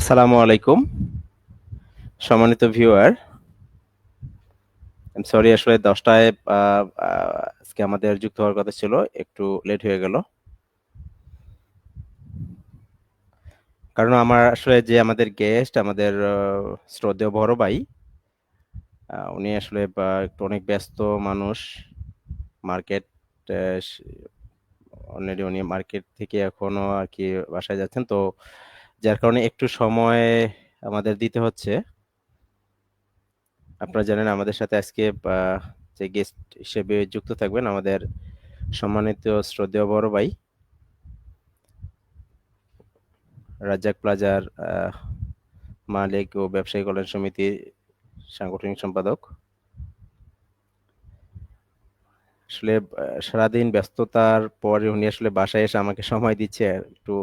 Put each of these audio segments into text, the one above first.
আসসালামু আলাইকুম সম্মানিত ভিউয়ার। সরি, আসলে 10টায় আজকে আমাদের যুক্ত হওয়ার কথা ছিল, একটু লেট হয়ে গেল। কারণ আমার আসলে যে আমাদের গেস্ট, আমাদের শ্রদ্ধেয় বড় ভাই, উনি আসলে একটু অনেক ব্যস্ত মানুষ। মার্কেট অলরেডি উনি মার্কেট থেকে এখনো আর কি বাসায় যাচ্ছেন, তো যার কারণে একটু সময় আমাদের দিতে হচ্ছে। আপনারা জানেন আমাদের সাথে আজকে যে গেস্ট হিসেবে যুক্ত থাকবেন আমাদের সম্মানিত শ্রদ্ধেয় বড় ভাই, রাজ্জাক প্লাজার মালিক ও ব্যবসায়ী কল্যাণ সমিতির সাংগঠনিক সম্পাদক। আসলে সারাদিন ব্যস্ততার পরে উনি আসলে বাসায় এসে আমাকে সময় দিচ্ছে, একটু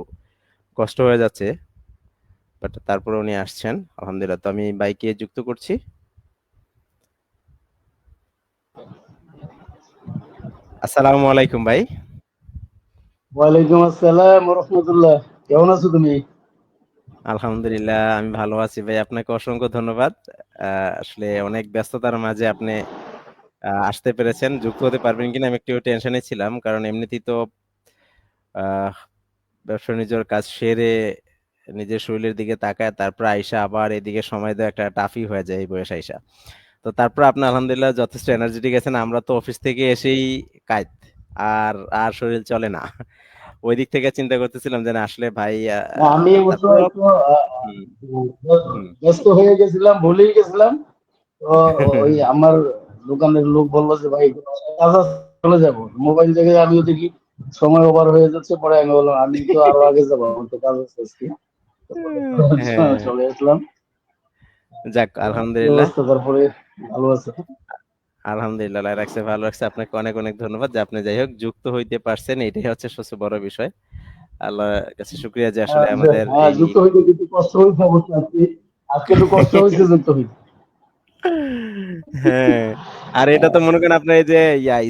কষ্ট হয়ে যাচ্ছে, বাট তারপরে উনি আসছেন আলহামদুলিল্লাহ। তো আমি বাইকে যুক্ত করছি। আসসালামু আলাইকুম ভাই। ওয়ালাইকুম আসসালাম রহমতুল্লাহ। কেমন আছো তুমি? আলহামদুলিল্লাহ, আমি ভালো আছি ভাই, আপনাকে অসংখ্য ধন্যবাদ। আসলে অনেক ব্যস্ততার মাঝে আপনি আসতে পেরেছেন। যুক্ত হতে পারবেন কিনা আমি একটু টেনশনে ছিলাম, কারণ এমনিতেই তো আহ ব্যবসা বাণিজ্যর কাজ সেরে নিজের শরীরের দিকে তাকায় তারপর আইসা আবার এদিকে সময় দেওয়া একটা টাফই হয়ে যায় এই বয়স আইসা। তো তারপর আপনি আলহামদুলিল্লাহ যথেষ্ট এনার্জেটিক আছেন। আমরা তো অফিস থেকে এসেই কাজ, আর আর শরীর চলে না। ওই দিক থেকে চিন্তা করতেছিলাম যে না, আসলে ভাই না, আমি অবশ্য তারপর একটু হুম হুম ব্যস্ত হয়ে গেছিলাম, ভুলেই গেছিলাম। তো ওই আমার দোকানের লোক বললো যে ভাই কাজ আছে, চলে যাবো। মোবাইল থেকে আমিও দেখি সময় ওভার হয়ে যাচ্ছে, পরে আমি বললাম আমি তো আরো আগে যাবো, আমার তো কাজ আছে আজকে। তো পরে হ্যাঁ, চলে আসলাম। যাক কি আলহামদুলিল্লাহ। অবস্থা তারপরে? ভালো আছে? আলহামদুলিল্লাহ, আল্লাহ রাখছে, ভালো রাখছে। আপনাকে অনেক অনেক ধন্যবাদ যে আপনি যাই হোক যুক্ত হইতে পারছেন, এটাই হচ্ছে সবচেয়ে বড় বিষয়। আল্লাহর কাছে শুক্রিয়া যে আসলে আমাদের হ্যাঁ, এই যুক্ত হইতে কিন্তু কষ্ট হয়েছে অবশ্যই। আজকে আজকে একটু কষ্ট হয়েছে যুক্ত হইতে। হ্যাঁ, আর এটা তো মনে করেন আপনার এই যে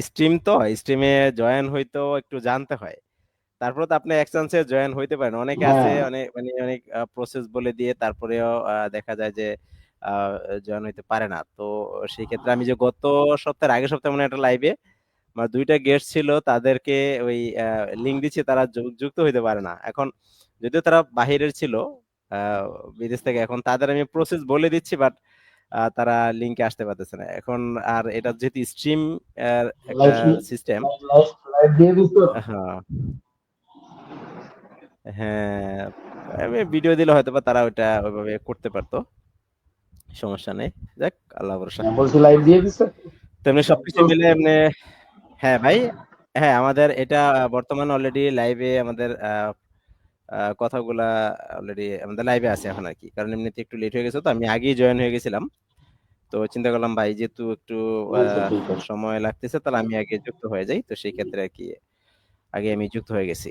স্ট্রিম, তো স্ট্রিমে জয়েন হইতেও একটু জানতে হয়। তারপরে তো আপনি এক চান্সে জয়েন হইতে পারেন। অনেকে আছে হ্যাঁ, অনেক মানে অনেক প্রসেস বলে দিয়ে তারপরেও দেখা যায় যে জয়েন হইতে পারে না। তো সেই ক্ষেত্রে আমি যে গত সপ্তাহের আগের সপ্তাহে মনে হয় একটা লাইভে আমার দুইটা গেস্ট ছিল, তাদেরকে ওই লিঙ্ক দিচ্ছি, তারা যুক্ত হইতে পারে না এখন। যদিও তারা বাহিরের ছিল, আহ, বিদেশ থেকে, এখন তাদের আমি প্রসেস বলে দিচ্ছি, বাট তারা লিঙ্কে আসতে পারতেছে না এখন। আর এটা যেহেতু স্ট্রিম একটা লাইভ সিস্টেম। লাইভ লাইভ দিয়ে দিছো? হ্যাঁ, হ্যাঁ, আমি ভিডিও দিলে হয়তো বা তারা ওইটা ওইভাবে করতে পারতো, সমস্যা নেই। যাক, আল্লাহ ভরসা। হ্যাঁ, বলছি লাইভ দিয়ে দিছো? তেমনি লাইভ সবকিছু মিলে চলছে? এমনি। হ্যাঁ ভাই, হ্যাঁ আমাদের এটা বর্তমানে অলরেডি লাইভে আমাদের কথাগুলা অলরেডি আমাদের লাইভে আছে এখন আর কি। কারণ এমনিতে একটু লেট হয়ে গেছে, তো আমি আগেই জয়েন হয়ে গেছিলাম। তো চিন্তা করলাম ভাই যেহেতু একটু আচ্ছা, আহ, ঠিক আছে। সময় লাগতেছে, তাহলে আমি আগে যুক্ত হয়ে যাই। তো সেই ক্ষেত্রে আর কি আগে আমি যুক্ত হয়ে গেছি।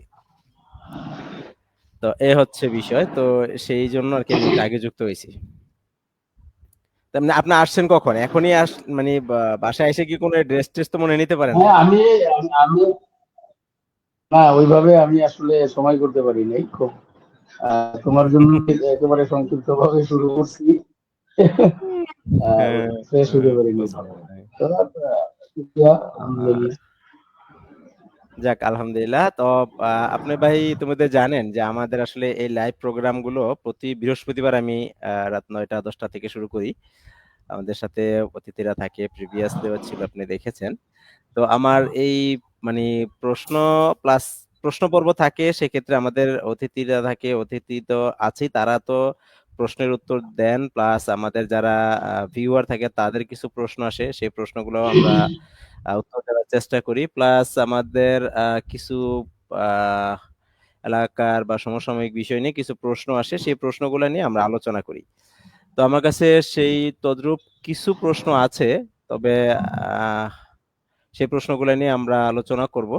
তো এ হচ্ছে বিষয়, তো সেই জন্য আর কি আমি একটু আগে যুক্ত হয়েছি। তার মানে আপনি আসছেন কখন? এখনই মানে বাসায় এসে কি কোনো ড্রেস ট্রেস তো মনে হয় নিতে পারেন হ্যাঁ, নাই? আমি না, ওইভাবে আমি আসলে সময় করতে পারি নাই খুব। তোমার জন্য একেবারে সংক্ষিপ্ত ভাবে শুরু করছি। হ্যাঁ, ফ্রেশ হতে পারিনি বুঝলাম ভালো। ভাই। তো শুকরিয়া, আহ, আলহামদুলিল্লাহ। যাক আলহামদুলিল্লাহ। তো আপনি ভাই তোমাদের জানেন যে আমাদের আসলে এই লাইভ প্রোগ্রাম গুলো প্রতি বৃহস্পতিবার আমি রাত 9টা 10টা থেকে শুরু করি। আমাদের সাথে অতিথিরা থাকে, প্রিভিয়াসলিও ছিল, আপনি দেখেছেন। তো আমার এই মানে প্রশ্ন প্লাস প্রশ্ন পর্ব থাকে, সেক্ষেত্রে আমাদের অতিথিরা থাকে, অতিথি তো আছেই, তারা তো প্রশ্নের উত্তর দেন, প্লাস আমাদের যারা ভিউয়ার থাকে তাদের কিছু প্রশ্ন আসে, সেই প্রশ্নগুলো আমরা উত্তর দেওয়ার চেষ্টা করি। প্লাস আমাদের কিছু আহ, এলাকার বা সমসাময়িক বিষয় নিয়ে কিছু প্রশ্ন আসে, সেই প্রশ্নগুলো নিয়ে আমরা আলোচনা করি। তো আমার কাছে সেই তদ্রূপ কিছু প্রশ্ন আছে, তবে আহ সেই প্রশ্নগুলো নিয়ে আমরা আলোচনা করব।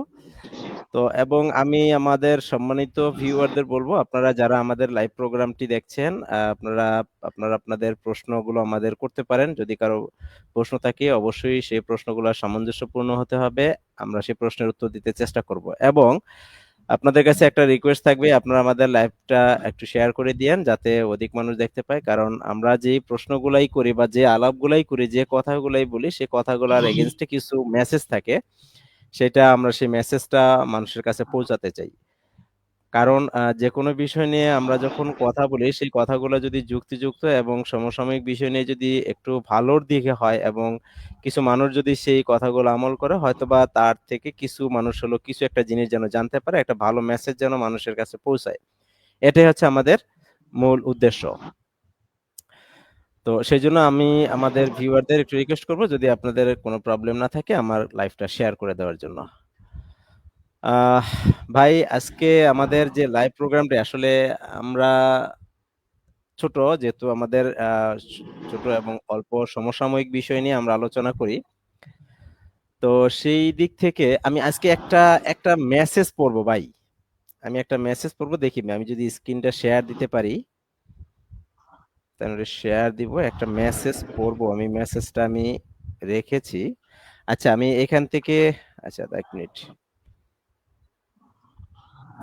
তো এবং আমি আমাদের সম্মানিত ভিউয়ারদের বলবো, আপনারা যারা আমাদের লাইভ প্রোগ্রামটি দেখছেন, আপনারা আপনারা আপনাদের প্রশ্নগুলো আমাদের করতে পারেন। যদি কারো প্রশ্ন থাকে অবশ্যই সেই প্রশ্নগুলো সামঞ্জস্যপূর্ণ হতে হবে, আমরা সেই প্রশ্নের উত্তর দিতে চেষ্টা করব। এবং আপনাদের কাছে একটা রিকোয়েস্ট থাকবে, আপনারা আমাদের লাইভটা একটু শেয়ার করে দিয়েন যাতে অধিক মানুষ দেখতে পায়, কারণ আমরা যে প্রশ্নগুলাই করি বা যে আলাপগুলাই করি, যে কথাগুলাই বলি, সেই কথাগুলোর এগেনস্টে কিছু মেসেজ থাকে, সেটা আমরা সেই মেসেজটা মানুষের কাছে পৌঁছাতে চাই। কারণ যে কোনো বিষয় নিয়ে আমরা যখন কথা বলি, সেই কথাগুলো যদি যুক্তিযুক্ত এবং সমসাময়িক বিষয় নিয়ে যদি একটু ভালোর দিকে হয় এবং কিছু মানুষ যদি সেই কথাগুলো আমল করে, হয়তোবা তার থেকে কিছু মানুষ হলো কিছু একটা জিনিস যেন জানতে পারে, একটা ভালো মেসেজ যেন মানুষের কাছে পৌঁছায়। এটাই হচ্ছে আমাদের মূল উদ্দেশ্য। তো সেই জন্য আমি আমাদের ভিউয়ারদের একটু রিকোয়েস্ট করবো, যদি আপনাদের কোনো প্রবলেম না থাকে, আমার লাইভটা শেয়ার করে দেওয়ার জন্য। আহ ভাই, আজকে আমাদের যে লাইভ প্রোগ্রামটি আসলে আমরা ছোট, যেহেতু আমাদের ছোট এবং অল্প সমসাময়িক বিষয় নিয়ে আমরা আলোচনা করি, তো সেই দিক থেকে আমি আজকে একটা একটা মেসেজ পড়বো ভাই। আমি একটা মেসেজ পড়বো, দেখি আমি যদি স্ক্রিনটা শেয়ার দিতে পারি তাহলে শেয়ার দিব। একটা মেসেজ পড়বো, আমি মেসেজটা আমি রেখেছি। আচ্ছা, আমি এখান থেকে, আচ্ছা এক মিনিট,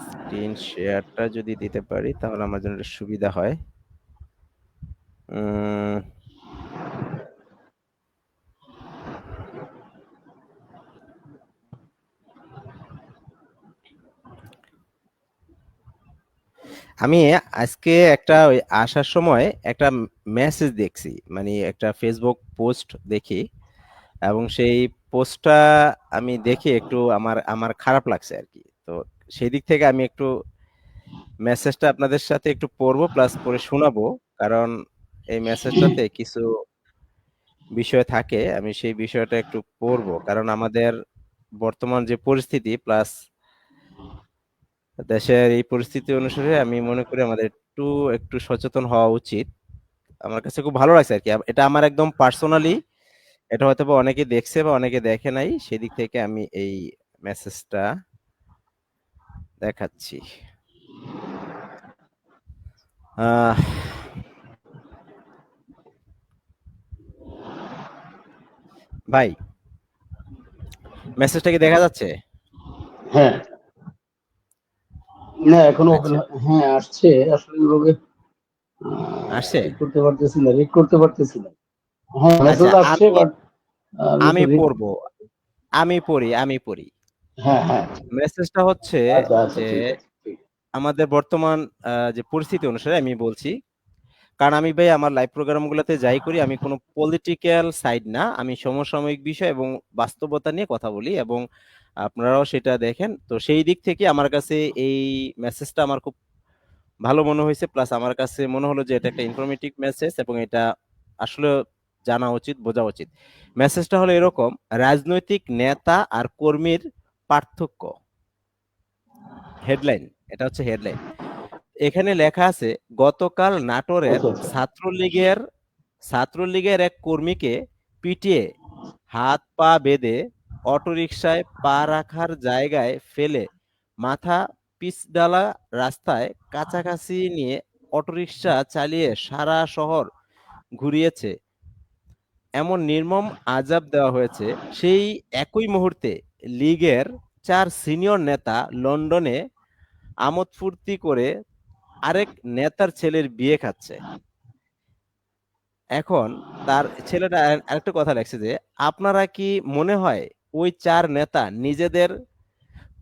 স্ক্রিন শেয়ারটা যদি দিতে পারি তাহলে আমার জন্য একটু সুবিধা হয়। উম আমি আজকে একটা ওই আসার সময় একটা মেসেজ দেখছি, মানে একটা ফেসবুক পোস্ট দেখি, এবং সেই পোস্টটা আমি দেখে একটু আমার আমার খারাপ লাগছে আর কি। তো সেই দিক থেকে আমি একটু মেসেজটা আপনাদের সাথে একটু পড়বো, প্লাস পড়ে শোনাবো, কারণ এই মেসেজটাতে কিছু বিষয় থাকে, আমি সেই বিষয়টা একটু পড়বো, কারণ আমাদের বর্তমান যে পরিস্থিতি প্লাস দেশের এই পরিস্থিতি অনুসারে আমি মনে করি আমাদের একটু একটু সচেতন হওয়া উচিত। আমার কাছে খুব ভালো লাগছে আর কি, এটা আমার একদম পার্সোনালি, এটা হয়তো বা অনেকে দেখছে বা অনেকে দেখে নাই, সেদিক থেকে আমি এই মেসেজটা দেখাচ্ছি। আহ ভাই, মেসেজটা কি দেখা যাচ্ছে? হ্যাঁ, না এখনো ওপেন, আচ্ছা, হ্যাঁ আসছে, আসলে ওইভাবে আসছে। ই করতে পারতেছি না, রিড করতে পারতেছি না। হ্যাঁ আচ্ছা, মেসেজ আসছে, আমি বাট আমি আমি তো রিড, পড়বো, আমি পড়ি। হ্যাঁ হ্যাঁ, মেসেজটা হচ্ছে আচ্ছা আচ্ছা, যে ঠিক আছে, ঠিক আছে। আমাদের বর্তমান যে পরিস্থিতি অনুসারে আমি বলছি, কারণ আমি ভাই আমার লাইভ প্রোগ্রামগুলোতে যাই করি, আমি কোনো পলিটিক্যাল সাইড না, আমি সমসাময়িক বিষয় এবং বাস্তবতা নিয়ে কথা বলি, এবং আপনারাও সেটা দেখেন। তো সেই দিক থেকে আমার কাছে এই মেসেজটা আমার খুব ভালো মনে হয়েছে, প্লাস আমার কাছে মনে হলো যে এটা একটা ইনফরমেটিভ মেসেজ এবং এটা আসলে জানা উচিত, বোঝা উচিত। মেসেজটা হলো এরকম: রাজনৈতিক নেতা আর কর্মীর পার্থক্য। হেডলাইন, এটা হচ্ছে হেডলাইন। এখানে লেখা আছে, গতকাল নাটোরের আচ্ছা আচ্ছা, ছাত্রলীগের ছাত্রলীগের এক কর্মীকে পিটিয়ে হাত পা বেঁধে অটোরিকশায় পা রাখার জায়গায় ফেলে মাথা পিচঢালা রাস্তায় কাছাকাছি নিয়ে অটোরিকশা চালিয়ে সারা শহর ঘুরিয়েছে, এমন নির্মম আযাব দেওয়া হয়েছে। সেই একই মুহূর্তে লীগের 4 সিনিয়র নেতা লন্ডনে আমোদ ফুর্তি করে আরেক নেতার ছেলের বিয়ে খাচ্ছে। এখন তার ছেলেটা আরেকটা কথা লেখছে যে, আপনারা কি মনে হয় ওই 4 নেতা নিজেদের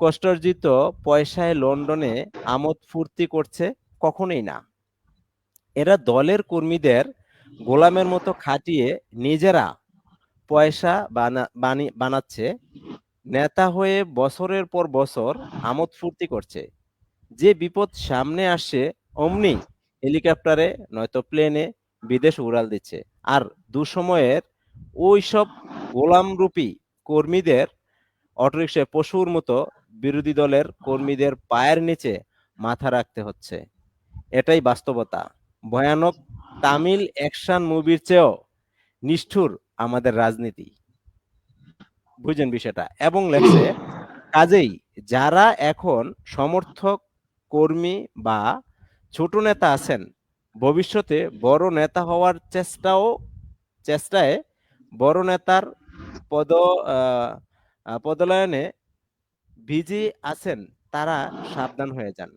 কষ্টার্জিত পয়সায় লন্ডনে আমোদ ফুর্তি করছে? কখনোই না। এরা দলের কর্মীদের গোলামের মতো খাটিয়ে নিজেরা পয়সা বানাচ্ছে, নেতা হয়ে বছরের পর বছর আমোদ ফুর্তি করছে। যে বিপদ সামনে আসে অমনি হেলিকপ্টারে নয়তো প্লেনে বিদেশ উড়াল দিচ্ছে। আর দুঃসময়ের ওই সব গোলামরূপী কর্মীদের অটোরিকশায় পশুর মতো বিরোধী দলের কর্মীদের পায়ের নিচে মাথা রাখতে হচ্ছে। এটাই বাস্তবতা। ভয়ানক। তামিল অ্যাকশন মুভির চেয়েও নিষ্ঠুর আমাদের রাজনীতি। বুঝেন বিষয়টা? এবং লেখছে, কাজেই যারা এখন সমর্থক, কর্মী বা ছোট নেতা আছেন, ভবিষ্যতে বড় নেতা হওয়ার চেষ্টায় বড় নেতার পদ আহ, পদোন্নয়নে বিজি আছেন, তারা সাবধান হয়ে যান।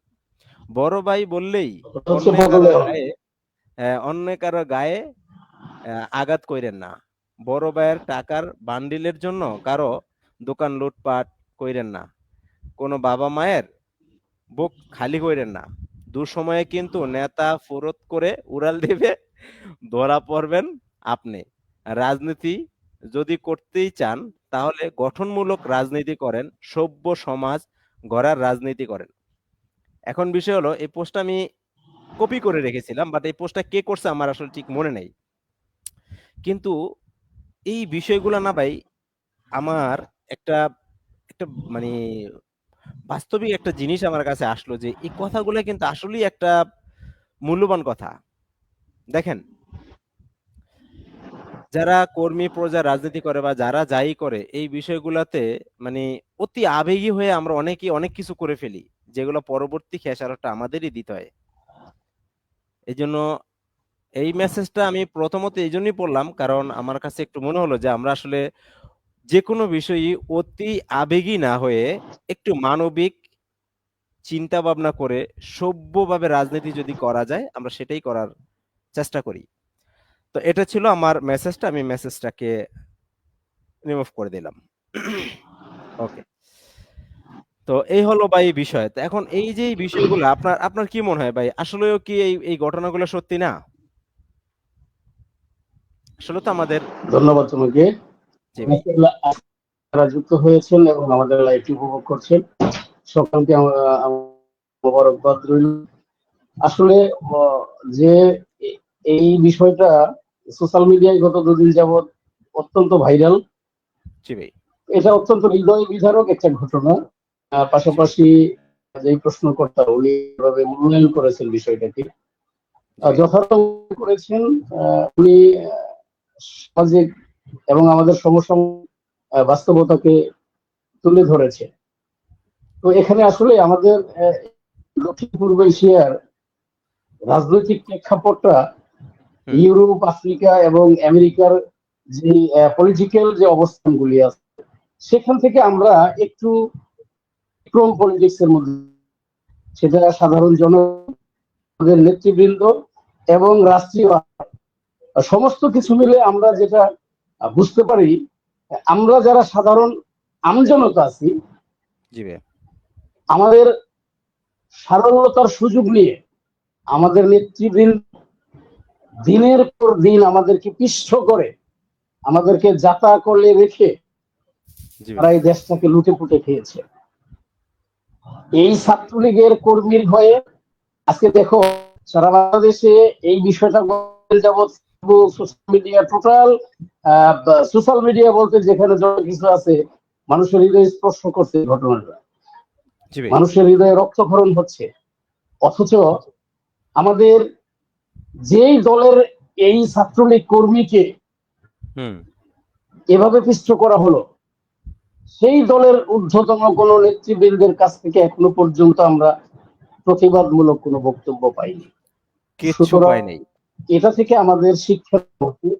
বড় ভাই বললেই হচ্ছে অন্য কারো পটলের। গায়ে অন্য কারো গায়ে আঘাত কইরেন না। বড় ভাইয়ের টাকার বান্ডিলের জন্য কারো দোকান লুটপাট কইরেন না। কোনো বাবা মায়ের বুক খালি কইরেন না। দুঃসময়ে কিন্তু নেতা ফুরত করে উড়াল দিবে, ধরা পড়বেন আপনি। রাজনীতি যদি করতেই চান তাহলে গঠনমূলক রাজনীতি করেন, সভ্য সমাজ গড়ার রাজনীতি করেন। এখন বিষয় হলো এই পোস্টটা আমি কপি করে রেখেছিলাম, বাট এই পোস্টটা কে করছে আমার আসলে ঠিক মনে নেই। কিন্তু এই বিষয়গুলা না ভাই আমার একটা একটা মানে বাস্তবিক একটা জিনিস আমার কাছে আসলো যে এই কথাগুলো কিন্তু আসলেই একটা মূল্যবান কথা। দেখেন, যারা কর্মী প্রজা রাজনীতি করে বা যারা যাই করে এই বিষয়গুলাতে মানে অতি আবেগী হয়ে আমরা অনেকেই অনেক কিছু করে ফেলি, যেগুলো পরবর্তী খেসারতটা আমাদেরই দিতে হয়। এই জন্য এই মেসেজটা আমি প্রথমত এই জন্যই পড়লাম, কারণ আমার কাছে একটু মনে হলো যে আমরা আসলে যে কোনো বিষয়ই অতি আবেগী না হয়ে একটু মানবিক চিন্তা ভাবনা করে সভ্যভাবে রাজনীতি যদি করা যায় আমরা সেটাই করার চেষ্টা করি। তো এটা ছিল আমার মেসেজটা, আমি মেসেজটাকে রিমুভ করে দিলাম। ওকে। তো এই হলো ভাই বিষয়। তো এখন এই যে এই বিষয়গুলো আপনার আপনার কি মনে হয় ভাই, আসলেও কি এই এই ঘটনাগুলো সত্যি না? আসলে তো আমাদের ধন্যবাদ তোমাকে। জি ভাই। যারা যুক্ত হয়েছেন এবং আমাদের লাইভটি উপভোগ করছেন সকলকে মোবারকবাদ রইল। আসলে আহ, যে এই বিষয়টা সোশ্যাল মিডিয়ায় গত দুদিন যাবৎ অত্যন্ত ভাইরাল, জি ভাই। এটা অত্যন্ত হৃদয় বিদারক একটা ঘটনা। জি ভাই। পাশাপাশি যেই প্রশ্নকর্তা উনি এভাবে মূল্যায়ন করেছেন বিষয়টাকে, জি ভাই। যথার্থ করেছেন। উনি সামাজিক এবং আমাদের সমসাময়িক বাস্তবতাকে তুলে ধরেছে। তো এখানে আসলে আমাদের দক্ষিণ পূর্ব এশিয়ার রাজনৈতিক প্রেক্ষাপটটা হুম। ইউরোপ, আফ্রিকা এবং আমেরিকার যে পলিটিক্যাল যে অবস্থানগুলি আছে সেখান থেকে আমরা একটু ক্রোম পলিটিক্স এর মধ্যে, সেটা সাধারণ জনগণের নেতৃবৃন্দ এবং রাষ্ট্রীয় সমস্ত কিছু মিলে আমরা যেটা বুঝতে পারি, আমরা যারা সাধারণ আমজনতা আছি জি ভাই। আমাদের সারল্যতার সুযোগ নিয়ে আমাদের নেতৃবৃন্দ দিনের পর দিন আমাদেরকে পিষ্ট করে, আমাদেরকে যাতা করলে রেখে জি ভাই। তারা এই দেশটাকে লুটে পুটে খেয়েছে। এই ছাত্রলীগের কর্মীর হয়ে আজকে দেখো সারা বাংলাদেশে এই বিষয়টা যাবৎ social media total social media বলতে যেখানে যত কিছু আছে মানুষের হৃদয় স্পর্শ করছে ঘটনাটা, জি ভাই। মানুষের হৃদয়ে রক্তক্ষরণ হচ্ছে। অথচ আমাদের যেই দলের এই ছাত্রলীগ কর্মীকে হুম। এভাবে পিষ্ট করা হলো, সেই দলের ঊর্ধ্বতন কোন নেতৃবৃন্দের কাছ থেকে এখনো পর্যন্ত আমরা প্রতিবাদমূলক কোনো বক্তব্য পাইনি। কিচ্ছু সুতরাং পাই নাই। এটা থেকে আমাদের শিক্ষা নেওয়া উচিত।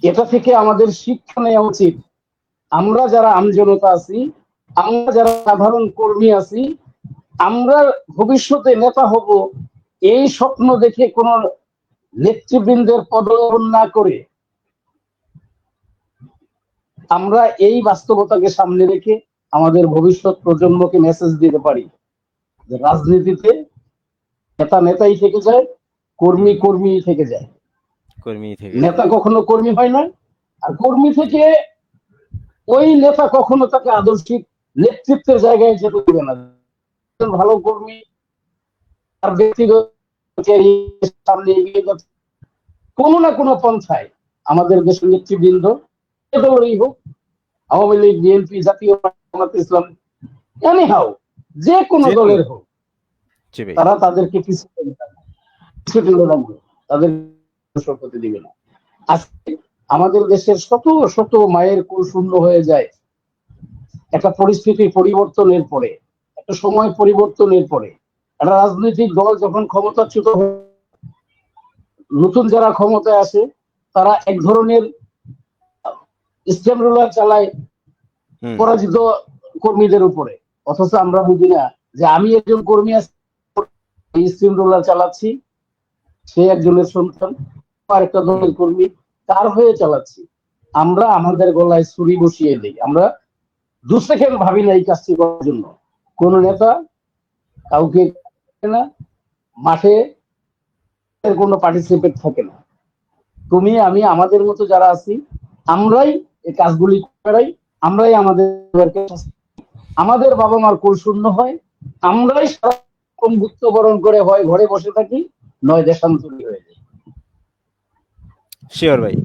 এটা থেকে আমাদের শিক্ষা নেওয়া উচিত, আমরা যারা আমজনতা আছি, আমরা যারা সাধারণ কর্মী আছি, আমরা ভবিষ্যতে নেতা হব এই স্বপ্ন দেখে কোন নেতৃবৃন্দের পদগ্রহণ না করে আমরা এই বাস্তবতাকে সামনে রেখে আমাদের ভবিষ্যৎ প্রজন্মকে মেসেজ দিতে পারি যে রাজনীতিতে নেতা নেতাই থেকে যায়, কর্মী হুম। কর্মী থেকে যায়। কর্মী থেকে যায়। নেতা কখনো কর্মী হয় না, আর কর্মী জি। থেকে ওই নেতা কখনো তাকে আদর্শিক নেতৃত্বের জায়গায় যেতে দেবে না। ভালো কর্মী তার ব্যক্তিগত সামনে এগিয়ে যাচ্ছে কোনো না কোনো পন্থায়। আমাদের দেশের নেতৃবৃন্দ দলেরই হোক, আওয়ামী লীগ, বিএনপি, জাতীয় জামাত ইসলাম, এনিহাউ যে কোনো যে কোনো। দলের হোক, জি ভাই। তারা তাদেরকে কিছুদিন লাগবে, তাদের করতে দিবে না। আজকে আমাদের দেশের শত শত মায়ের কোল শূন্য হয়ে যায় একটা পরিস্থিতির পরিবর্তনের পরে, একটা সময় পরিবর্তনের পরে। একটা রাজনৈতিক দল যখন ক্ষমতাচ্যুত হয়, নতুন যারা ক্ষমতায় আসে তারা এক ধরনের স্টেম রোলার চালায় হুম। পরাজিত কর্মীদের উপরে। অথচ আমরা বুঝি না যে আমি একজন কর্মী আছি, স্টিম রোলার চালাচ্ছি, সে একজনের সন্তান, আর একটা দলের কর্মী, তার হয়ে চালাচ্ছি। আমরা আমাদের গলায় ছুরি বসিয়ে দিই। আমরা 2 সেকেন্ড ভাবি না এই কাজটি করার জন্য। কোন নেতা কাউকে না, মাঠে কোনো পার্টিসিপেট থাকে না। তুমি আমি আমাদের মতো যারা আছি, আমরাই এই কাজগুলি করাই, আমরাই আমাদের বাবা মার কোল শূন্য হয়, আমরাই সারাক্ষণ মৃত্যুবরণ করে হয় ঘরে বসে থাকি, নয় দেশান্তরী হয়ে যায়। শিওর ভাই।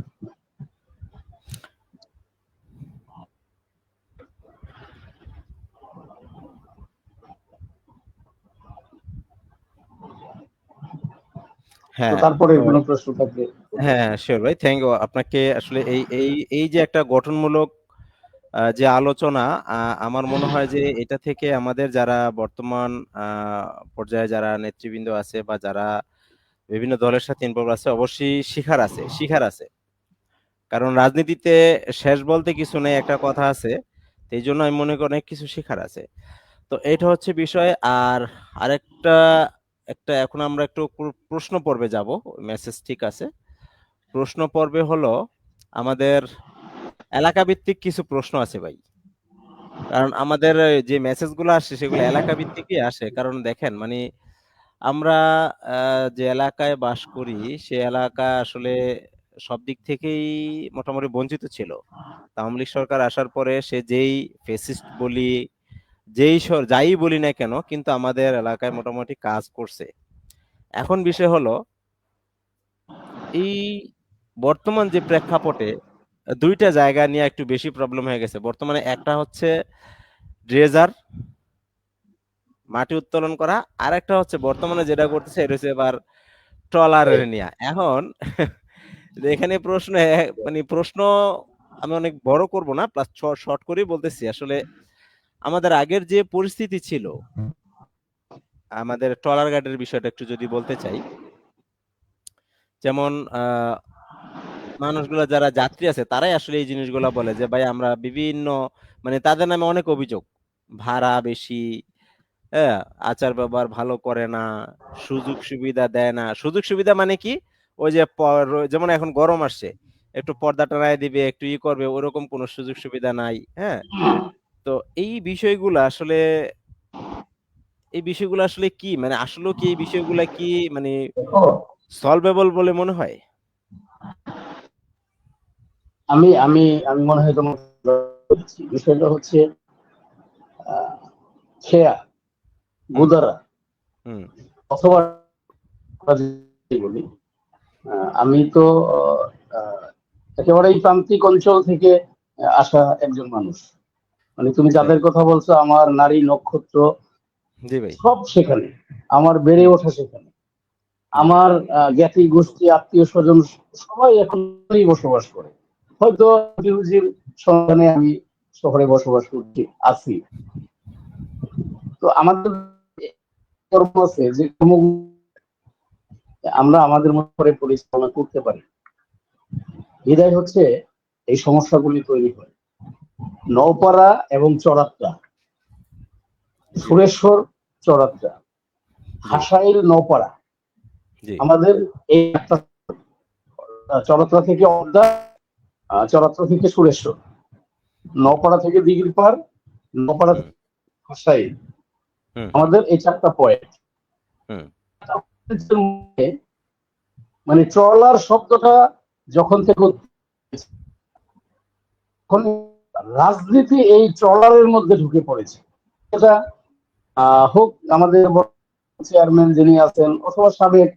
হ্যাঁ, তারপরে তো কোনো প্রশ্ন থাকলে। হ্যাঁ, শিওর ভাই। থ্যাংক ইউ আপনাকে। আসলে এই এই এই যে একটা গঠনমূলক যে আলোচনা, আমার মনে হয় যে এটা থেকে আমাদের যারা বর্তমান পর্যায়ে যারা নেতৃবৃন্দ আছে বা যারা বিভিন্ন দলের সাথে ইনভলভ আছে, অবশ্যই শিখার আছে। কারণ রাজনীতিতে শেষ বলতে কিছু নেই, একটা কথা আছে। এই জন্য আমি মনে করি অনেক কিছু শিখার আছে। তো এটা হচ্ছে বিষয়। আর আরেকটা একটা এখন আমরা একটু প্রশ্ন পর্বে যাব। মেসেজ ঠিক আছে। প্রশ্ন পর্বে হলো আমাদের এলাকা ভিত্তিক কিছু প্রশ্ন আছে ভাই। কারণ আমাদের যে মেসেজগুলো আসে সেগুলো এলাকা ভিত্তিকই আসে। কারণ দেখেন মানে আমরা যে এলাকায় বাস করি সে এলাকা আসলে সব দিক থেকেই মোটামুটি বঞ্চিত ছিল। আওয়ামী লীগ সরকার আসার পরে সে যেই ফেসিস্ট বলি, যাই বলি না কেন, কিন্তু আমাদের এলাকায় মোটামুটি কাজ করছে। এখন বিষয় হলো এই বর্তমান যে প্রেক্ষাপটে দুইটা জায়গা নিয়ে একটু বেশি প্রবলেম হয়ে গেছে বর্তমানে। একটা হচ্ছে ড্রেজার, মাটি উত্তোলন করা। আর একটা হচ্ছে বর্তমানে যেটা করতেছে এটা হচ্ছে এবার ট্রলারের নিয়ে। এখন এখানে প্রশ্ন, মানে প্রশ্ন আমি অনেক বড় করব না, প্লাস শর্ট করেই বলতেছি। আসলে আমাদের আগের যে পরিস্থিতি ছিল, আমাদের ট্রলার গার্ডের বিষয়টা একটু যদি বলতে চাই। যেমন মানুষগুলো যারা যাত্রী আছে তারাই আসলে এই জিনিসগুলো বলে যে ভাই আমরা বিভিন্ন, মানে তাদের নামে অনেক অভিযোগ, ভাড়া বেশি, হ্যাঁ, আচার ব্যবহার ভালো করে না, সুযোগ সুবিধা দেয় না। সুযোগ সুবিধা মানে কি, ওই যে যেমন এখন গরম আসছে, একটু পর্দা টানায় দিবে, একটু করবে, ওরকম কোনো সুযোগ সুবিধা নাই। হ্যাঁ, তো এই বিষয়গুলো আসলে কি, মানে আসলে কি এই বিষয়গুলা কি মানে সলভেবল বলে মনে হয়? আমি আমি আমি মনে হয় তোমার বিষয়টা হচ্ছে খেয়া হুম, গুদারা হুম, অথবা বলি, আমি তো একেবারে এই প্রান্তিক অঞ্চল থেকে আসা একজন মানুষ। মানে তুমি আচ্ছা, যাদের কথা বলছো, আমার নারী নক্ষত্র জি ভাই, সব সেখানে, আমার বেড়ে হুম, ওঠা সেখানে, হুম, আমার জ্ঞাতি গোষ্ঠী আত্মীয় স্বজন সবাই এখনই বসবাস করে। হয়তো রুজির সন্ধানে আমি শহরে বসবাস করছি, আছি। তো আমাদের কর্ম আছে যে আমরা আমাদের মতো করে পরিচালনা করতে পারি। বিদায় হচ্ছে এই সমস্যাগুলি তৈরি হয় নওপাড়া এবং চড়াত্রা, জি ভাই, সুরেশ্বর চড়াত্রা, জি, হাসাইল নওপাড়া। জি, আমাদের এই একটা চড়াত্রা থেকে অর্ধা, চড়াত্রা থেকে সুরেশ্বর, হুম, নওপাড়া থেকে দিঘির পাড়, নওপাড়া হুম, থেকে হাসাইল, হুম, হুম, আমাদের এই 4টা পয়েন্ট। হুম, মানে ট্রলার শব্দটা যখন থেকে তখন রাজনীতি এই ট্রলারের মধ্যে ঢুকে পড়েছে। এটা হোক আমাদের চেয়ারম্যান যিনি আছেন অথবা সাবেক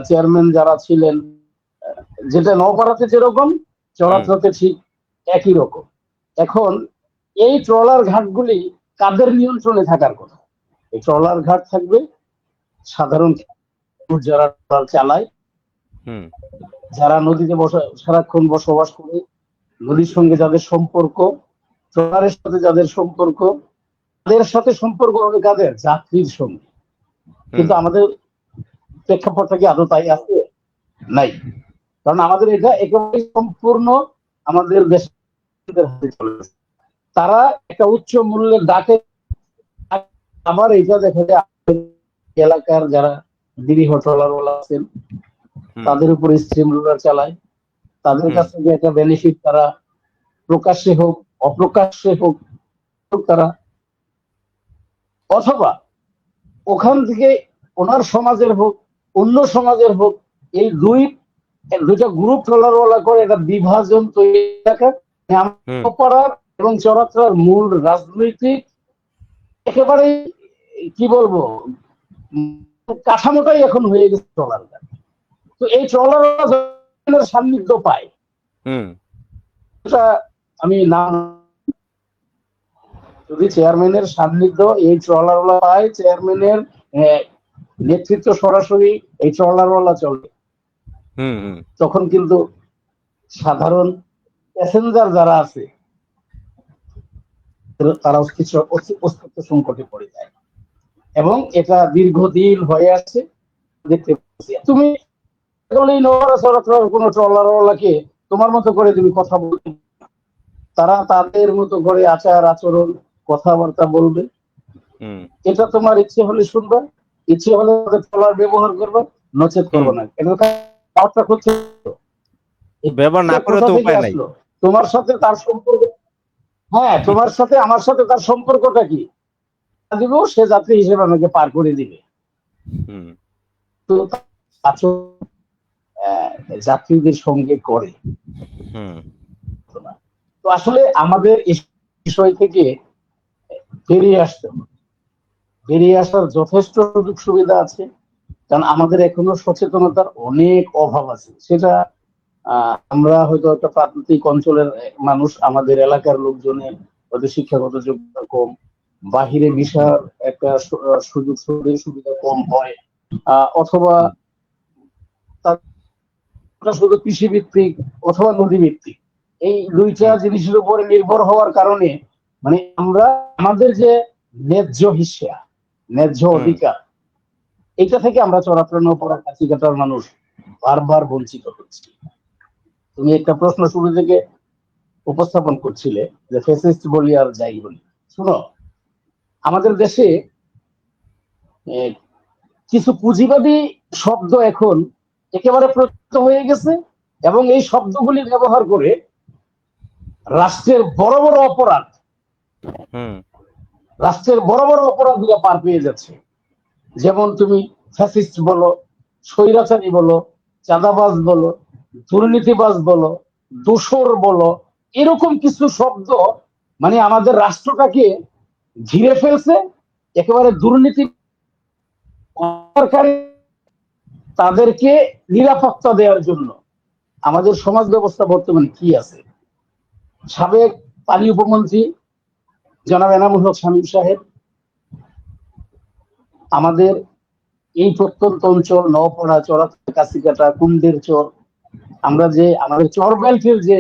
চেয়ারম্যান যারা ছিলেন, যেটা নওপাড়াতে যেরকম হুম, চড়াত্রাতে ঠিক একই রকম। এখন এই ট্রলার ঘাটগুলি কাদের নিয়ন্ত্রণে থাকার কথা? এই ট্রলার ঘাট থাকবে সাধারণ যারা ট্রলার চালায়, হুম, যারা নদীতে সারাক্ষণ বসবাস করে, নদীর সঙ্গে যাদের সম্পর্ক, ট্রলারের সাথে যাদের সম্পর্ক, তাদের সাথে সম্পর্ক হবে কাদের? যাত্রীর সঙ্গে। হুম, কিন্তু আমাদের প্রেক্ষাপটটা কি আদৌ তাই আছে? নাই। কারণ আমাদের এটা একেবারে সম্পূর্ণ আমাদের দেশের হাতে চলে গেছে। তারা একটা উচ্চ মূল্যের ডাকে আবার এটা দেখা যায় আমাদের এলাকার যারা নিরীহ ট্রলারওয়ালা আছেন হুম তাদের উপর স্টিম রোলার চালায়, তাদের হুম কাছ থেকে একটা বেনিফিট তারা প্রকাশ্যে হোক অপ্রকাশ্যে হোক তারা, অথবা ওখান থেকে ওনার সমাজের হোক অন্য সমাজের হোক, এই দুইটা গ্রুপ ট্রলারওয়ালা করে একটা বিভাজন তৈরি থাকা হুম পাড়ার এবং চরাচরার মূল রাজনৈতিক একেবারে কি বলবো কাঠামোটাই এখন হয়ে গেছে ট্রলার। তো এই ট্রলার সান্নিধ্য পায়, হুম এটা আমি নাম, যদি চেয়ারম্যানের সান্নিধ্য এই ট্রলারওয়ালা পায়, চেয়ারম্যানের নেতৃত্ব সরাসরি এই ট্রলারওয়ালা চলে, হুম হুম তখন কিন্তু সাধারণ প্যাসেঞ্জার যারা আছে তারা অস্তিত্ব সংকটে পড়ে যায় এবং এটা দীর্ঘদিন হয়ে আছে দেখতে পাচ্ছি। তুমি কোন ট্রলারওয়ালাকে তোমার মতো করে তুমি কথা বলতে, তারা তাদের মতো করে আচার আচরণ কথাবার্তা বলবে, হুম এটা তোমার ইচ্ছে হলে শুনবা, ইচ্ছে হলে ট্রলার ব্যবহার করবা, নচেত হুম করবো না। এটা কাজটা করছে, ব্যবহার না করে কোথা তো থেকে উপায় নাই। আসলো, তোমার সাথে তার সম্পর্ক, হ্যাঁ তোমার সাথে আমার সাথে তার সম্পর্কটা কি, দিব সে যাত্রী হিসেবে আমাকে পার করে দিবে। হুম তো যাত্রীদের সঙ্গে করে, হুম তো আসলে আমাদের এই বিষয় থেকে বেরিয়ে আসতে হবে, বেরিয়ে আসার যথেষ্ট সুযোগ সুবিধা আছে, কারণ আমাদের এখনো সচেতনতার অনেক অভাব আছে। সেটা আমরা হয়তো একটা প্রান্তিক অঞ্চলের মানুষ, আমাদের এলাকার লোকজনের হয়তো শিক্ষাগত যোগ্যতা কম, বাহিরে ভিসার একটা সুযোগ সুবিধা কম হয়, অথবা তারা শুধু কৃষি ভিত্তিক অথবা নদী ভিত্তিক, এই দুইটা হুম জিনিসের উপরে নির্ভর হওয়ার কারণে মানে আমরা আমাদের যে ন্যায্য হিস্যা, ন্যায্য হুম অধিকার, এটা থেকে আমরা চরাচর পড়া কাছি কাটার মানুষ বারবার বঞ্চিত হচ্ছি। তুমি একটা প্রশ্ন শুরু থেকে উপস্থাপন করছিলে যে ফেসিস্ট বলি আর যাই বলি, শুনো, আমাদের দেশে কিছু পুঁজিবাদী শব্দ এখন একেবারে প্রচলিত হয়ে গেছে এবং এই শব্দগুলি ব্যবহার করে রাষ্ট্রের বড় বড় অপরাধ, হুম রাষ্ট্রের বড় বড় অপরাধীরা পার পেয়ে যাচ্ছে। যেমন তুমি ফ্যাসিস্ট বলো, স্বৈরাচারী বলো, চাঁদাবাজ বলো, দুর্নীতিবাজ বলো, দোসর বলো, এরকম কিছু শব্দ মানে আমাদের রাষ্ট্রটাকে ঘিরে ফেলছে, একেবারে দুর্নীতি সরকারি তাদেরকে নিরাপত্তা দেওয়ার জন্য আমাদের সমাজ ব্যবস্থা বর্তমানে কি আছে। সাবেক পানি উপমন্ত্রী জনাব এনামুল হক শামীম সাহেব আমাদের এই প্রত্যন্ত অঞ্চল নওপাড়া, চড়াচড়া, কাছিকাটা, কুন্ডের চর, আমরা যে আমাদের চর বেল্টের যে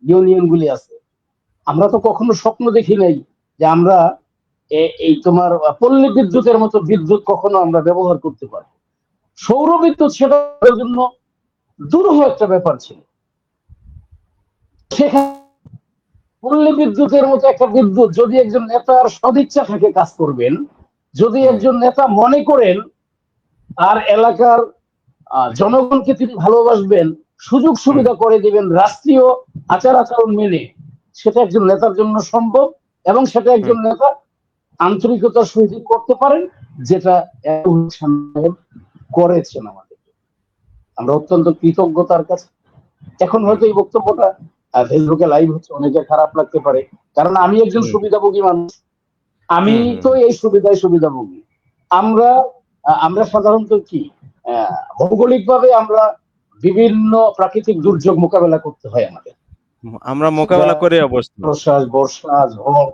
ইউনিয়ন গুলি আছে, আমরা তো কখনো স্বপ্ন দেখি নাই যে আমরা এই তোমার পল্লী বিদ্যুতের মতো বিদ্যুৎ কখনো আমরা ব্যবহার করতে পারি। সৌর বিদ্যুৎ সেটা জন্য দুরূহ একটা ব্যাপার ছিল, সেখানে পল্লী বিদ্যুতের মতো একটা বিদ্যুৎ যদি একজন নেতার সদিচ্ছা থাকে কাজ করবেন, যদি হুম একজন নেতা মনে করেন তার এলাকার জনগণকে তিনি ভালোবাসবেন, সুযোগ হুম সুবিধা করে দিবেন রাষ্ট্রীয় আচার আচরণ মেনে, সেটা একজন নেতার জন্য সম্ভব এবং সেটা হুম একজন নেতা আন্তরিকতার সহিত করতে পারেন, যেটা করেছেন আমাদের। আমরা অত্যন্ত কৃতজ্ঞতার কাছে। এখন হুম হয়তো এই বক্তব্যটা ফেসবুকে লাইভ হচ্ছে, অনেকের খারাপ লাগতে পারে, কারণ আমি একজন হুম সুবিধাভোগী মানুষ, আমি হুম হুম তো এই সুবিধাভোগী। আমরা আমরা সাধারণত কি ভৌগোলিক ভাবে আমরা বিভিন্ন প্রাকৃতিক দুর্যোগ মোকাবেলা করতে হয় আমাদের, আমরা সেটা মোকাবেলা করে অবস্থা। প্রশ্বাস, বর্ষা, ঝড়,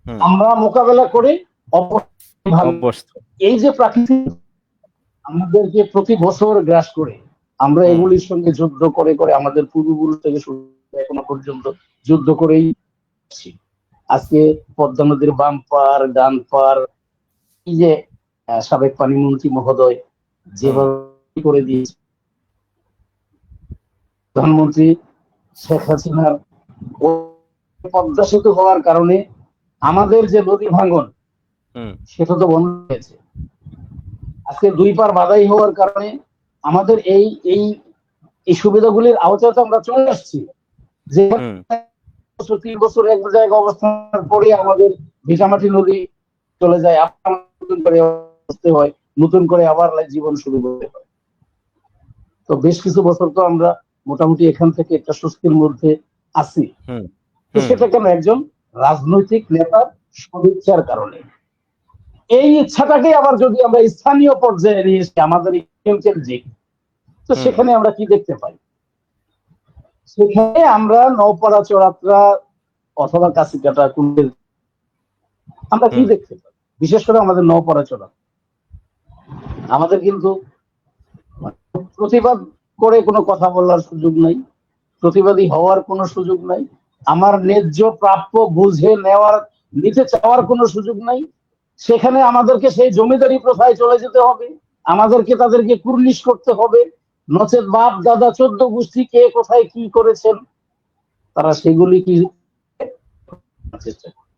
হুম আমরা মোকাবেলা করে ভালো। অভ্যস্ত। এই যে প্রাকৃতিক আমাদেরকে প্রতি বছর গ্রাস করে, আমরা হুম এগুলির সঙ্গে যুদ্ধ করে করে আমাদের পূর্বপুরুষ থেকে শুরু করে এখনো পর্যন্ত যুদ্ধ করেই আসছি। আজকে পদ্মা নদীর বাম পার ডান পার, এই যে সাবেক পানিমন্ত্রী মহোদয় হুম যেভাবে করে দিয়েছে, প্রধানমন্ত্রী শেখ হাসিনার পদ্মা সেতু হওয়ার কারণে আমাদের যে নদী ভাঙন, হুম সেটা তো বন্ধ হয়েছে। আজকে ২ পার বাধাই হওয়ার কারণে আমাদের এই এই এই সুবিধাগুলির আওতায় তো আমরা চলে আসছি। যে হুম ৩ বছর এক জায়গায় অবস্থান করে আমাদের ভিটামাটি নদী চলে যায়, আবার নতুন করে আসতে হয়, নতুন করে আবার জীবন শুরু করতে হয়। তো বেশ কিছু বছর তো আমরা মোটামুটি এখান থেকে একটা স্বস্তির মধ্যে আছি। হুম তো হুম সেটা কেন একজন রাজনৈতিক নেতার সদিচ্ছার কারণে। এই ইচ্ছাটাকে আবার যদি আমরা স্থানীয় পর্যায়ে নিয়ে এসে আমাদের কেন্দ্রিক, তো হুম সেখানে আমরা কি দেখতে পাই? সেখানে আমরা নওপাড়া চড়াত্রা অথবা কাছিকাটা কুণ্ডের আমরা কি হুম দেখতে পাই? বিশেষ করে আমাদের নওপাড়া চড়াত্রা আমাদের কিন্তু প্রতিবাদ করে কোনো কথা বলার সুযোগ নাই, প্রতিবাদী হওয়ার কোনো সুযোগ নাই, আমার ন্যায্য প্রাপ্য বুঝে নেওয়ার নিতে চাওয়ার কোনো সুযোগ নাই। সেখানে আমাদেরকে সেই জমিদারি প্রথায় চলে যেতে হবে, আমাদেরকে তাদেরকে কুর্নিশ করতে হবে, নচেত বাপ দাদা ১৪ গোষ্ঠী কে কোথায় কি করেছেন তারা সেগুলি কি চেষ্টা করে।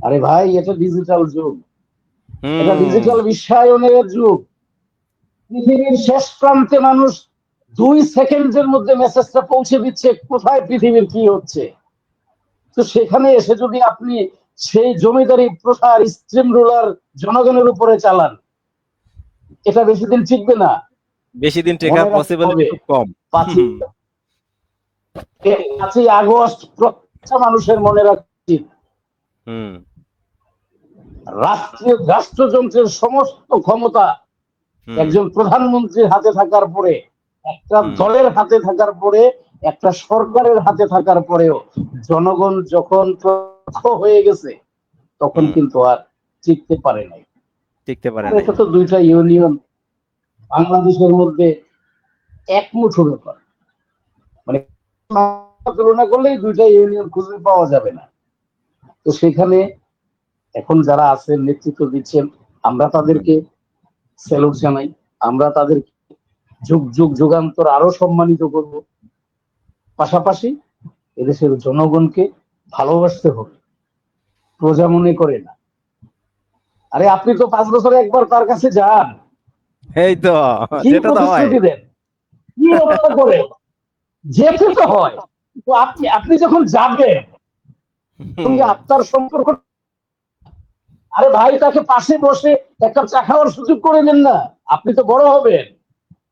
আরে ভাই, এটা ডিজিটাল যুগ, এটা হুম ডিজিটাল বিশ্বায়নের যুগ। পৃথিবীর শেষ প্রান্তে মানুষ ২ সেকেন্ডের মধ্যে মেসেজটা পৌঁছে দিচ্ছে কোথায় পৃথিবীর কি হচ্ছে। তো সেখানে এসে যদি আপনি সেই জমিদারি প্রথার স্ট্রিম রুলার জনগণের উপরে চালান, এটা বেশি দিন টিকবে না। বেশি দিন টেকার মনে রাখতে পসিবিলিটি হবে খুব কম। ৫ই আগস্ট প্রত্যেকটা মানুষের মনে রাখা উচিত, হুম রাষ্ট্রযন্ত্রের সমস্ত ক্ষমতা হুম একজন প্রধানমন্ত্রীর হাতে থাকার পরে, একটা হুম দলের হাতে থাকার পরে, একটা সরকারের হাতে থাকার পরেও জনগণ যখন প্রত্যক্ষ হয়ে গেছে তখন হুম কিন্তু আর টিকতে পারে নাই। টিকতে পারে আর নাই। এটা তো ২টা ইউনিয়ন বাংলাদেশের মধ্যে এক মুঠো ব্যাপার, মানে তুলনা করলেই ২টা ইউনিয়ন খুঁজে পাওয়া যাবে না। তো সেখানে এখন যারা আছেন নেতৃত্ব দিচ্ছেন, আমরা হুম তাদেরকে স্যালুট জানাই, আমরা তাদের যুগ যুগ যুগান্তর আরো সম্মানিত করব। পাশাপাশি এদেশের জনগণকে ভালোবাসতে হবে, প্রজা মনে করে না। আরে আপনি তো ৫ বছরে একবার তার কাছে যান, এই তো, কি যেটা তো হয়। প্রতিশ্রুতি দেন, কি অবস্থা করে, যেতে তো হয়। তো আপনি আপনি যখন যাবেন হুম সঙ্গে আপনার সম্পর্ক, আরে ভাই তাকে পাশে বসে একটা চা খাওয়ার সুযোগ করে দেন না। আপনি তো বড় হবেন,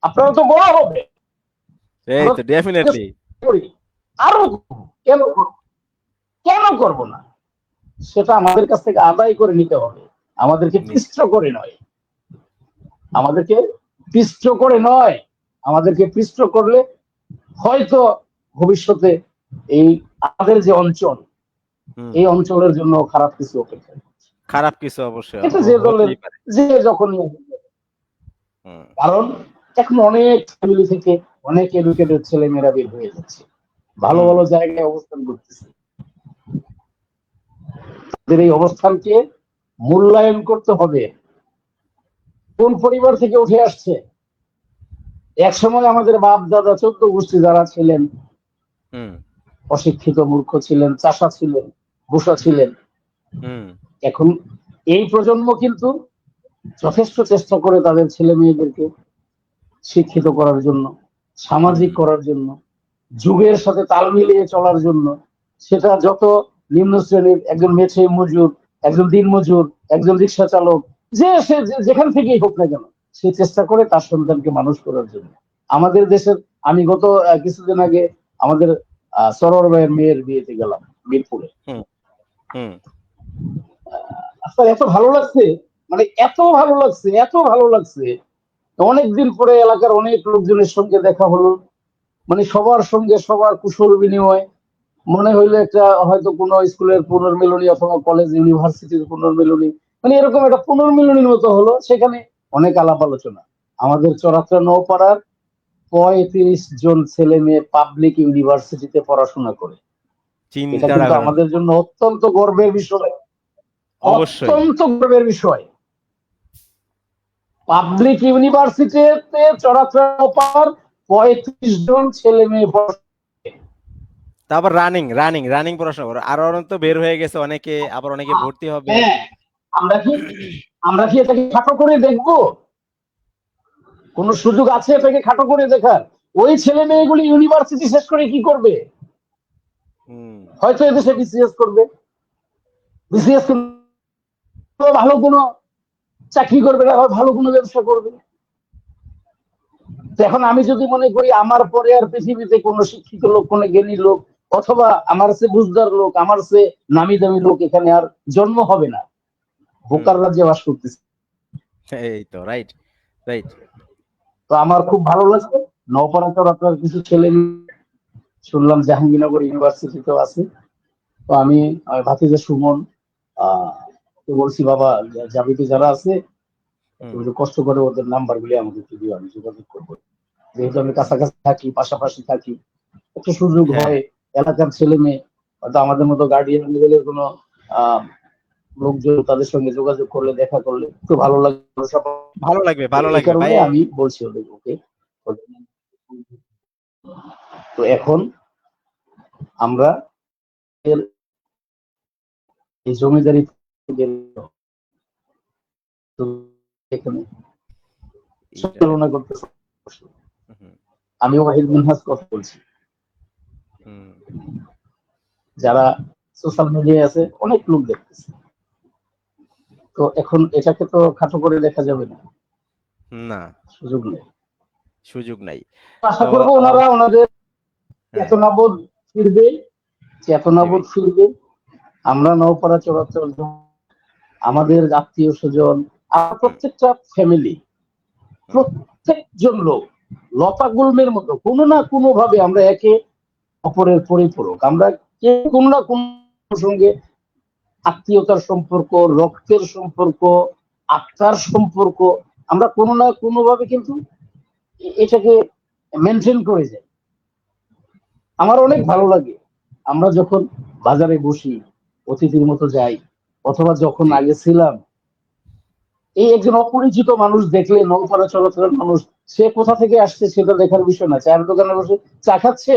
আপনারা তো বড় হবে, এই তো ডেফিনেটলি। করি আরো কেন কেন করব না? সেটা আমাদের কাছ থেকে আদায় করে নিতে হবে, আমাদেরকে পিষ্ট করে নয়, আমাদেরকে পিষ্ট করে নয়, আমাদেরকে পিষ্ট করলে হয়তো ভবিষ্যতে এই আমাদের যে অঞ্চল, হুম এই অঞ্চলের জন্য খারাপ কিছু অপেক্ষা। খারাপ কিছু অবশ্যই এটা যে দলের হতেই পারে। যে যখন, হুম কারণ এখন অনেক ফ্যামিলি থেকে অনেক এডুকেটেড ছেলেমেয়েরা বের হয়ে যাচ্ছে, ভালো হুম ভালো জায়গায় অবস্থান করতেছে। তাদের এই অবস্থানকে মূল্যায়ন করতে হবে। কোন পরিবার থেকে উঠে আসছে, এক সময় আমাদের বাপ দাদা ১৪ গোষ্ঠী যারা ছিলেন হুম অশিক্ষিত মূর্খ ছিলেন, চাষা ছিলেন, বুসা ছিলেন, হুম এখন এই প্রজন্ম কিন্তু যথেষ্ট চেষ্টা করে তাদের ছেলে মেয়েদেরকে শিক্ষিত করার জন্য, সামাজিক হুম করার জন্য, যুগের সাথে তাল মিলিয়ে চলার জন্য। সেটা যত নিম্ন শ্রেণীর একজন মেছে মজুর, একজন দিন মজুর, একজন রিক্সা চালক, যে সে যেখান থেকেই হোক না কেন, সে চেষ্টা করে তার সন্তানকে মানুষ করার জন্য। আমাদের দেশের, আমি গত কিছুদিন আগে আমাদের সরোয়ার ভাইয়ের মেয়ের বিয়েতে গেলাম মিরপুরে। হুম হুম আপনার এত ভালো লাগছে, মানে এত ভালো লাগছে, এত ভালো লাগছে। অনেকদিন পরে এলাকার অনেক লোকজনের সঙ্গে দেখা হলো, মানে সবার সঙ্গে সবার কুশল বিনিময়, মনে হইলো একটা হয়তো কোনো স্কুলের পুনর্মিলনী অথবা কলেজ ইউনিভার্সিটির পুনর্মিলনী, মানে এরকম একটা পুনর্মিলনীর মতো হলো। সেখানে অনেক আলাপ আলোচনা। আমাদের চরাত্রা নৌপাড়ার ৩৫ জন ছেলে মেয়ে পাবলিক ইউনিভার্সিটিতে পড়াশোনা করে। এটা চিন্তাটা কিন্তু করেন। আমাদের জন্য অত্যন্ত গর্বের বিষয়, অবশ্যই। অত্যন্ত গর্বের বিষয়। পাবলিক ইউনিভার্সিটিতে চরাচর ৩৫ জন ছেলে মেয়ে। তারপর রানিং রানিং রানিং পড়াশোনা করো, আর তো বের হয়ে গেছে অনেকে, আবার অনেকে ভর্তি হবে। হ্যাঁ, আমরা কি আমরা কি এটাকে খাটো করে দেখবো? কোন সুযোগ আছে এটাকে খাটো করে দেখার? ওই ছেলে মেয়েগুলি ইউনিভার্সিটি শেষ করে কি করবে? হুম। হয়তো এদেশে বিসিএস করবে, বিসিএস ভালো কোনো চাকরি করবে না, ভালো কোনো ব্যবসা করবে। এখন আমি যদি মনে করি আমার পরে আর পৃথিবীতে কোনো শিক্ষিত লোক, কোনো জ্ঞানী লোক, অথবা আমার সে বুঝদার লোক, আমার সে নামি দামি লোক এখানে আর জন্ম হবে না, বোকার রাজ্যে বাস করতেছে। এই তো রাইট, রাইট। তো আমার খুব ভালো লাগছে। নওপাড়াতেও আপনার কিছু ছেলে শুনলাম জাহাঙ্গীরনগর ইউনিভার্সিটিতেও আছে। তো আমি ভাতিজা সুমন বলছি, বাবা জাবিতে যারা আছে তুমি কষ্ট করে ওদের নাম্বার গুলি আমাকে একটু দিও, আমি যোগাযোগ করবো। যেহেতু আমি কাছাকাছি থাকি, পাশাপাশি থাকি, একটা সুযোগ হ্যাঁ, হয় এলাকার ছেলে মেয়ে, হয়তো আমাদের মতো গার্ডিয়ান লেভেলের কোনো আহ লোকজন তাদের সঙ্গে যোগাযোগ করলে, দেখা করলে একটু ভালো লাগবে। ভালো লাগবে, ভালো এই লাগবে কারণে ভাই। আমি বলছি ওদের, ওকে। তো এখন আমরা এর এই জমিদারি এখানে এইটা চালনা করতে, হুম, আমিও ওয়াহিদ মিনহাজ কথা বলছি। হুম, যারা সোশ্যাল মিডিয়ায় আছে অনেক লোক দেখতেছে, তো এখন এটাকে তো খাটো করে দেখা যাবে না, না, সুযোগ নেই। সুযোগ নাই। আশা তো করবো ওনারা ওনাদের হ্যাঁ, চেতনাবোধ ফিরবে, জি ভাই। চেতনাবোধ ফিরবে। আমরা নওপাড়া চলাচল, আমাদের আত্মীয় স্বজন, আর হুম, প্রত্যেকটা ফ্যামিলি, হুম, প্রত্যেকজন লোক লতা গুল্মের মতো কোনো না কোনো ভাবে আমরা একে অপরের পরিপূরক। আমরা কেউ কোনো না কোনো সঙ্গে আত্মীয়তার সম্পর্ক, রক্তের সম্পর্ক, আত্মার সম্পর্ক, আমরা কোনো না কোনো ভাবে কিন্তু এটাকে মেনটেন করে যাই। আমার অনেক ভালো লাগে আমরা যখন বাজারে বসি, অতিথির মতো যাই, অথবা যখন জি, আগে ছিলাম, এই একজন অপরিচিত মানুষ দেখলে, নৌপাড়া চলাচলের মানুষ, সে কোথা থেকে আসছে সেটা দেখার বিষয় না, চায়ের দোকানে বসে চা খাচ্ছে,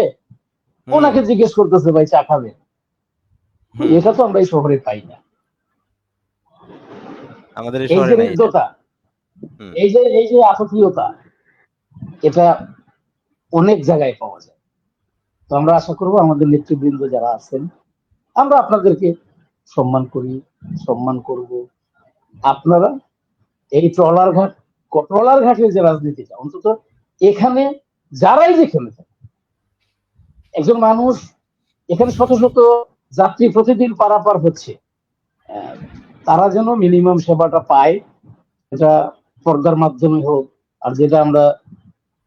হুম, ওনাকে জিজ্ঞেস করতেছে ভাই চা খাবে। হুম, এটা তো আমরা এই শহরে পাই না। আমাদের এই এই শহরে যে নাই এটা। হৃদ্যতা, হুম, এই যে আতিথেয়তা, এটা অনেক জায়গায় পাওয়া যায়। তো আমরা আশা করবো আমাদের নেতৃবৃন্দ যারা আছেন, আমরা আপনাদেরকে সম্মান করি, সম্মান করব। আপনারা এই ট্রলার ঘাটের যে রাজনীতিটা, অন্তত এখানে যারাই যেখানে থাকে, একজন মানুষ এখানে শত শত যাত্রী প্রতিদিন পারাপার হচ্ছে, আহ, তারা যেন মিনিমাম সেবাটা পায়, এটা পর্দার মাধ্যমে হোক, আর যেটা আমরা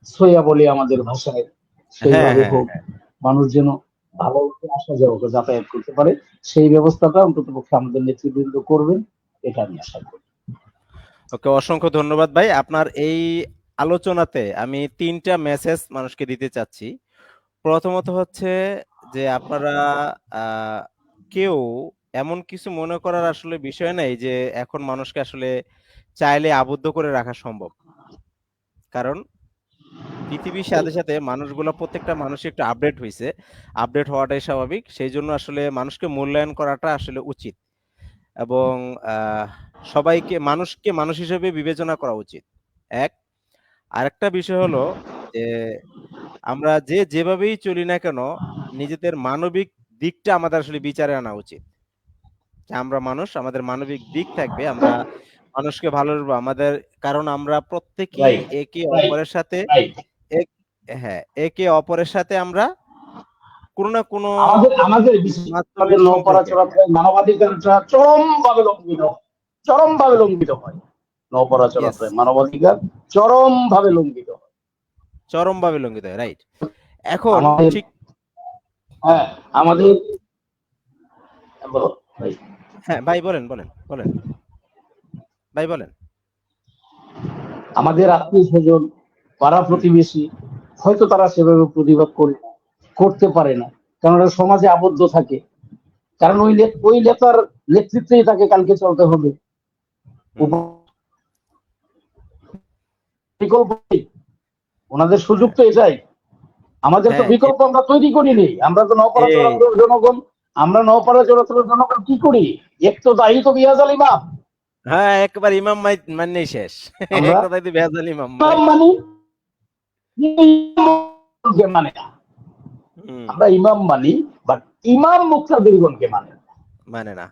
সইয়া বলি আমাদের ভাষায়, হ্যাঁ, সেইভাবে হ্যাঁ, হোক, হ্যাঁ। মানুষ যেন ভালো আসা যাওয়া যাতায়াত করতে পারে, সেই ব্যবস্থাটা অন্তত পক্ষে আমাদের নেতৃবৃন্দ করবেন, এটা আমি আশা করি। ওকে, অসংখ্য ধন্যবাদ ভাই। আপনার এই আলোচনাতে আমি ৩টা মেসেজ মানুষকে দিতে চাচ্ছি। প্রথমত হচ্ছে যে আপনারা আহ, কেউ এমন কিছু মনে করার আসলে বিষয় নাই যে এখন মানুষকে আসলে চাইলে আবদ্ধ করে রাখা সম্ভব। কারণ পৃথিবীর সাথে সাথে মানুষগুলো, প্রত্যেকটা মানুষই একটু আপডেট হয়েছে। আপডেট হওয়াটাই স্বাভাবিক। সেই জন্য আসলে মানুষকে মূল্যায়ন করাটা আসলে উচিত, এবং আহ, সবাইকে, মানুষকে মানুষ হিসেবে বিবেচনা করা উচিত। এক, আরেকটা বিষয় হলো যে আমরা যে যেভাবেই চলি না কেন, নিজেদের মানবিক দিকটা আমাদের আসলে বিচারে আনা উচিত। যে আমরা মানুষ, আমাদের মানবিক দিক থাকবে, আমরা মানুষকে ভালোবাসবো আমাদের, কারণ আমরা প্রত্যেকেই রাইট, একে রাইট, অপরের সাথে রাইট। এক- হ্যাঁ, একে অপরের সাথে আমরা কোনো না কোনো আমাদের আমাদের বিশেষ করে মাধ্যমে আমাদের নৌপাড়া সম্পর্কে। চলাচলের মানবাধিকারটা চরমভাবে লঙ্ঘিত হয়, চরমভাবে জি, লঙ্ঘিত হয়। নৌপাড়া ইয়েস, চলাচলের মানবাধিকার চরমভাবে লঙ্ঘিত হয়। চরমভাবে লঙ্ঘিত হয়, রাইট। এখন আমাদের, ঠিক, হ্যাঁ, আমাদের, বলো ভাই। হ্যাঁ ভাই, বলেন বলেন বলেন ভাই, বলেন। আমাদের আত্মীয় স্বজন, পাড়া হুম, প্রতিবেশী, হয়তো তারা সেভাবে প্রতিবাদ করে না, করতে পারে না, কারণ ওরা সমাজে আবদ্ধ থাকে। কারণ ওই নেতার নেতৃত্বেই তাকে কালকে চলতে হবে। হুম, বিকল্প নেই। ওনাদের সুযোগ হ্যাঁ, তো এটাই। আমাদের তো হ্যাঁ, বিকল্প আমরা তৈরি করিনি। আমরা তো নওপাড়া এই চলাচলের জনগণ, আমরা নওপাড়া চলাচলের জনগণ কি করি? এক তো দায়ী তো বিয়াজ আল ইমাম, হ্যাঁ, একবার ইমাম মানেই শেষ। এক আমরা কথায় ভেজাল ইমাম ভাই। ইমাম মানি, ইমামকে মানে না। হুম, আমরা ইমাম মানি, বাট ইমাম মুক্তাদিরগণকে মানে না। মানে না।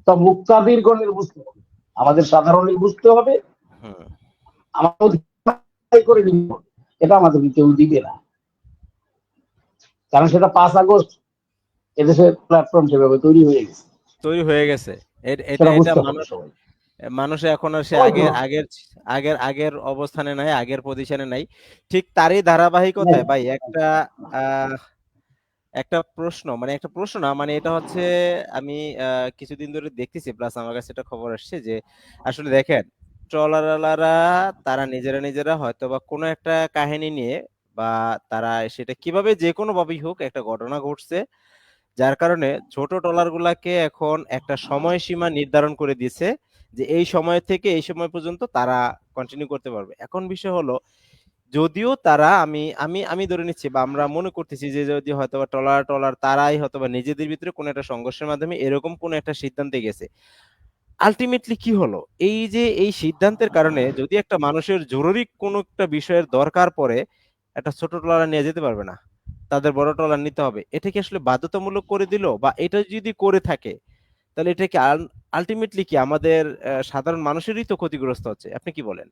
তো মুক্তাদিরগণের বুঝতে হবে, আমাদের সাধারণের বুঝতে হবে, হুম, আমাদের করে নিব, এটা আমাদেরকে কেউ দিবে না। কারণ সেটা 5 আগস্ট এদেশের প্ল্যাটফর্ম সেভাবে তৈরি হয়ে গেছে, তৈরি হয়ে গেছে। এটা সেটা এটা বুঝতে হবে মানুষ সবাই। মানুষ এখন আর সে সবাই তো আগের আগের আগের আগের অবস্থানে নাই, আগের পজিশনে নাই। ঠিক তারই ধারাবাহিকতায় ভাই আহ একটা প্রশ্ন, মানে একটা প্রশ্ন না, মানে এটা হচ্ছে আমি কিছুদিন ধরে দেখতেছি, প্লাস আমার কাছে একটা খবর আসছে যে আসলে দেখেন, ট্রলারওয়ালারা তারা নিজেরা নিজেরা হয়তো বা কোনো একটা কাহিনী নিয়ে, বা তারা সেটা কিভাবে যে কোনো ভাবেই হোক একটা ঘটনা ঘটছে, যার কারণে ছোট ট্রলার গুলাকে এখন একটা সময়সীমা নির্ধারণ করে দিয়েছে যে এই সময় থেকে এই সময় পর্যন্ত তারা কন্টিনিউ করতে পারবে। এখন বিষয় হলো, যদিও তারা আমি আমি আমি ধরে নিচ্ছি বা আমরা মনে করতেছি যে যদি হয়তোবা ট্রলার ট্রলার তারাই হয়তোবা নিজেদের ভিতরে কোনো একটা সংঘর্ষের মাধ্যমে এরকম কোনো একটা সিদ্ধান্তে গেছে, আলটিমেটলি কি হলো, এই যে এই সিদ্ধান্তের কারণে যদি একটা মানুষের জরুরি কোনো একটা বিষয়ের দরকার পড়ে, একটা ছোট ট্রলার নিয়ে যেতে পারবে না, তাদের বড় ট্রলার নিতে হবে। এটা কি আসলে বাধ্যতামূলক করে দিল, বা এটা যদি করে থাকে তাহলে এটা কি আলটিমেটলি কি আমাদের সাধারণ মানুষেরই তো ক্ষতিগ্রস্ত হচ্ছে? আপনি কি বলেন?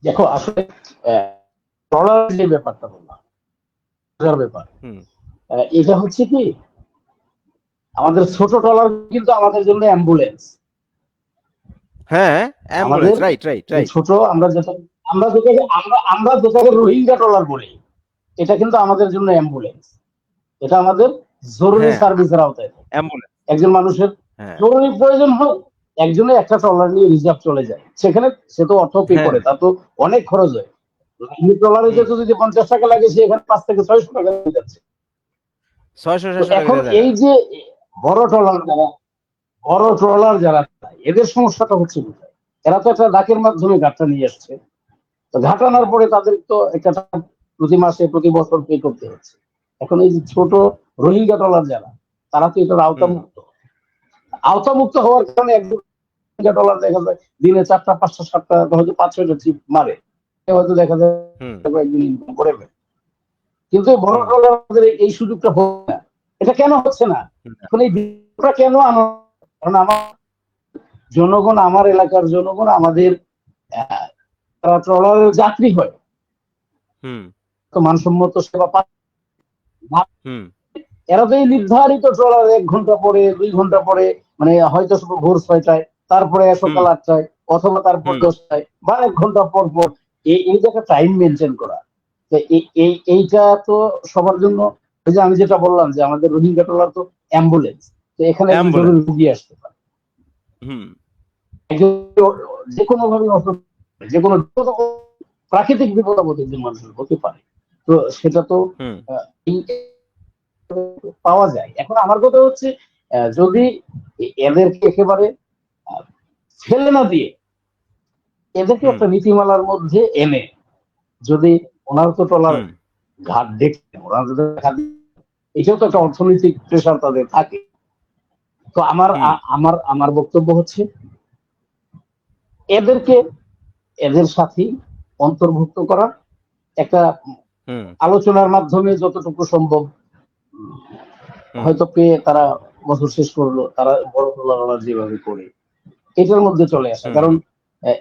দেখো আসলে ট্রলার যে ব্যাপারটা বললাম, মজার ব্যাপার, হুম। এটা হচ্ছে কি, আমাদের ছোট ট্রলার কিন্তু আমাদের জন্য অ্যাম্বুলেন্স। হ্যাঁ, আমাদের অ্যাম্বুলেন্স, রাইট রাইট এই রাইট। ছোট, আমরা যেটাকে রোহিঙ্গা ট্রলার বলি, এটা কিন্তু আমাদের জন্য অ্যাম্বুলেন্স। এটা আমাদের জরুরি হ্যাঁ, সার্ভিসের আওতায় থাকে। অ্যাম্বুলেন্স। একজন মানুষের হ্যাঁ, জরুরি প্রয়োজন হয়, একজনে একটা ট্রলার নিয়ে রিজার্ভ চলে যায়, সেখানে সে তো অর্থ পে হ্যাঁ। করে, তা তো অনেক খরচ হয়। ট্রলারে হুম। যেতে যদি 50 টাকা লাগে, সে এখানে 5 থেকে 600 টাকা দিয়ে যাচ্ছে। 600 তো 700 টাকা এখন দেওয়া যায় এই না। যে বড় ট্রলার যারা বড় ট্রলার যারা এদের সমস্যাটা হচ্ছে কোথায়? এরা তো একটা ডাকের মাধ্যমে গাড়টা নিয়ে আসছে, তো ঘাট আনার হুম, পরে তাদের তো একটা টাকা প্রতি মাসে প্রতি বছর পে করতে হচ্ছে। এখন এই যে ছোট রোহিঙ্গা ট্রলার যারা, তারা তো এটার হুম, আওতামুক্ত। আওতামুক্ত হওয়ার কারণে একজন রোহিঙ্গা ট্রলার দেখা যায় দিনে 4টা 5টা 7টা হয়তো 5-6টা ট্রিপ মারে, হয়তো দেখা যায় হুম, একদিন ইনকাম করে ফেলে। কিন্তু এই বড় হুম, ট্রলার আমাদের এই সুযোগটা হচ্ছে না। এটা কেন হচ্ছে না? হুম, এখন এই বিষয়টা কেন কারণ আমার জনগণ, আমার এলাকার জনগণ, আমাদের তারা ট্রলারের যাত্রী হয়, হুম, তো মানসম্মত সেবা পায় না। হুম, এরা তো এই নির্ধারিত ট্রলার 1 ঘন্টা পরে 2 ঘন্টা পরে, মানে হয়তো ভোর 6টায়, তারপরে হুম, সকাল 8টায়, অথবা তারপর হুম, 10টায়, বা 1 ঘন্টা পর পর, এই যে একটা টাইম মেনটেন করা, তো এইটা তো সবার জন্য। ওই যে আমি যেটা বললাম যে আমাদের রোহিঙ্গা ট্রলার তো অ্যাম্বুলেন্স, তো এখানে একজন অ্যাম্বুলেন্স। জরুরি রুগী আসতে পারে, হুম, একজন যে কোনো ভাবে যে কোনো প্রাকৃতিক বিপদ আপদ একজন মানুষের হতে পারে, তো সেটা তো হুম, পাওয়া যায়। এখন আমার কথা হচ্ছে, যদি এদেরকে একেবারে আহ, ফেলে না দিয়ে এদেরকে হুম, একটা নীতিমালার মধ্যে এনে, যদি ওনার তো ট্রলার হুম, ঘাট দেখছে, ওনার যদি এটাও তো একটা অর্থনৈতিক প্রেশার তাদের থাকে। তো হুম, আমার বক্তব্য হচ্ছে, এদেরকে এদের সাথে অন্তর্ভুক্ত করা, একটা হুম, আলোচনার মাধ্যমে যতটুকু সম্ভব, হুম, হয়তো পেয়ে তারা বছর শেষ করলো, তারা বড় ট্রলার যেভাবে করে এটার মধ্যে চলে আসা। হুম, কারণ হুম।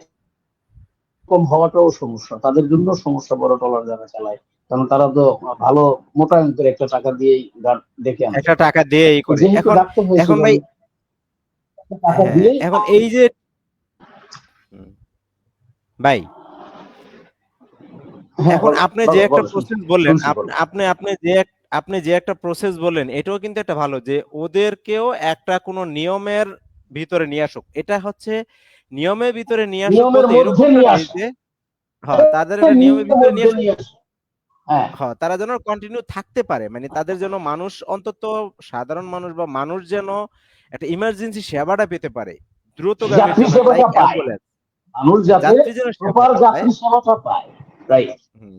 কম হওয়াটাও সমস্যা, তাদের জন্য সমস্যা বড় ট্রলার যারা চালায়, কারণ তারা তো ভালো মোটা অঙ্কের একটা টাকা দিয়েই গাড় ডেকে আনতে একটা হয়। টাকা দিয়ে ই তো করে যেহেতু এখন। ডাকতে হয়, এখন ভাই, সেভাবে টাকা হ্যাঁ, দিয়েই এখন এই যে, হুম, ভাই, হ্যাঁ এখন বলো আপনি যে বলো একটা বলো, শুনছি প্রসেস বললেন, শুনছি, আপনি বলো। আপনি আপনি যে আপনি যে একটা প্রসেস বললেন, এটাও কিন্তু একটা ভালো যে ওদেরকেও একটা কোনো নিয়মের ভিতরে নিয়ে আসুক। এটা হচ্ছে নিয়মের ভিতরে নিয়ে আসুক নিয়মের বলতে মধ্যে এরকম না নিয়ে ভাই আসা, যে, হ্যাঁ, তাদের একটা নিয়মের নিয়মের ভিতরে নিয়ে মধ্যে আসুক। নিয়ে আসা। হ্যাঁ, হ্যাঁ, তারা যেন কন্টিনিউ থাকতে পারে, মানে তাদের যেন মানুষ অন্তত, সাধারণ মানুষ বা মানুষ যেন একটা ইমার্জেন্সি সেবাটা পেতে পারে দ্রুতগামীর যাত্রী জন্য, সেবাটা লাইক পায়, অ্যাম্বুলেন্স। মানুষ যাতে যাত্রী যেন প্রপার সেবাটা পায়। যাত্রী সেবাটা পায়, রাইট। হুম,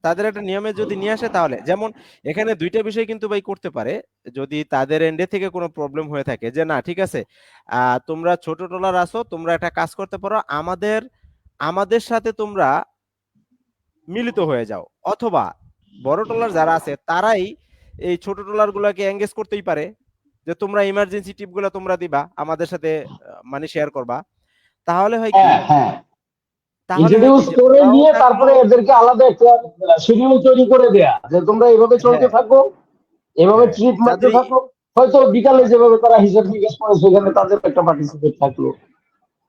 তাদের একটা নিয়মে যদি নিয়ে আসে, তাহলে যেমন এখানে দুইটা বিষয় কিন্তু ভাই করতে পারে। যদি তাদের এন্ডে থেকে কোনো প্রবলেম হয়ে থাকে যে না ঠিক আছে, তোমরা ছোট ট্রলার আছো, তোমরা একটা কাজ করতে পারো, আমাদের আমাদের সাথে তোমরা মিলিত হয়ে যাও, অথবা বড় ট্রলার যারা আছে তারাই এই ছোট ট্রলার গুলাকে এঙ্গেজ করতেই পারে, যে তোমরা ইমার্জেন্সি টিপ গুলা তোমরা দিবা আমাদের সাথে, মানে শেয়ার করবা। তাহলে হয় কি, হ্যাঁ হ্যাঁ, তাহলে হয় কি ইন্ট্রোডিউস যে করে ওরাও দিয়ে থাকলো। তারপরে এদেরকে আলাদা একটা শিডিউল তৈরি করে দেয়া যে তোমরা এভাবে চলতে হ্যাঁ, থাকো, এভাবে হ্যাঁ, ট্রিপ মারতে যাদের থাকো। হয়তো বিকালে যেভাবে তারা হিসাব নিকাশ করে সেখানে তাদের একটা পার্টিসিপেট থাকলো,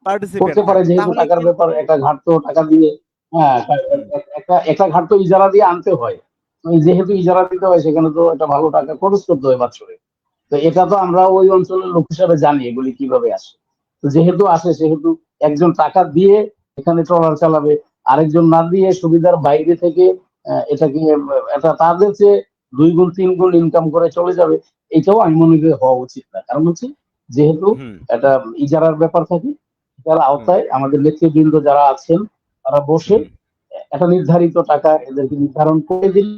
পার্টিসিপেট করতে পারে, থাকলো, যেহেতু তাহলে টাকার কিন্তু ব্যাপার, একটা ঘাট তো টাকা দিয়ে, হ্যাঁ হুম, একটা একটা ঘাট তো ইজারা দিয়ে আনতে হয়। তো যেহেতু ইজারা দিতে হয় সেখানে তো একটা ভালো টাকা খরচ করতে হয় বছরে। তো এটা তো আমরা ওই অঞ্চলের লোক হিসাবে জানি এগুলি কিভাবে আসে। তো যেহেতু আসে সেহেতু একজন টাকা দিয়ে এখানে ট্রলার চালাবে, আরেকজন না দিয়ে সুবিধার বাইরে থেকে এটাকে এটা তাদের চেয়ে 2 গুণ 3 গুণ ইনকাম করে চলে যাবে। এটাও আমি মনে করি হওয়া উচিত না, কারণ হচ্ছে যেহেতু হুম, একটা ইজারার ব্যাপার থাকে, যার হুম, আওতায় আমাদের নেতৃবৃন্দ যারা আছেন তারা বসে হুম, একটা নির্ধারিত টাকা এদেরকে নির্ধারণ করে দিলে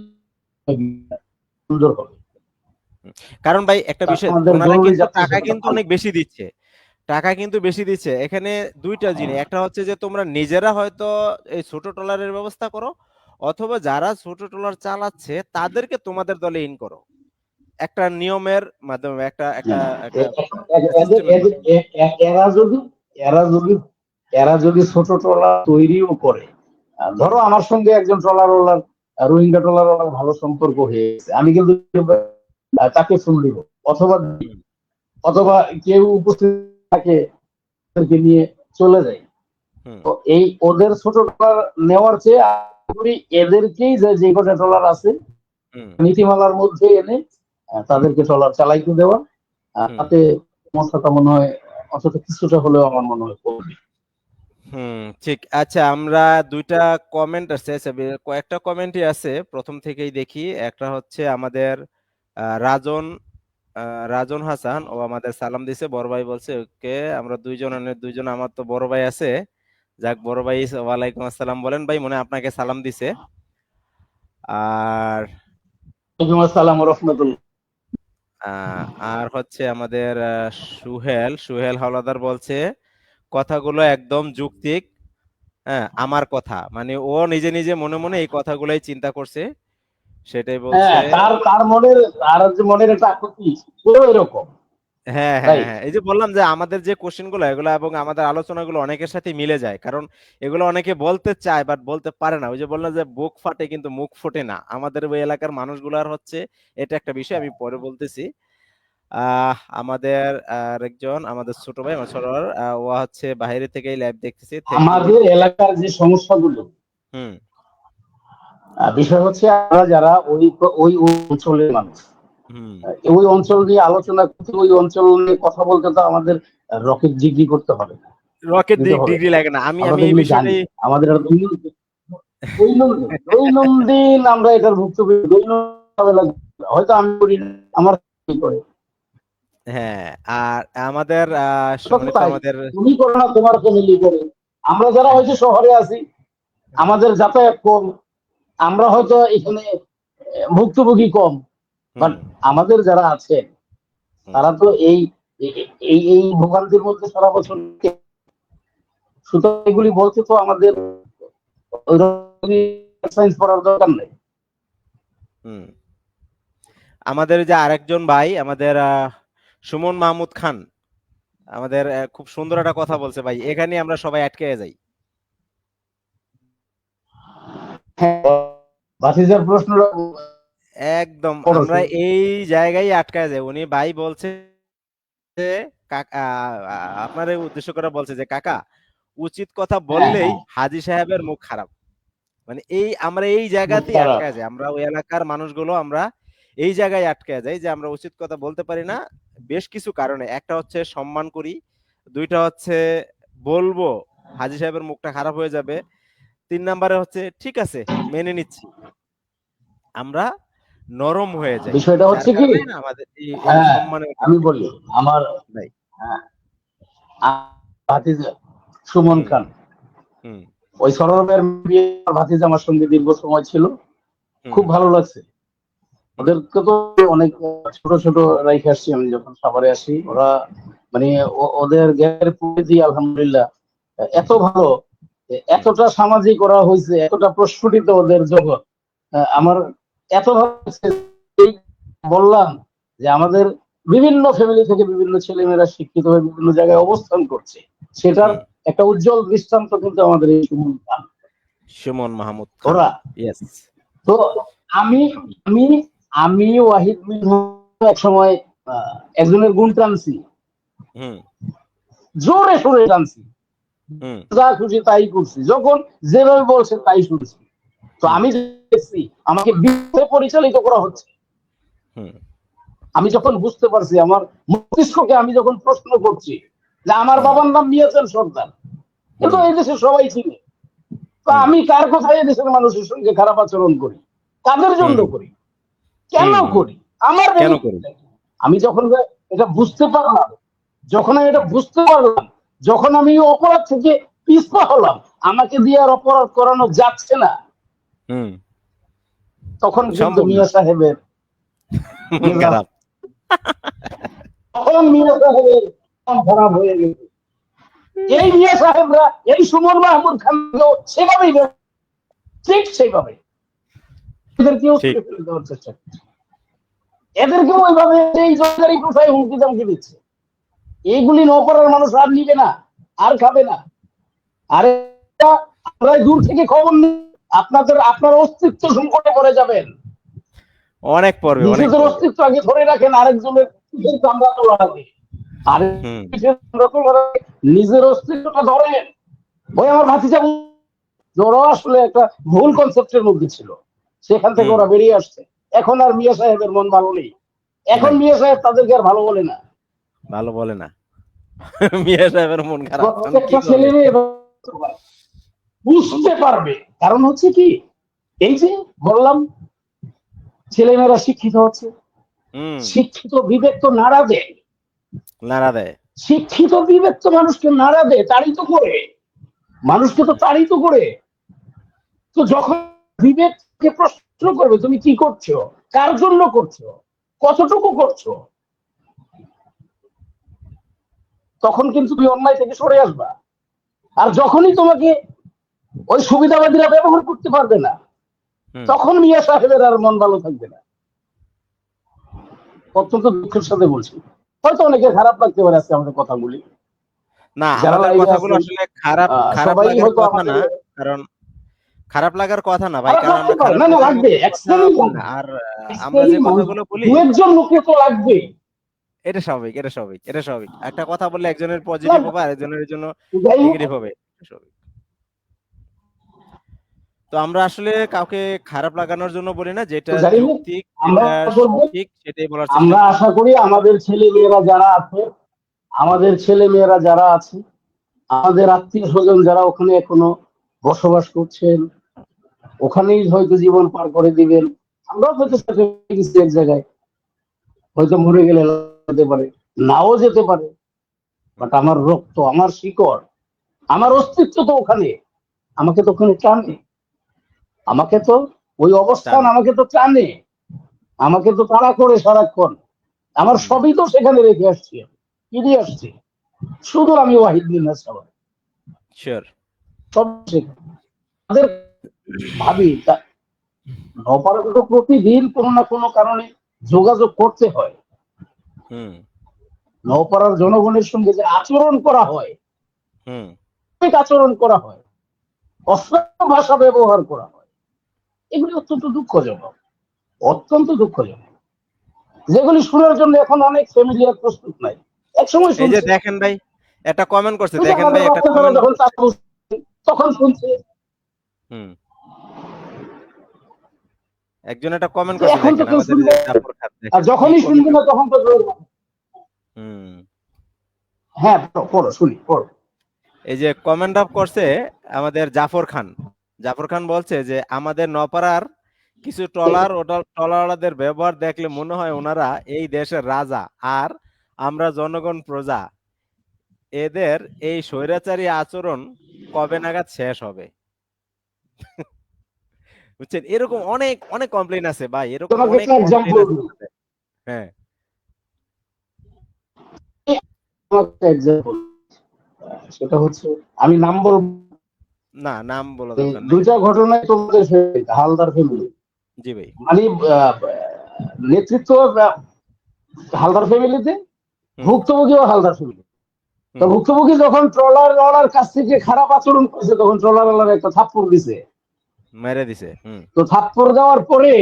সুন্দর হবে। হুম। কারণ ভাই একটা বিষয়, আমাদের ওনারা জরুরি কিন্তু যাচ্ছে টাকা সেটা কিন্তু ভালো। অনেক বেশি দিচ্ছে, টাকা কিন্তু বেশি দিচ্ছে এখানে। দুইটা জিনিস, একটা হচ্ছে যে তোমরা নিজেরা হয়তো এই ছোট ট্রলারের ব্যবস্থা করো, অথবা যারা ছোট ট্রলার চালাচ্ছে তাদেরকে তোমাদের দলে ইন করো, একটা নিয়মের মাধ্যমে, একটা একটা হ্যাঁ, একটা এদের সিস্টেমের এদের মাধ্যমে। এরা যদি এরা যদি এরা যদি ছোট ট্রলার তৈরিও করে, হুম, ধরো আমার সঙ্গে একজন ট্রলার ওলার, রোহিঙ্গা ট্রলার ওলার ভালো সম্পর্ক হয়ে গেছে, আমি কিন্তু তাকে ফোন দিব, অথবা হুম, অথবা কেউ উপস্থিত থাকে তাদেরকে নিয়ে চলে যায়। হুম, তো এই ওদের ছোট ট্রলার নেওয়ার চেয়ে আশা করি এদেরকেই যে কটা ট্রলার আছে হুম, নীতিমালার মধ্যে এনে হুম, তাদেরকে ট্রলার চালাইতে দেওয়া, হুম, তাতে সমস্যাটা মনে হয় অন্তত কিছুটা হলেও আমার মনে হয় কমবে। হুম, ঠিক। আচ্ছা, আমরা দুইটা কমেন্ট আছে, কয়েকটা কমেন্টই আছে, প্রথম থেকেই দেখি। একটা হচ্ছে আমাদের রাজন, রাজন হাসান, ও আমাদের সালাম দিছে, বড় ভাই বলছে ওকে, আমরা দুইজন আমার তো বড় ভাই আছে, যাক বড় ভাই ওয়ালাইকুম আসসালাম বলেন ভাই, মনে হয় আপনাকে সালাম দিছে। আর ওয়ালাইকুম আসসালাম ওয়া রাহমাতুল্লাহ। আর হচ্ছে আমাদের সুহেল সুহেল হাওলাদার বলছে কথাগুলো একদম যৌক্তিক। হ্যাঁ, আমার কথা মানে ও নিজে নিজে মনে মনে এই কথাগুলাই চিন্তা করছে, সেটাই বলছে। হ্যাঁ, তার তার মনের, তার যে মনের একটা আকৃতি পুরো এরকম। হ্যাঁ, হ্যাঁ, রাইট। হ্যাঁ, এই যে বললাম যে আমাদের যে কোশ্চেন গুলো এগুলো এবং আমাদের আলোচনাগুলো অনেকের সাথে মিলে যায়, কারণ এগুলো অনেকে বলতে চায় বাট বলতে পারে না। ওই যে বললাম যে বুক ফাটে কিন্তু মুখ ফোটে না, আমাদের ওই এলাকার মানুষগুলার হচ্ছে এটা একটা বিষয়, আমি পরে বলতেছি। আমাদের আরেকজন আমাদের ছোট ভাই, আমার ছোট ভাই, ও হচ্ছে বাইরে থেকেই লাইভ দেখতেছি, থ্যাংক ইউ ভাই। আমাদের এলাকার যে সমস্যাগুলো, হুম, বিষয় হচ্ছে আমরা যারা ওই ওই ওই অঞ্চলের মানুষ, হুম। ওই অঞ্চল নিয়ে আলোচনা করতে, ওই অঞ্চল নিয়ে কথা বলতে তো আমাদের রকেট ডিগ্রি করতে হবে না, রকেট দিতে হবে ডিগ্রি না। লাগে না, আমি আমরা আমি তো এই এগুলো জানি, বিষয়টাই। আমাদের একটা দৈনন্দিন দৈনন্দিন আমরা এটার ভুক্তভোগী, দৈনন্দিন হয়তো আমি করি না, আমার কি করে, হ্যাঁ, আর আমাদের ওটা তো সম্মানিত তাই, আমাদের। তুমি করো না তোমার ফ্যামিলি করে। আমরা যারা হ্যাঁ, হয়তো শহরে আছি, আমাদের যাতায়াত কম, আমরা হয়তো এখানে ভুক্তভোগী কম, বাট হুম, আমাদের যারা আছেন হুম, তারা তো এই এই এই ভোগান্তির মধ্যে সারা বছর সুতরাং এগুলি বলতে তো আমাদের ওই সায়েন্স পড়ার দরকার নেই। হুম। আমাদের যে আরেকজন ভাই আমাদের সুমন মাহমুদ খান, আমাদের খুব সুন্দর একটা কথা বলছে ভাই, এখানে আমরা সবাই আটকে যাই। হ্যাঁ, ভাতিজার প্রশ্নটা একদম বড় আমরা ছিল। এই জায়গায় আটকায় যাই। উনি ভাই বলছে যে কাকা, আপনার উদ্দেশ্য করে বলছে যে কাকা, উচিত কথা হ্যাঁ বললেই হ্যাঁ, হাজী সাহেবের মুখ খারাপ। মানে এই আমরা এই মুখ জায়গাতেই খারাপ। আটকায় যাই, আমরা ওই এলাকার মানুষগুলো আমরা এই জায়গায় আটকায় যাই যে আমরা উচিত কথা বলতে পারি না। বেশ কিছু কারণে, একটা হচ্ছে সম্মান করি, দুইটা হচ্ছে বলবো হাজী সাহেবের মুখটা খারাপ হয়ে যাবে, 3 নম্বরে হচ্ছে ঠিক আছে মেনে নিচ্ছি, আমরা নরম হয়ে যাই, বিষয়টা যার হচ্ছে কি, কারণে না আমাদের এই হ্যাঁ সম্মানের আমি কারণে। বলি আমার, ভাই। হ্যাঁ, ভাতিজা সুমন হুম, খান, হুম, ওই সরবের ভাতিজা আমার সঙ্গে দীর্ঘ সময় ছিল। খুব ভালো লাগছে। ওদেরকে তো অনেক ছোট ছোট রাইখে আসছি আমি যখন সাভারে আসি, ওরা মানে ওদের জ্ঞানের পরিধি আলহামদুলিল্লাহ এত ভালো, এতটা সামাজিক করা হয়েছে, এতটা প্রস্ফুটিত ওদের জগৎ। আমার এত ভালো লাগছে, এই বললাম যে আমাদের বিভিন্ন ফ্যামিলি থেকে বিভিন্ন ছেলেমেয়েরা শিক্ষিত হয়ে বিভিন্ন জায়গায় অবস্থান করছে, সেটার একটা উজ্জ্বল দৃষ্টান্ত কিন্তু আমাদের এই সুমন মাহমুদ খান। ওরা। ইয়েস। তো আমি আমি আমি ওয়াহিদ এক সময় একজনের গুণ টানছি, জোরে সোরে টানছি, যা খুশি তাই করছি, যখন যেভাবে বলছে তাই শুনছি। তো আমি দেখছি আমাকে বিপথে পরিচালিত করা হচ্ছে। আমি যখন বুঝতে পারছি, আমার মস্তিষ্ককে আমি যখন প্রশ্ন করছি যে আমার বাবার নাম নিয়েছেন সর্দার, কিন্তু এই দেশে সবাই চিনে, তো আমি কার কথায় এই দেশের মানুষের সঙ্গে খারাপ আচরণ করি, কাদের জন্য করি, কেন করি, আমার আমি যখন এটা বুঝতে পারলাম, যখন আমি এটা বুঝতে পারলাম, যখন আমি অপরাধ থেকে পিছপা হলাম, আমাকে দিয়ে আর অপরাধ করানো যাচ্ছে না, তখন কিন্তু মিয়া সাহেবের খারাপ, তখন মিয়া সাহেবের খারাপ হয়ে গেছে। এই মিয়া সাহেবরা এই সুমন মাহমুদ খান সেভাবেই ঠিক সেইভাবে এদেরকেও ফেলে দেওয়ার চেষ্টা করছে, এদেরকেও ওইভাবে এই সরকারি প্রথায় হুমকি দামকি দিচ্ছে। এইগুলি নকরার মানুষ আর নিবে না, আর খাবে না। আর আমরা দূর থেকে খবর নিই, আপনার অস্তিত্ব সংকটে পড়ে যাবেন, অনেক পড়বে, নিজেদের অস্তিত্ব আগে ধরে রাখেন, আরেকজনের চামড়া তোলা হবে, আর নিজের অস্তিত্বটা ধরেন। ওই আমার ভাতিজা ওরা আসলে একটা ভুল কনসেপ্টের মধ্যে ছিল, সেখান থেকে ওরা বেরিয়ে আসছে। এখন আর মিয়া সাহেবের মন ভালো নেই, এখন মিয়া সাহেব তাদেরকে আর ভালো বলে না, ভালো বলে না। মিয়া সাহেবের মন খারাপ, প্রত্যেকটা ছেলে মেয়ে বুঝতে পারবে। কারণ হচ্ছে কি, এই যে বললাম ছেলেমেয়েরা শিক্ষিত হচ্ছে, শিক্ষিত বিবেক তো নাড়া দেয়, নাড়া দেয়, শিক্ষিত বিবেক তো মানুষকে নাড়া দেয়, তাড়িত করে, মানুষকে তো তাড়িত করে। তো যখন বিবেককে প্রশ্ন করবে তুমি কি করছো, কার জন্য করছো, কতটুকু করছো, তখন কিন্তু তুমি অন্যায় থেকে সরে আসবা। আর যখনই তোমাকে ওই সুবিধাবাদীরা ব্যবহার করতে পারবে না, তখন মিয়া সাহেবের আর মন ভালো থাকবে না। অত্যন্ত দুঃখের সাথে বলছি, হয়তো অনেকের খারাপ লাগতে পারে আজকে আমাদের কথাগুলি, না আমাদের কথাগুলো আসলে খারাপ লাগার কথা না, কারণ খারাপ লাগার কথা না ভাই, কারণ আমরা খারাপ লাগবে, আর আমরা যে কথাগুলো বলি একজন লোকে তো লাগবে, এটা স্বাভাবিক, এটা স্বাভাবিক, এটা স্বাভাবিক। একটা কথা বললে একজনের পজিটিভ হবে, আরেকজনের জন্য নেগেটিভ হবে, তো আমরা আসলে কাউকে খারাপ লাগানোর জন্য বলি না, যেটা যৌক্তিক, যেটা সঠিক সেটাই বলার চেষ্টা করি। আমরা আশা করি আমাদের ছেলে মেয়েরা যারা আছে, আমাদের ছেলে মেয়েরা যারা আছে, আমাদের আত্মীয় স্বজন যারা ওখানে এখনো বসবাস করছেন, ওখানেই হয়তো জীবন পার করে দিবেন, আমরাও হয়তো এক জায়গায় হয়তো মরে গেলে যেতে পারে, নাও যেতে পারে, বাট আমার রক্ত, আমার শিকড়, আমার অস্তিত্ব তো ওখানে, আমাকে তো ওখানে টানে, আমাকে তো ওই অবস্থান আমাকে তো টানে, আমাকে তো তাড়া করে সারাক্ষণ, আমার সবই তো সেখানে রেখে আসছি, কি দিয়ে আসছি, শুধু আমি ওয়াহিদ মিনাজ সাহেব সব তাদের ভাবি। নপাড়াকে তো প্রতিদিন কোনো না কোনো কারণে যোগাযোগ করতে হয়, নপাড়ার জনগণের সঙ্গে যে আচরণ করা হয়, আচরণ করা হয়, অশ্লীল ভাষা ব্যবহার করা হয়, এগুলি অত্যন্ত দুঃখজনক, অত্যন্ত দুঃখজনক, যেগুলি শোনার জন্য এখন অনেক ফ্যামিলি আর প্রস্তুত নাই। একসময় এই যে দেখেন ভাই একটা কমেন্ট করছে, দেখেন ভাই একটা কমেন্ট তখন শুনছে, একজন একটা কমেন্ট করছে, দেখেন আমাদের জাফর খান, আর যখনই শুনবে না তখন তো হ্যাঁ পড়ো, শুনি, পড়ো। এই যে কমেন্ট আপ করছে আমাদের জাফর খান, জাফর খান বলছে যে আমাদের নপাড়ার কিছু ট্রলারদের ব্যবহার দেখলে মনে হয় ওনারা এই দেশের রাজা আর আমরা জনগণ প্রজা, এদের এই স্বৈরাচারী আচরণ কবে নাগাদ শেষ হবে। বুঝছেন, এরকম অনেক অনেক কমপ্লেন আছে ভাই, এরকম তোমাকে অনেক একটা কমপ্লেন এক্সাম্পল আছে দিই, আমাদের। হ্যাঁ, তোমাকে একটা এক্সাম্পল, সেটা হচ্ছে, আমি নাম বলবো, না নাম বলা এই দরকার নাই। দুইটা ঘটনায় তোমাদের হালদার ফ্যামিলি, জি ভাই। মানে আহ, নেতৃত্ব হালদার ফ্যামিলিতে, হুম ভুক্তভোগীও হালদার ফ্যামিলি। তো হুম ভুক্তভোগী যখন ট্রলার কাছ থেকে খারাপ আচরণ করেছে, তখন ট্রলার একটা থাপ্পড় দিছে। মেরে দিছে। হুম তো থাপ্পড় দেওয়ার পরে,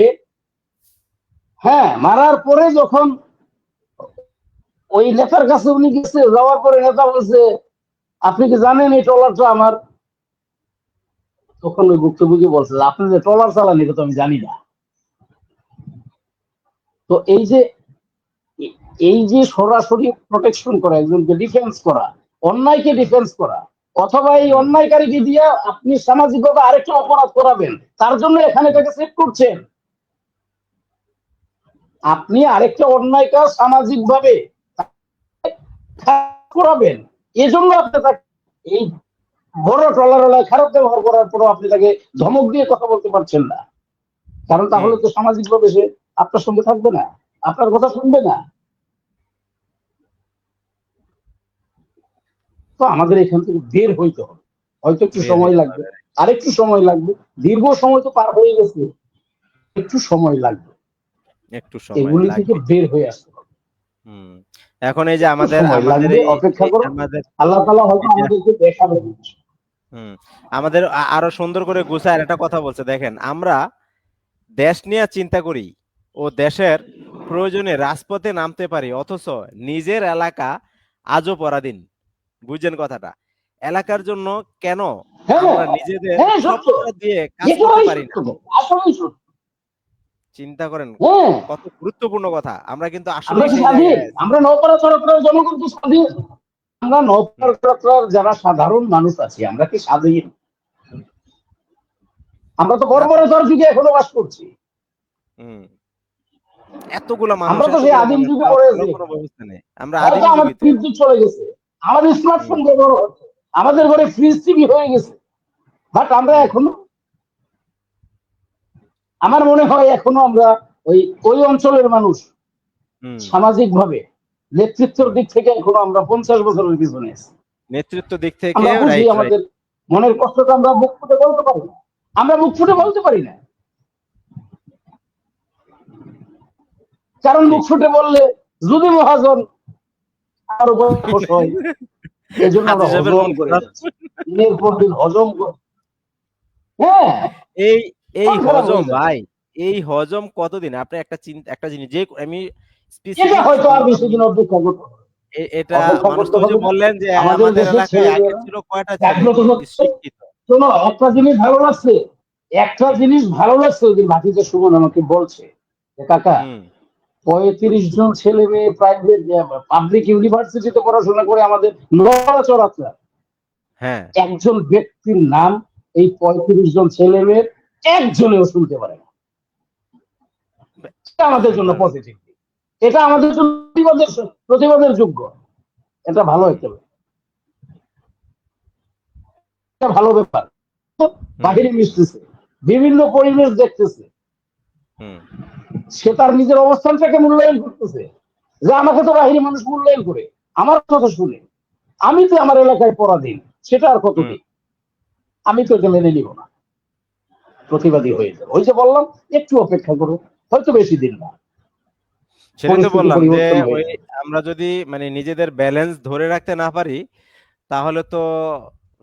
হ্যাঁ, মারার পরে যখন ওই নেতার কাছে উনি গেছে, যাওয়ার পরে নেতা বলছে, আপনি কি জানেন এই ট্রলারটা আমার? তখন ওই ভুক্তভোগী বলছে, আপনি যে ট্রলার চালান এটা তো আমি জানি না। তো এই যে সরাসরি প্রোটেকশন করা, একজনকে ডিফেন্স করা, অন্যায়কে ডিফেন্স করা, অথবা এই হুম অন্যায়কারীকে দিয়ে আপনি সামাজিকভাবে আরেকটা অপরাধ করাবেন, তার জন্য এখানে হুম তাকে সেভ করছেন। আপনি আরেকটা অন্যায় কাজ সামাজিকভাবে করাবেন, এজন্য আপনি তাকে এই বড় ট্রলার খারাপ ব্যবহার করার পরও আপনি তাকে ধমক দিয়ে কথা বলতে পারছেন না। কারণ হুম তাহলে তো সামাজিকভাবে সে আপনার সঙ্গে থাকবে না, আপনার কথা শুনবে না। তো আমাদের এখান থেকে বের হইতে হবে, হয়তো একটু বের সময় হইতে লাগবে, হবে। আরেকটু সময় লাগবে, দীর্ঘ সময় তো পার হয়ে গেছে, একটু সময় লাগবে, একটু সময় এগুলি থেকে লাগবে। বের হয়ে আসতে হবে। হুম এখন এই যে একটু আমাদের সময় আমাদের লাগবে, এই অপেক্ষা এই করো, আমাদের আল্লাহ তাআলা হয়তো এই যে আমাদেরকে দেখাবেন। হুম আমাদের আরো সুন্দর করে গুছায় একটা কথা বলছে, দেখেন আমরা দেশ নিয়ে চিন্তা করি ও দেশের প্রয়োজনে রাজপথে নামতে পারি, অথচ নিজের এলাকা আজও পরাধীন। বুঝছেন কথাটা? এলাকার জন্য কেন হ্যাঁ, আমরা নিজেদের হ্যাঁ, সত্য, সবটা দিয়ে কাজ করতে একেবারেই পারি সত্য, না? আসলেই সত্য। চিন্তা করেন, হ্যাঁ, কত গুরুত্বপূর্ণ কথা, আমরা কিন্তু আমরা আসলেই কি সেই স্বাধীন? জায়গায় আছি। আমরা নৌপাড়া চলাচলের জনগণ কি স্বাধীন? আমরা হুম নৌপাড়ার যারা সাধারণ মানুষ আছি, আমরা কি স্বাধীন? আমরা তো না তো। বর্বরতার যুগে এখনো বাস করছি। হুম এতগুলা মানুষ, আমরা তো সেই এতগুলা আদিম মানুষ, যুগে তাও পড়ে ভালো আছি। কোনো ব্যবস্থা নেই, আমরা হয়তো আদিম আমাদের যুগী তো। বিদ্যুৎ চলে গেছে, আমাদের হুম স্মার্টফোন ব্যবহার হচ্ছে, আমাদের ঘরে ফ্রিজ টিভি হয়ে গেছে, বাট আমরা হুম এখনো, আমার মনে হয় এখনো আমরা ওই ওই অঞ্চলের মানুষ, হুম সামাজিক ভাবে নেতৃত্বের হুম দিক থেকে এখনো আমরা 50 বছরের পিছনে আছি। নেতৃত্ব দিক থেকে আমরা বুঝি রাইট রাইট। আমাদের মনের কষ্টটা আমরা মুখ ফুটে বলতে পারি না, আমরা মুখ ফুটে হুম বলতে পারি না, কারণ মুখ ঠিক। ফুটে বললে যদি মহাজন তার উপর খোশ হয়, এই জন্য হাজি আমরা সাহেবের হজম মন করে খারাপ। যাচ্ছি, দিনের পর দিন হজম করে। হ্যাঁ, এই এই মন খারাপ হজম হয়ে যাচ্ছে। ভাই, এই হজম কতদিন? আপনি একটা চিন্তা, একটা জিনিস যে আমি এটা স্পেসিফিক হয়তো আর বেশি দিন অপেক্ষা করতে হবে, এটা অপেক্ষা মানুষ করতে তো ওই যে হবে না। বললেন যে আমাদের আমাদের দেশের এলাকায় আগে ছেলেমেয়েরা ছিল কয়টা ছেলে জাগ্রত হচ্ছে। শিক্ষিত। শোনো, একটা জিনিস ভালো লাগছে, একটা হুম জিনিস ভালো লাগছে, ওই দিন ভাতিজা সুমন আমাকে বলছে যে, কাকা, হুম 35 জন ছেলে মেয়ে প্রাইভেট পাবলিক ইউনিভার্সিটিতে পড়াশোনা করে আমাদের নড়াচড়া, হ্যাঁ একজন ব্যক্তির নাম এই 35 জন ছেলে মেয়ের একজনেও শুনতে পারে না। এটা আমাদের জন্য সুন্দর। পজিটিভ, এটা আমাদের জন্য প্রতিবাদের যোগ্য, এটা ভালো হুম একটা একটা ভালো ব্যাপার। হুম বাহিরে মিশতেছে, বিভিন্ন পরিবেশ দেখতেছে, হুম সে তার নিজের অবস্থানটাকে মূল্যায়ন করতেছে, যে আমাকে তো বাহিরে মানুষ মূল্যায়ন করে, আমার কথা শুনে, আমি তো আমার এলাকায় পরাধীন, সেটা আর হুম কতদিন, আমি তো এটা মেনে নিব না, প্রতিবাদী হয়ে যাবে। ওই যে বললাম, একটু অপেক্ষা করো, হয়তো বেশি দিন না, সেটাই তো পরিস্থিতি বললাম যে পরিবর্তন হয়ে ওই যাবে। আমরা যদি মানে নিজেদের ব্যালেন্স ধরে রাখতে না পারি, তাহলে তো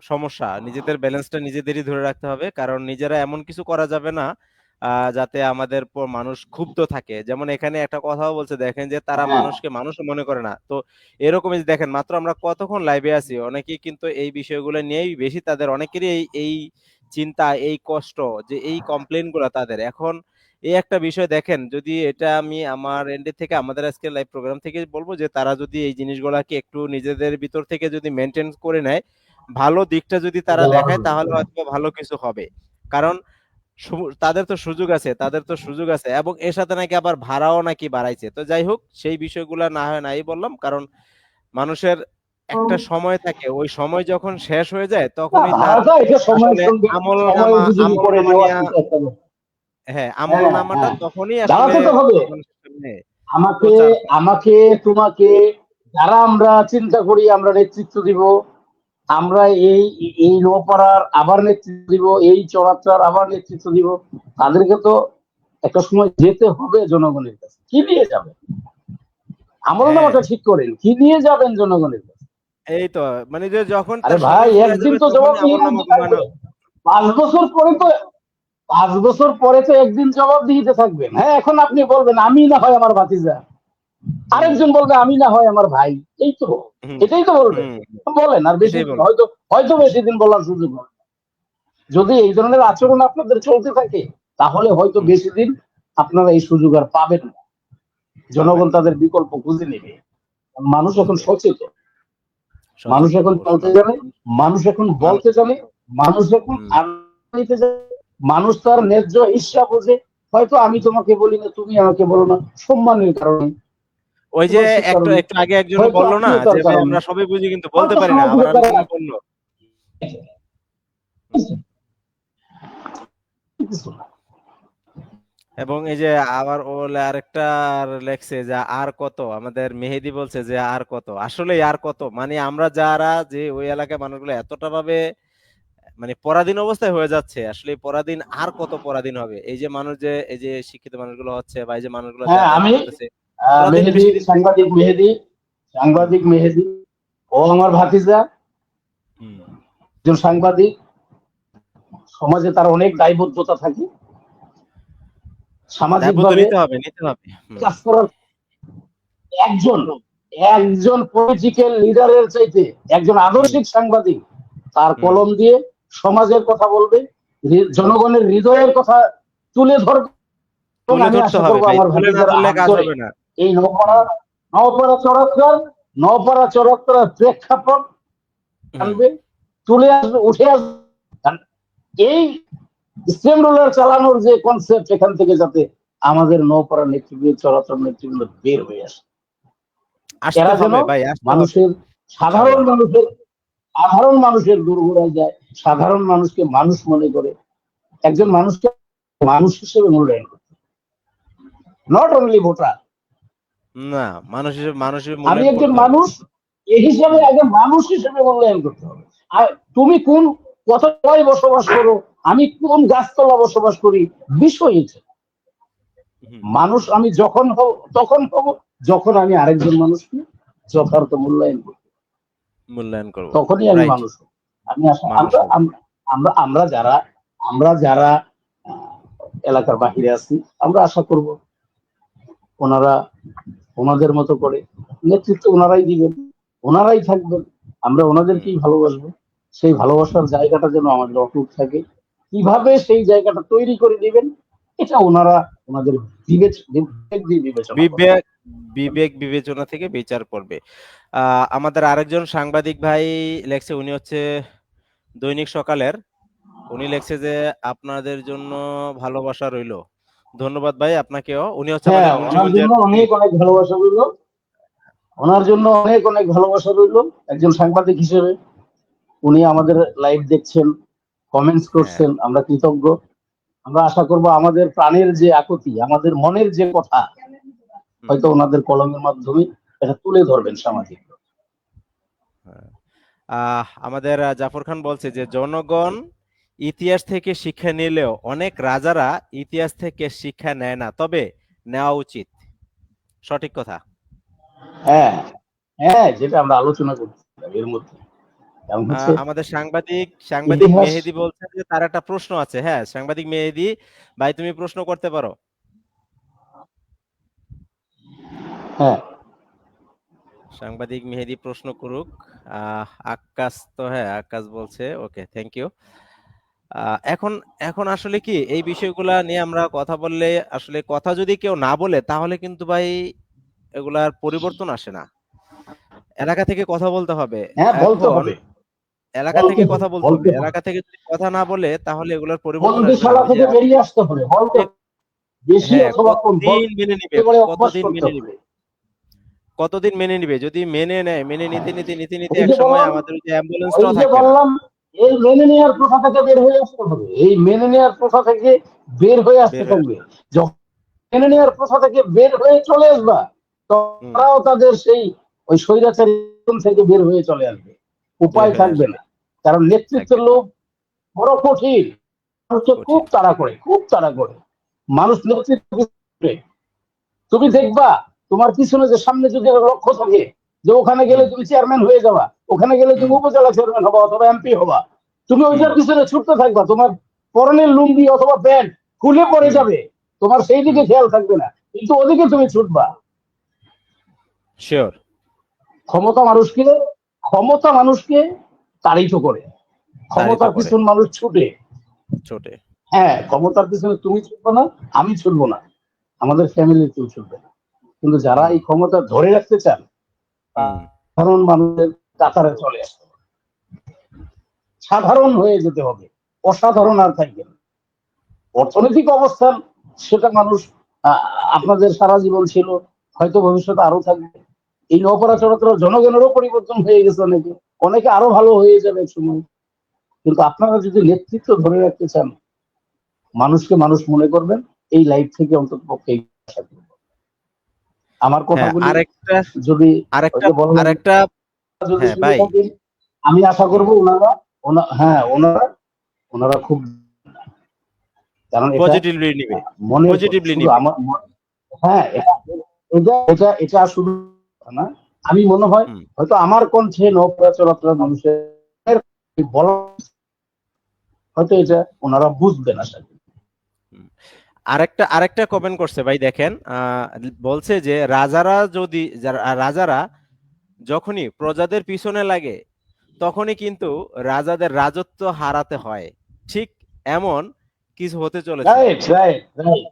সমস্যা। নিজেদের ব্যালেন্সটা নিজেদেরই ধরে রাখতে হবে, কারণ নিজেরা এমন কিছু করা যাবে না যাতে আমাদের মানুষ ক্ষুব্ধ থাকে। যেমন এখানে একটা কথাও বলছে, দেখেন যে তারা হ্যাঁ, মানুষকে মানুষ মনে করে না। তো এরকমই যে দেখেন, মাত্র আমরা কতক্ষণ লাইভে আছি, অনেকেই কিন্তু এই বিষয়গুলো নিয়েই বেশি, তাদের অনেকেরই এই এই চিন্তা, এই কষ্ট, যে এই কমপ্লেন গুলা তাদের এখন। এই একটা বিষয় দেখেন, যদি এটা আমি আমার এন্ডের থেকে, আমাদের আজকে লাইভ প্রোগ্রাম থেকে বলবো যে তারা যদি এই জিনিসগুলাকে একটু নিজেদের ভিতর থেকে যদি মেনটেন করে নেয়, ভালো দিকটা যদি তারা দেখায়, তাহলে হয়তো ভালো কিছু হবে। কারণ তাদের তো সুযোগ আছে, তাদের তো সুযোগ আছে, এবং এর সাথে নাকি আবার ভাড়াও নাকি বাড়াইছে। তো যাই হোক, সেই বিষয়গুলা না হয় নাই বললাম, কারণ মানুষের একটা সময় থাকে, ওই সময় যখন শেষ হয়ে যায় না, তখনই তার ভাড়াটা এটা সময়ের আসলে সঙ্গে সময় উপযোগী আমল করে নামা নেওয়া, নিয়া সেটা একটা ব্যাপার। হ্যাঁ, হ্যাঁ আমলনামাটা হ্যাঁ, তখনই আসলে জানাতে তো হবে মানুষের সামনে আমাকে, প্রচার হয়। আমাকে, তোমাকে, যারা আমরা চিন্তা করি আমরা নেতৃত্ব দিব, আমরা এই এই নৌপাড়ার আবার নেতৃত্ব দিব, এই চড়াচ্চার আবার নেতৃত্ব দিব, তাদেরকে তো একটা সময় যেতে হবে জনগণের কাছে। কি নিয়ে যাবেন? হ্যাঁ, আমলনামাটা ঠিক করেন, কি নিয়ে যাবেন জনগণের কাছে? এই তো মানে যে যখন আরে তার ভাই, সময় ফুরায় একদিন যাবে তো তখনই জবাবদিহিতা আমলনামা কমানো। থাকবে। 5 বছর পরে তো, 5 বছর পরে তো একদিন জবাবদিহিতে থাকবেন। হ্যাঁ, এখন আপনি বলবেন আমি না হয় আমার ভাতিজা, হুম, আরেকজন বলবে আমি না হয় আমার ভাই। এই তো, হুম, এটাই তো বলবেন। হুম, বলেন, আর বেশি এটাই দিন বলবো। হয়তো, হয়তো বেশি দিন বলার সুযোগ হবে না। যদি এই ধরনের আচরণ আপনাদের চলতে থাকে, তাহলে হয়তো হুম, বেশি দিন আপনারা এই সুযোগ আর পাবেন না। পাবেন জনগণ না। তাদের বিকল্প খুঁজে নেবে। মানুষ এখন বুঝবে। সচেতন, মানুষ সচেতন এখন পুরো চলতে জানে, সচেতন। মানুষ এখন মানুষ বলতে জানে, মানুষ এখন হুম। নিতে জানে, মানুষ তার ন্যায্য হিসাব বোঝে। হয়তো আমি তোমাকে বলি না, তুমি আমাকে বলো না, সম্মানের কারণে, ওই যে ভালোবাসার একটু কারণে, একটু আগে একজন হয়তো বলল না যে আত্মীয়তার ভাই কারণে, আমরা সবই বুঝি কিন্তু বলতে হয়তো পারি না। আবার সামাজিকতার আরেকজন কারণে। বলল কিছু না। এবং এই যে আবার ও আরেকটা লেখছে যে আর কত আমাদের মেহেদি বলছে যে আর কত আসলে আর কত মানে আমরা যারা যে ওই এলাকার মানুষগুলো এতটা ভাবে মানে পরাধীন অবস্থায় হয়ে যাচ্ছে আসলে এই পরাধীন আর কত পরাধীন হবে এই যে মানুষ যে এই যে শিক্ষিত মানুষগুলো হচ্ছে বা এই যে মানুষগুলো হ্যাঁ, যাতায়াত আমি করতেছে ওরা দিন মেহেদি, বেশি দিন সাংবাদিক মেহেদি, হুম সাংবাদিক মেহেদি, ও আমার ভাতিজা, হুম একজন সাংবাদিক। সমাজে তার অনেক দায়বদ্ধতা থাকে, সামাজিক দায়বদ্ধ ভাবে নিতে হবে নিতে হবে হুম কাজ করার। একজন, একজন পলিটিক্যাল লিডারের চাইতে একজন হুম আদর্শিক সাংবাদিক তার হুম কলম দিয়ে সমাজের কথা বলবে, জনগণের হৃদয়ের কথা তুলে ধরবে। এবং তুলে আমি ধরতে আশা হবে করবো ভাই আমার তুলে না ভাতিজার ধরলে হাত কাজ ধরে হবে না এই নওপাড়া, হুম নওপাড়া চড়াচ্চার, নওপাড়া চড়াচ্চার প্রেক্ষাপট হুম আনবে, তুলে আসবে, উঠে আসবে। কারণ এই স্টেম রোলার চালানোর যে কনসেপ্ট, এখান থেকে যাতে আমাদের নৌপাড়া নেতৃবৃন্দ, চলাচল নেতৃবৃন্দ বের হয়ে আসে, আসতে এরা যেন হবে ভাই আসতে হবে মানুষের, সাধারণ ইনশাআল্লাহ মানুষের, সাধারণ মানুষের দুর্বলায় যায়, সাধারণ মানুষকে মানুষ মনে করে, একজন হুম মানুষকে মানুষ হিসেবে মূল্যায়ন করে, নট অনলি ভোটার। না মানুষ হিসেবে আমি মূল্যায়ন একজন করতে হবে মানুষ, এই হিসাবে হুম আগে মানুষ হিসেবে মূল্যায়ন করতে হবে। আর তুমি কোন কোথায় বসবাস করো, আমি কোন গাছতলা বসবাস করি, বিষয় এটা। হুম মানুষ আমি যখন হব, তখন হব যখন আমি আরেকজন মানুষকে যথার্থ মূল্যায়ন করব, মূল্যায়ন করব তখনই আমি রাইট মানুষ হব। আমি আশা, মানুষ আমরা হব আমরা আমরা আমরা যারা, আমরা যারা এলাকার বাহিরে আছি, আমরা আশা করব ওনারা ওনাদের মতো করে নেতৃত্ব ওনারাই দিবেন, ওনারাই থাকবেন, আমরা হুম ওনাদেরকেই ভালোবাসবো। সেই ভালোবাসার জায়গাটা যেন আমাদের অটুট থাকে। কিভাবে সেই জায়গাটা তৈরি করে দিবেন, এটা ওনারা ওনাদের বিবেক দিয়ে বিবেচনা করবেন। বিবেক বিবেক বিবেচনা থেকে বিচার করবে আমাদের আরেকজন সাংবাদিক ভাই লেখছে উনি হচ্ছে দৈনিক সকালের উনি লেখছে যে আপনাদের জন্য ভালোবাসা রইলো ধন্যবাদ ভাই আপনাকেও উনি হচ্ছে হ্যাঁ, আমাদের ওনার মুন্সিগঞ্জের জন্য অনেক অনেক ভালোবাসা রইল, ওনার জন্য অনেক অনেক ভালোবাসা রইল। একজন সাংবাদিক হিসেবে উনি আমাদের লাইভ দেখছেন, কমেন্টস হ্যাঁ করছেন, আমরা কৃতজ্ঞ। আমরা আশা করব আমাদের প্রাণের যে আকুতি, আমাদের মনের যে কথা, হুম হয়তো ওনাদের কলমের মাধ্যমে এটা তুলে ধরবেন সামাজিক। হ্যাঁ। আমাদের জাফর খান বলছে যে জনগণ ইতিহাস থেকে শিক্ষা নিলেও অনেক রাজারা ইতিহাস থেকে শিক্ষা নেয় না তবে নেওয়া উচিত সঠিক কথা হ্যাঁ হ্যাঁ, যেটা আমরা আলোচনা করছিলাম এর মধ্যে, কারণ হচ্ছে আমাদের সাংবাদিক ইতিহাস। মেহেদি বলছে যে তার একটা প্রশ্ন আছে হ্যাঁ সাংবাদিক মেহেদি ভাই তুমি প্রশ্ন করতে পারো হ্যাঁ সাংবাদিক মেহেদি প্রশ্ন করুক আকাশ তো হ্যাঁ আকাশ বলছে ওকে থ্যাংক ইউ এখন এখন আসলে কি এই বিষয়গুলা নিয়ে আমরা কথা বললে আসলে কথা যদি কেউ না বলে তাহলে কিন্তু ভাই এগুলার পরিবর্তন আসে না এলাকা থেকে কথা বলতে হবে হ্যাঁ, বলতে এখন হবে, এলাকা বলতে থেকে হবে, কথা বলতে হবে বলতে হবে, এলাকা থেকে যদি কথা না বলে তাহলে এগুলোর পরিবর্তন আসবে না বন্দিশালা ওই যে থেকে আপনি বেরিয়ে আসতে হবে, বলতে হবে। বেশি হ্যাঁ অথবা কম কতদিন মেনে নিবে বলতে করে অভ্যাস কতদিন করতে মেনে হবে। নিবে কতদিন মেনে নিবে যদি মেনে নেয় মেনে নিতে নিতে নিতে নিতে ওই এক যে সময় বললাম, আমাদের ওই যে ওই অ্যাম্বুলেন্সটাও যে থাকবে না বললাম এই মেনে নেওয়ার প্রথা থেকে বের হয়ে আসতে হবে, এই মেনে নেওয়ার প্রথা থেকে বের হয়ে আসতে বের হয়ে থাকবে। যখন মেনে নেওয়ার প্রথা থেকে বের হয়ে চলে আসবা, হুম, তারাও তাদের সেই ওই স্বৈরাচারী থেকে বের হয়ে চলে আসবে, বের উপায় হয়ে থাকবে আসবে। না। কারণ নেতৃত্বের থাকবে না। লোভ বড় কঠিন, মানুষকে খুব কঠিন। তাড়া করে, খুব তাড়া করে মানুষ নেতৃত্ব দিতে। তুমি দেখবা তোমার পিছনে যে সামনে যদি একটা লক্ষ্য থাকে যে ওখানে গেলে হুম, তুমি চেয়ারম্যান হয়ে যাবা, ওখানে গেলে তুমি হুম, উপজেলা চেয়ারম্যান হবা অথবা এমপি হবা, তুমি হুম, ওইটার পিছনে ছুটতে থাকবা, তোমার পরনের লুঙ্গি অথবা প্যান্ট খুলে পড়ে হুম, যাবে, তোমার সেই দিকে হুম। খেয়াল থাকবে না, কিন্তু ওদিকে তুমি ছুটবা। শিওর। ক্ষমতা মানুষকে ক্ষমতা মানুষকে তাড়িত করে, তাড়িত ক্ষমতার করে। পিছন মানুষ ছুটে। ছোটে। হ্যাঁ, ক্ষমতার পিছনে তুমি ছুটবে না, আমি ছুটবো না, আমাদের ফ্যামিলির কেউ ছুটবে না, কিন্তু যারা হুম, এই ক্ষমতা ধরে রাখতে চান হুম। সাধারণ মানুষের কাতারে চলে আসতে হবে। সাধারণ হয়ে যেতে হবে, অসাধারণ আর থাকবে না। অর্থনৈতিক অবস্থান সেটা মানুষ আহ, আপনাদের সারা জীবন ছিল, হয়তো ভবিষ্যতে আরো থাকবে। এই হুম। অপরাচরতার জনগণেরও পরিবর্তন হয়ে গেছে, অনেকে অনেকে আরো ভালো হয়ে যাবে এক সময়। কিন্তু আপনারা যদি নেতৃত্ব ধরে রাখতে চান, মানুষকে মানুষ মনে করবেন, এই লাইফ থেকে অন্তত পক্ষে আশা করব। আমার হ্যাঁ, কথাগুলি আরেকটা যদি ওই আরেকটা যে বললাম আরেকটা যদি হ্যাঁ শুনে ভাই। থাকেন, আমি আশা হুম। করব হ্যাঁ ওনারা ওনারা খুব, কারণ এটা পজিটিভলি নিবে। মনের কথা, পজিটিভলি শুধু নিবে। আমার হ্যাঁ এটা শুধু না, আমি মনে হয় হুম, হয়তো আমার কণ্ঠে নৌকা মানুষের বলা, হয়তো এটা ওনারা বুঝবেন আশা করি। হুম। আরেকটা আরেকটা কমেন্ট করছে ভাই, দেখেন বলছে যে রাজারা যখনই প্রজাদের পিছনে লাগে তখনই কিন্তু রাজাদের রাজত্ব হারাতে হয়। ঠিক এমন কিছু হতে চলেছে। Right right right.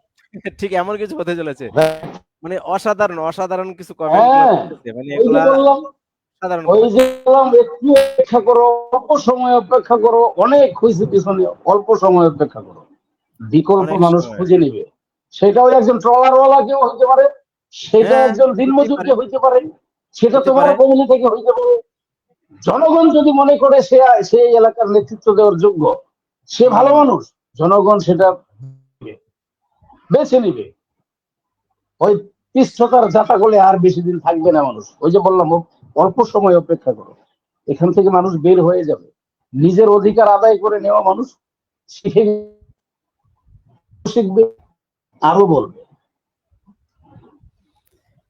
ঠিক এমন কিছু হতে চলেছে। মানে অসাধারণ অসাধারণ কিছু কমেন্ট গুলা হ্যাঁ, করতেছে, মানে ওই যে এগুলা বললাম সাধারণ ওই কথা। যে বললাম একটু অপেক্ষা করো, অল্প সময় অপেক্ষা করো, অনেক হয়েছে পিছনে, অল্প সময় অপেক্ষা করো, বিকল্প অনেক মানুষ সময়। খুঁজে নিবে। সেটাও একজন ট্রলারওয়ালা কেউ হইতে পারে, সেটা হ্যাঁ, একজন হইতেই দিনমজুর পারে। কেউ হইতে পারে, সেটা হইতে তোমার পারে। কমিউনি থেকে হইতে পারে। জনগণ যদি মনে করে সে সেই এলাকার নেতৃত্ব দেওয়ার যোগ্য, সে ভালো হুম। মানুষ, জনগণ সেটা বেছে নিবে। ওই তিস্ততার যাতা করলে আর বেশি দিন থাকবে না মানুষ। ওই যে বললাম অল্প সময় অপেক্ষা করো, এখান থেকে মানুষ বের হয়ে যাবে, নিজের অধিকার আদায় করে নেওয়া মানুষ শিখে শিখবে, আরো বলবে।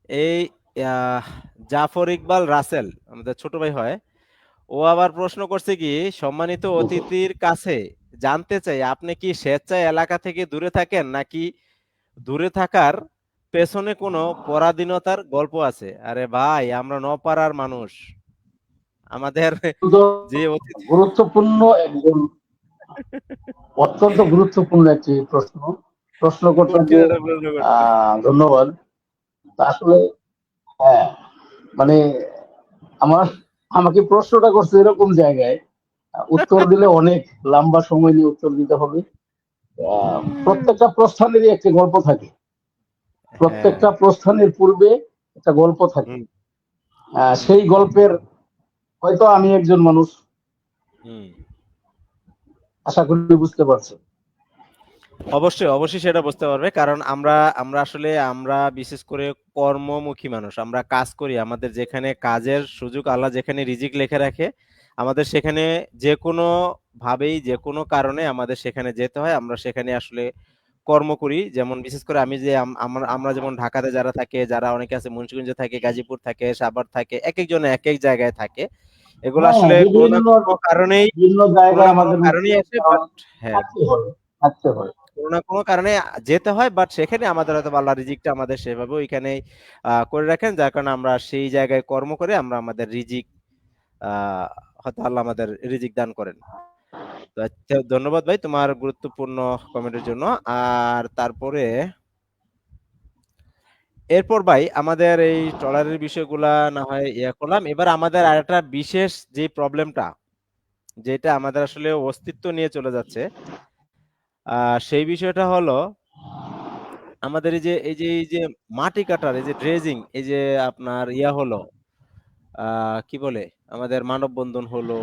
এই আহ, জাফর ইকবাল রাসেল আমাদের ছোট ভাই হয়। ও আবার প্রশ্ন করছে কি, সম্মানিত অতিথির কাছে জানতে চাই আপনি কি স্বেচ্ছায় এলাকা থেকে দূরে থাকেন নাকি দূরে থাকার পেছনে কোনো পরাধীনতার গল্প আছে? আরে ভাই, আমরা নপাড়ার মানুষ। আমাদের যে অতিথি গুরুত্বপূর্ণ একজন, অত্যন্ত গুরুত্বপূর্ণ একটি প্রশ্ন, প্রশ্নকর্তাকে কঠিন একটা প্রশ্ন করছে। ধন্যবাদ। তা আসলে হ্যাঁ, মানে আমার আমাকে প্রশ্নটা করছে এরকম জায়গায়, উত্তর দিলে অনেক লম্বা সময় নিয়ে উত্তর দিতে হবে। প্রত্যেকটা প্রস্থানেরই একটি গল্প থাকে, হ্যাঁ। প্রত্যেকটা প্রস্থানের পূর্বে একটা গল্প থাকে। হুম, হুম, সেই গল্পের হয়তো আমি একজন মানুষ, হুম। আশা করি বুঝতে পারছি। অবশ্যই অবশ্যই সেটা বুঝতে পারবে, কারণ আমরা আমরা আসলে আমরা বিশেষ করে কর্মমুখী মানুষ, আমরা কাজ করি, আমাদের যেখানে কাজের সুযোগ আল্লাহ যেখানে রিজিক লিখে রাখে আমাদের সেখানে যে কোনো ভাবেই যে কোনো কারণে আমাদের সেখানে যেতে হয়, আমরা সেখানে আসলে কর্ম করি। যেমন বিশেষ করে আমি যে আমরা আমরা যেমন ঢাকাতে যারা থাকে, যারা অনেকে আছে মুন্সিগঞ্জে থাকে, গাজীপুর থাকে, সাভার থাকে, এক একজন এক এক জায়গায় থাকে। এগুলো হ্যাঁ, আসলে কোনো না বিভিন্ন কোনো কারণেই বিভিন্ন কোনো জায়গায় না কোনো আমাদের কারণেই আসে, বাট হ্যাঁ, থাকতে হয়, থাকতে হয়। কোনো না কোনো কারণে যেতে হয়, বাট সেখানে আমাদের হয়তো আল্লাহ রিজিকটা আমাদের সেভাবে ওইখানেই করে রাখেন, যার কারণে আমরা সেই জায়গায় কর্ম করে আমরা আমাদের রিজিক আহ হয়তো আল্লাহ আমাদের রিজিক দান করেন। তো আচ্ছা, ধন্যবাদ ভাই তোমার গুরুত্বপূর্ণ কমেন্টের জন্য। আর তারপরে এরপর ভাই আমাদের এই ট্রলারের বিষয়গুলা না হয় ইয়ে করলাম, এবার আমাদের আর একটা বিশেষ যে প্রবলেমটা, যেটা আমাদের আসলে অস্তিত্ব নিয়ে চলে যাচ্ছে, সেই বিষয়টা হলো আমাদের এই যে মাটি কাটার এই যে ড্রেজিং, এই যে আপনার ইয়া হলো কি বলে, আমাদের মানববন্ধন হলো,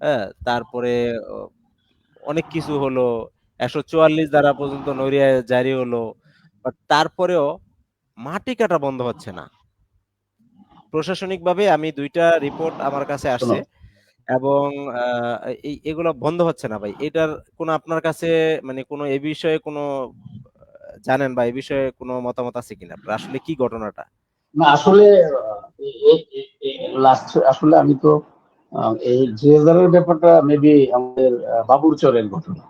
হ্যাঁ, তারপরে অনেক কিছু হলো, 144 ধারা পর্যন্ত নড়িয়া জারি হলো, বাট তারপরেও মাটি কাটা বন্ধ হচ্ছে না। প্রশাসনিকভাবে আমি ২টা রিপোর্ট আমার কাছে শোনো, আসছে এবং এগুলো বন্ধ হচ্ছে না ভাই। এটার কোনো আপনার কাছে মানে কোনো এ বিষয়ে কোনো জানেন বা এ বিষয়ে কোনো মতামত আছে কিনা আপনার? আসলে কি ঘটনাটা? না আসলে লাস্ট আসলে আমি তো এই ড্রেজারের ব্যাপারটা মেবি আমাদের বাবুর চরের ঘটনা,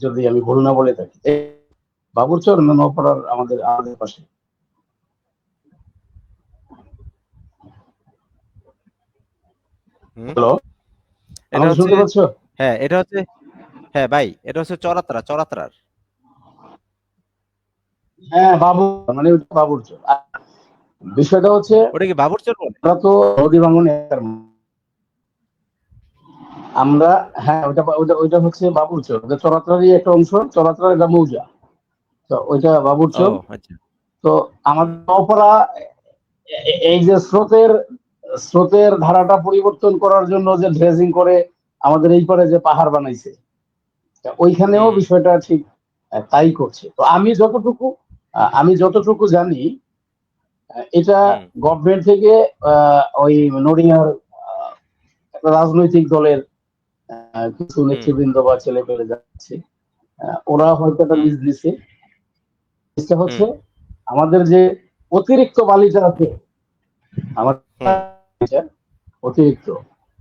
যদি আমি ভুল না বলে থাকি। বাবুর চর না নপাড়ার আমাদের আমাদের পাশে। হুম? হ্যালো, এটা আমাকে হচ্ছে শুনতে পাচ্ছ? হ্যাঁ, এটা হচ্ছে হ্যাঁ ভাই, এটা হচ্ছে চরাতরার। হ্যাঁ, বাবু মানে ওটা বাবুর চর। আর বিষয়টা হচ্ছে ওটা কি বাবুরচর বলে? আমরা তো নদী ভাঙন এলাকার মানুষ। আমরা, হ্যাঁ, ওইটা ওইটা ওইটা হচ্ছে বাবুর চর, ওটা চরাতরারই একটা অংশ। চরাতরা এটা মৌজা, তো ওইটা বাবুর ও চর। আচ্ছা। তো হুম, আমাদের নওপাড়া এই যে স্রোতের ধারাটা পরিবর্তন করার জন্য যে ড্রেজিং করে আমাদের এই পারে যে পাহাড় বানাইছে, তা ওইখানেও হুম, বিষয়টা ঠিক তাই করছে। তো আমি যতটুকু জানি, এটা হুম, গভর্নমেন্ট থেকে ওই নড়িয়ার একটা রাজনৈতিক দলের কিছু হুম, নেতৃবৃন্দ বা ছেলে পেলে যাচ্ছে, ওরা হয়তো একটা হুম, লিজ দিছে। লিজটা হচ্ছে হুম, আমাদের যে অতিরিক্ত বালিটা আছে, আমার হুম, অতিরিক্ত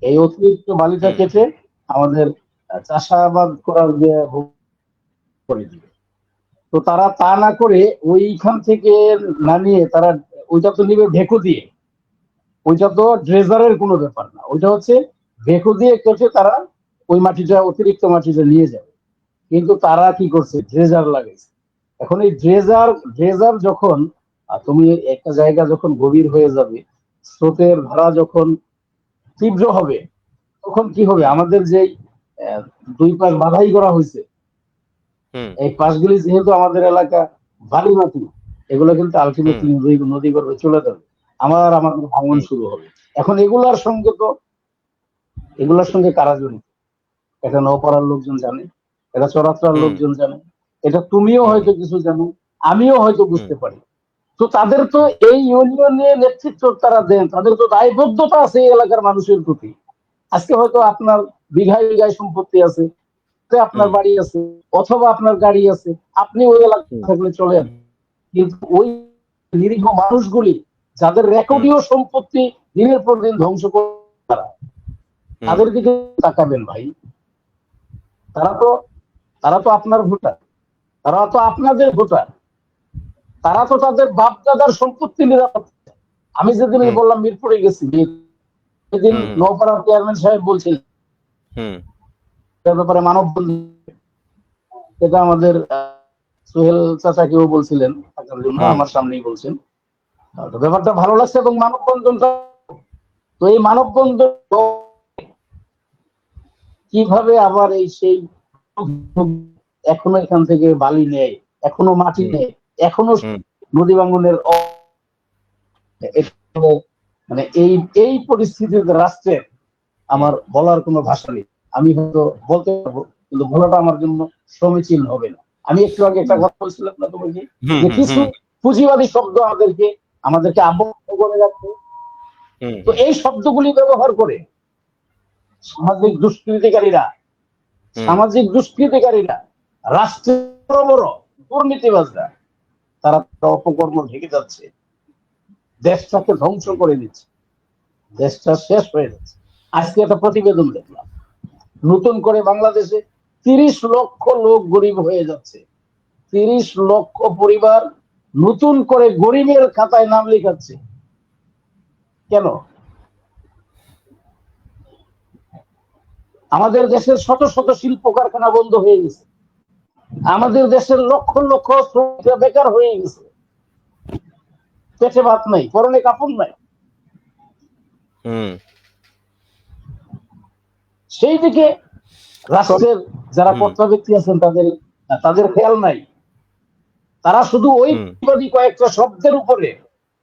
এই অতিরিক্ত বালিটা হুম, কেটে আমাদের চাষাবাদ করার যে করে দিবে। তো তারা তা না করে ওইখান থেকে না নিয়ে তারা ওইটা তো নিবে ভেকু দিয়ে। ওইটা তো ড্রেজারের কোনো ব্যাপার না, ওইটা হচ্ছে ভেকু দিয়ে কেটে তারা ওই মাটিটা অতিরিক্ত মাটিটা নিয়ে যাবে। কিন্তু তারা কি করছে, ড্রেজার লাগাইছে। এখন এই ড্রেজার যখন তুমি একটা জায়গা যখন গভীর হয়ে যাবে, স্রোতের ধারা যখন তীব্র হবে, তখন কি হবে, হুম, আমাদের যে আহ, দুই পাশ বাধাই করা হয়েছে, হুম, এই পাশগুলি যেহেতু আমাদের এলাকা বালি মাটি, এগুলো কিন্তু হুম, আলটিমেটলি নদী গর্ভে চলে যাবে, আমাদের ভাঙন হুম, শুরু হবে। এখন এগুলার সঙ্গে কারা জড়িত? এটা নৌপাড়ার লোকজন জানে, এটা চরাচরার হুম, লোকজন জানে, এটা তুমিও হুম, হয়তো কিছু জানো, আমিও হয়তো হুম, বুঝতে পারি। তো তাদের তো হুম, এই ইউনিয়নে নেতৃত্ব তারা দেন, তাদের তো দায়বদ্ধতা আছে এই এলাকার মানুষের প্রতি। আজকে হয়তো আপনার বিঘায় বিঘায় সম্পত্তি আছে, আপনার হুম, বাড়ি আছে, অথবা আপনার গাড়ি আছে, আপনি ওই এলাকায় হুম, থাকলে চলে যান। কিন্তু ওই নিরীহ মানুষগুলি যাদের হুম, রেকর্ডীয় সম্পত্তি দিনের পর দিন ধ্বংস করে, তারা হুম, তাদের দিকে তাকাবেন ভাই। তারা তো তারা তো আপনার ভোটার, তারা তো আপনাদের ভোটার, তারা তো তাদের বাপ দাদার সম্পত্তি নিরাপদ। আমি যেদিন হুম, বললাম মিরপুরে গেছি, সেদিন হুম, নৌপাড়ার চেয়ারম্যান সাহেব বলছিলেন হুম, এর ব্যাপারে মানববন্ধন, এটা আমাদের সোহেল চাচাকেও বলছিলেন থাকার জন্য, হুম, আমার সামনেই বলছেন। তো ব্যাপারটা ভালো লাগছে। এবং মানববন্ধনটা, তো এই মানববন্ধন কিভাবে আবার এই সেই এখনো এখান থেকে বালি নেয়, এখনো মাটি হুম, নেয়, এখনো হুম, নদী ভাঙনের মানে এই এই পরিস্থিতিতে রাষ্ট্রের হুম, আমার বলার কোনো ভাষা নেই। আমি হয়তো বলতে পারবো, কিন্তু বলাটা আমার জন্য সমীচীন হবে না। আমি একটু আগে একটা কথা বলছিলাম না তোমাকে, হুম, যে হুম, কিছু হুম, পুঁজিবাদী শব্দ আমাদেরকে আবদ্ধ করে রাখছে। হুম, তো এই শব্দগুলি ব্যবহার করে সামাজিক দুষ্কৃতিকারীরা হুম, সামাজিক দুষ্কৃতিকারীরা রাষ্ট্রের বড় বড় দুর্নীতিবাজরা, তারা অপকর্ম ঢেকে যাচ্ছে, দেশটাকে ধ্বংস হুম, করে দিচ্ছে, দেশটা শেষ হয়ে যাচ্ছে। আজকে একটা প্রতিবেদন দেখলাম, নতুন করে বাংলাদেশে 30 লক্ষ লোক গরিব হয়ে যাচ্ছে। 30 লক্ষ পরিবার নতুন করে গরিবের খাতায় নাম লেখাচ্ছে। কেন? আমাদের দেশের শত শত শিল্প কারখানা বন্ধ হয়ে গেছে, আমাদের দেশের লক্ষ লক্ষ শ্রমিকরা বেকার হয়ে গেছে, পেটে ভাত নাই, পরনে কাপড় নাই। হুম, সেই দিকে তবে রাষ্ট্রের যারা হুম, কর্তা ব্যক্তি আছেন, তাদের তাদের খেয়াল নাই। তারা শুধু ওই হুম, কয়েকটা শব্দের উপরে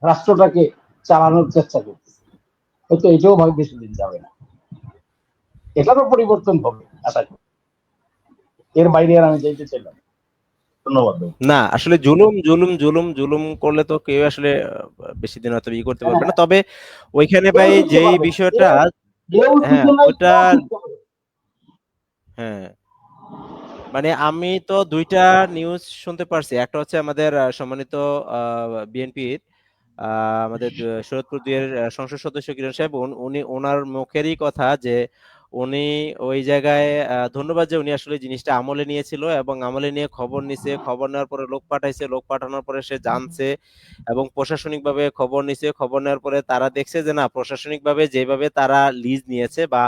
রাষ্ট্রটাকে চালানোর চেষ্টা করতেছে। হয়তো এটাও ভাই বেশি দিন যাবে না। এটারও পরিবর্তন হবে আশা করি। এর বাইরে আর আমি যাইতে চাইলাম না। ধন্যবাদ ভাই। না আসলে জুলুম জুলুম জুলুম জুলুম করলে তো কেউ আসলে বেশি দিন হয়তো করতে পারবে হ্যাঁ, না, তবে ওইখানে কেউ ভাই টিকতে যেই পারবে না, বিষয়টা, কেউ হ্যাঁ টিকে নাই, ওইটা, কেউ টিকতে পারবে না। হ্যাঁ মানে আমি তো দুইটা নিউজ শুনতে পারছি। একটা হচ্ছে আমাদের সম্মানিত বিএনপির আমাদের শরীয়তপুর ২ এর সংসদ সদস্য কিরণ সাহেব, উনি ওনার মুখেরই কথা যে উনি ওই জায়গায় ধন্যবাদ যে উনি আসলে জিনিসটা আমলে নিয়েছিল এবং আমলে নিয়ে খবর নিছে, খবর নেওয়ার পরে লোক পাঠাইছে, লোক পাঠানোর পরে সে জানছে এবং প্রশাসনিক ভাবে খবর নিছে, খবর নেওয়ার পরে তারা দেখছে যে না প্রশাসনিক ভাবে যেভাবে তারা লিজ নিয়েছে বা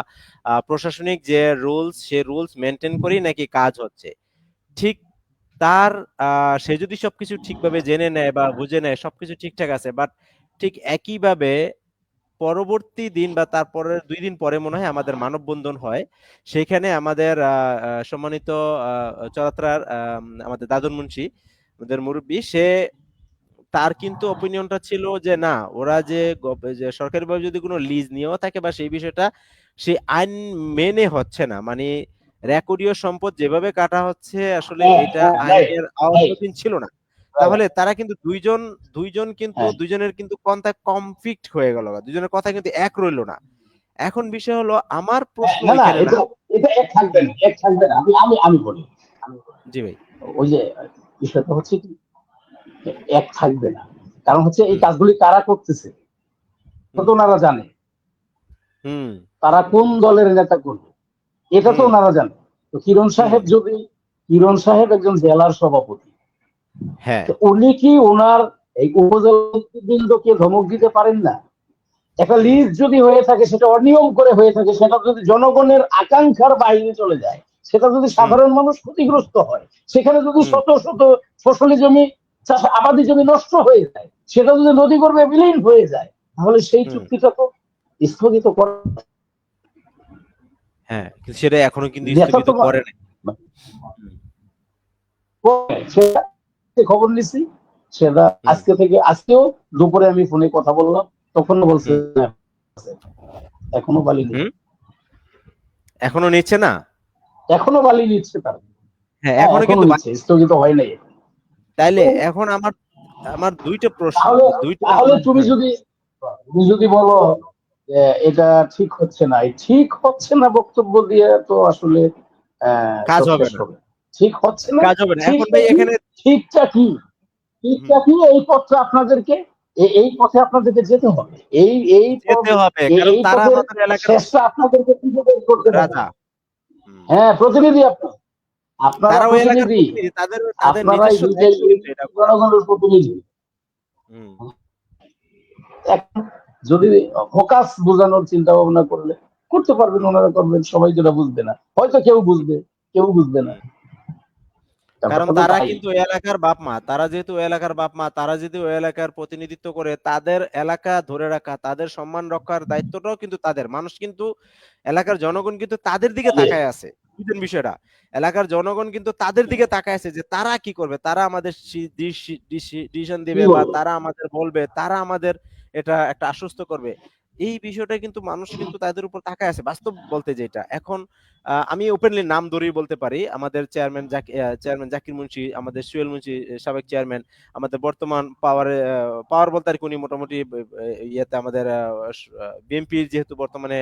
প্রশাসনিক যে রুলস সে রুলস মেনটেন করেই নাকি কাজ হচ্ছে ঠিক। তার সে যদি সবকিছু ঠিকভাবে জেনে নেয় বা বুঝে নেয় সবকিছু ঠিকঠাক আছে, বাট ঠিক একইভাবে পরবর্তী দিন বা তারপরে ২ দিন পরে মনে হয় আমাদের মানববন্ধন হয়। সেখানে আমাদের সম্মানিত চরআত্রার আমাদের দাদুর মুন্সি, আমাদের মুরব্বী, তার কিন্তু অপিনিয়নটা ছিল যে না ওরা যে সরকারিভাবে যদি কোনো লিজ নিয়েও থাকে বা সেই বিষয়টা সেই আইন মেনে হচ্ছে না, মানে রেকর্ডীয় সম্পদ যেভাবে কাটা হচ্ছে আসলে হ্যাঁ, এটা হ্যাঁ, রাইট, আইনের রাইট, আওতাধীন ছিল না। রাইট। তাহলে তারা কিন্তু দুইজন দুইজন কিন্তু হ্যাঁ, দুইজনের কিন্তু কথা কনফ্লিক্ট হয়ে গেল, দুইজনের কথা কিন্তু এক রইলো না। এখন বিষয় হলো আমার হ্যাঁ, প্রশ্ন না না, ওইখানে না। এটা এটা এক থাকবে হুম, না, এক থাকবে না। আমি বলি, আমি বলি। জি ভাই। ওই যে বিষয়টা হচ্ছে কি, এক থাকবে না। কারণ হচ্ছে এই হুম কাজগুলি কারা করতেছে, এটা হুম তো ওনারা জানে। হুম তারা কোন দলের নেতা করবে, এটা তো হুম ওনারা জানে। তো হুম কিরণ সাহেব একজন জেলার সভাপতি, হ্যাঁ তো উনি কি ওনার এই উপজেলাকে ধমক দিতে পারেন না? একটা হুম লিস্ট যদি হয়ে থাকে, সেটা অনিয়ম করে হয়ে থাকে, সেটা যদি জনগণের আকাঙ্ক্ষার বাইরে চলে যায়, সেটা যদি হুম সাধারণ মানুষ ক্ষতিগ্রস্ত হয়, সেখানে যদি হুম শত শত ফসলি জমি, আবাদি জমি নষ্ট হয়ে যায়, সেটা যদি নদী গর্ভে বিলীন হয়ে যায়, তাহলে সেই হুম চুক্তিটা তো স্থগিত করা। হ্যাঁ কিন্তু সেটা এখনো কিন্তু নেতা স্থগিত তো করে নাই। হুম সেটা খবর নিছি, সেটা হুম আজকেও দুপুরে আমি ফোনে কথা বললাম, তখন বলছে হুম এখনো বালি নেই, হুম এখনো নিচ্ছে না। এখনো বালি নিচ্ছে তারা। হ্যাঁ হ্যাঁ, এখনো এখনো কিন্তু নিচ্ছে, স্থগিত হয় নাই। তাইলে এখন আমার আমার দুইটা প্রশ্ন, তাহলে দুইটা তাহলে হ্যাঁ তুমি যদি বলো যে এটা ঠিক হচ্ছে না, এই ঠিক হচ্ছে না বক্তব্য দিয়ে তো আসলে কাজ সব হবে শেষ না, হবে। ঠিক হচ্ছে না, কাজ হবে না এখন ঠিকটা ভাই কি, এখানে। ঠিকটা কি, হুম ঠিকটা কি, এই পথে আপনাদেরকে, এই পথে আপনাদেরকে যেতে হবে। এই এই পথ, যেতে হবে কারণ এই তারা পথের আমাদের এলাকার শেষটা আপনাদেরকে খুঁজে বের করতে হবে। রাজা। হুম হ্যাঁ, প্রতিনিধি আপনারা তারা ওই এলাকার প্রতিনিধি, প্রতিনিধি, তাদের তাদের আপনারা নিজস্ব দায়িত্ব এই কিন্তু এটা করা। জনগণের প্রতিনিধি। হুম এখন যদি ফোকাস বোঝানোর চিন্তা ভাবনা করতে পারবেন, হুম ওনারা করবেন, সবাই যেটা বুঝবে না, হয়তো কেউ বুঝবে, কেউ বুঝবে না। হুম কারণ ব্যাপারটা তো তারা তাই। কিন্তু ওই এলাকার বাপ মা, তারা যেহেতু ওই এলাকার বাপ মা, তারা যদি ওই এলাকার প্রতিনিধিত্ব করে তাদের এলাকা ধরে রাখা, তাদের সম্মান রক্ষার দায়িত্বটাও কিন্তু তাদের। মানুষ কিন্তু এলাকার জনগণ কিন্তু তাদের দিকে যে, তাকায় আছে, বুঝলেন বিষয়টা। এলাকার জনগণ কিন্তু তাদের দিকে তাকায় আছে যে তারা কি করবে, তারা আমাদের ডিসিশন কি দিবে বা বলবো, তারা আমাদের বলবে, তারা আমাদের এটা একটা আশ্বস্ত করবে। এই বিষয়টা কিন্তু মানুষ কিন্তু তাদের উপর তাকায় আছে বাস্তব বলতে যেটা এখন। আমি ওপেনলি নাম ধরেই বলতে পারি আমাদের চেয়ারম্যান জাকির মুন্সি, আমাদের সুয়েল মুন্সি সাবেক চেয়ারম্যান, আমাদের বর্তমান পাওয়ার বলতে আর কি উনি মোটামুটি ইয়েতে আমাদের বিএনপির যেহেতু বর্তমানে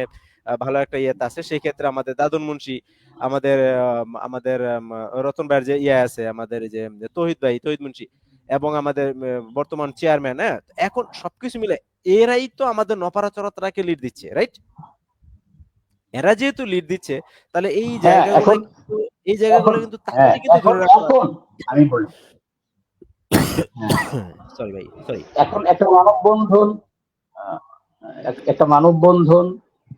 ভালো একটা ইয়েতে আছে, সেই ক্ষেত্রে আমাদের দাদন মুন্সি, আমাদের আমাদের রতন ভাইয়ের যে ইয়ে আছে আমাদের এই যে তহিদ মুন্সি এবং আমাদের বর্তমান চেয়ারম্যান। হ্যাঁ এখন সবকিছু মিলে এরাই তো আমাদের নপাড়াচড়াকে লিড দিচ্ছে, রাইট? এরা যেহেতু লিড দিচ্ছে তাহলে হ্যাঁ এখন, এই এখন জায়গাগুলো কিন্তু হ্যাঁ, তাদেরই কিন্তু এখন ধরে রাখতে হবে। এখন আমি বলি, হ্যাঁ, সরি ভাই, সরি। এখন একটা মানববন্ধন, আহ, একটা মানববন্ধন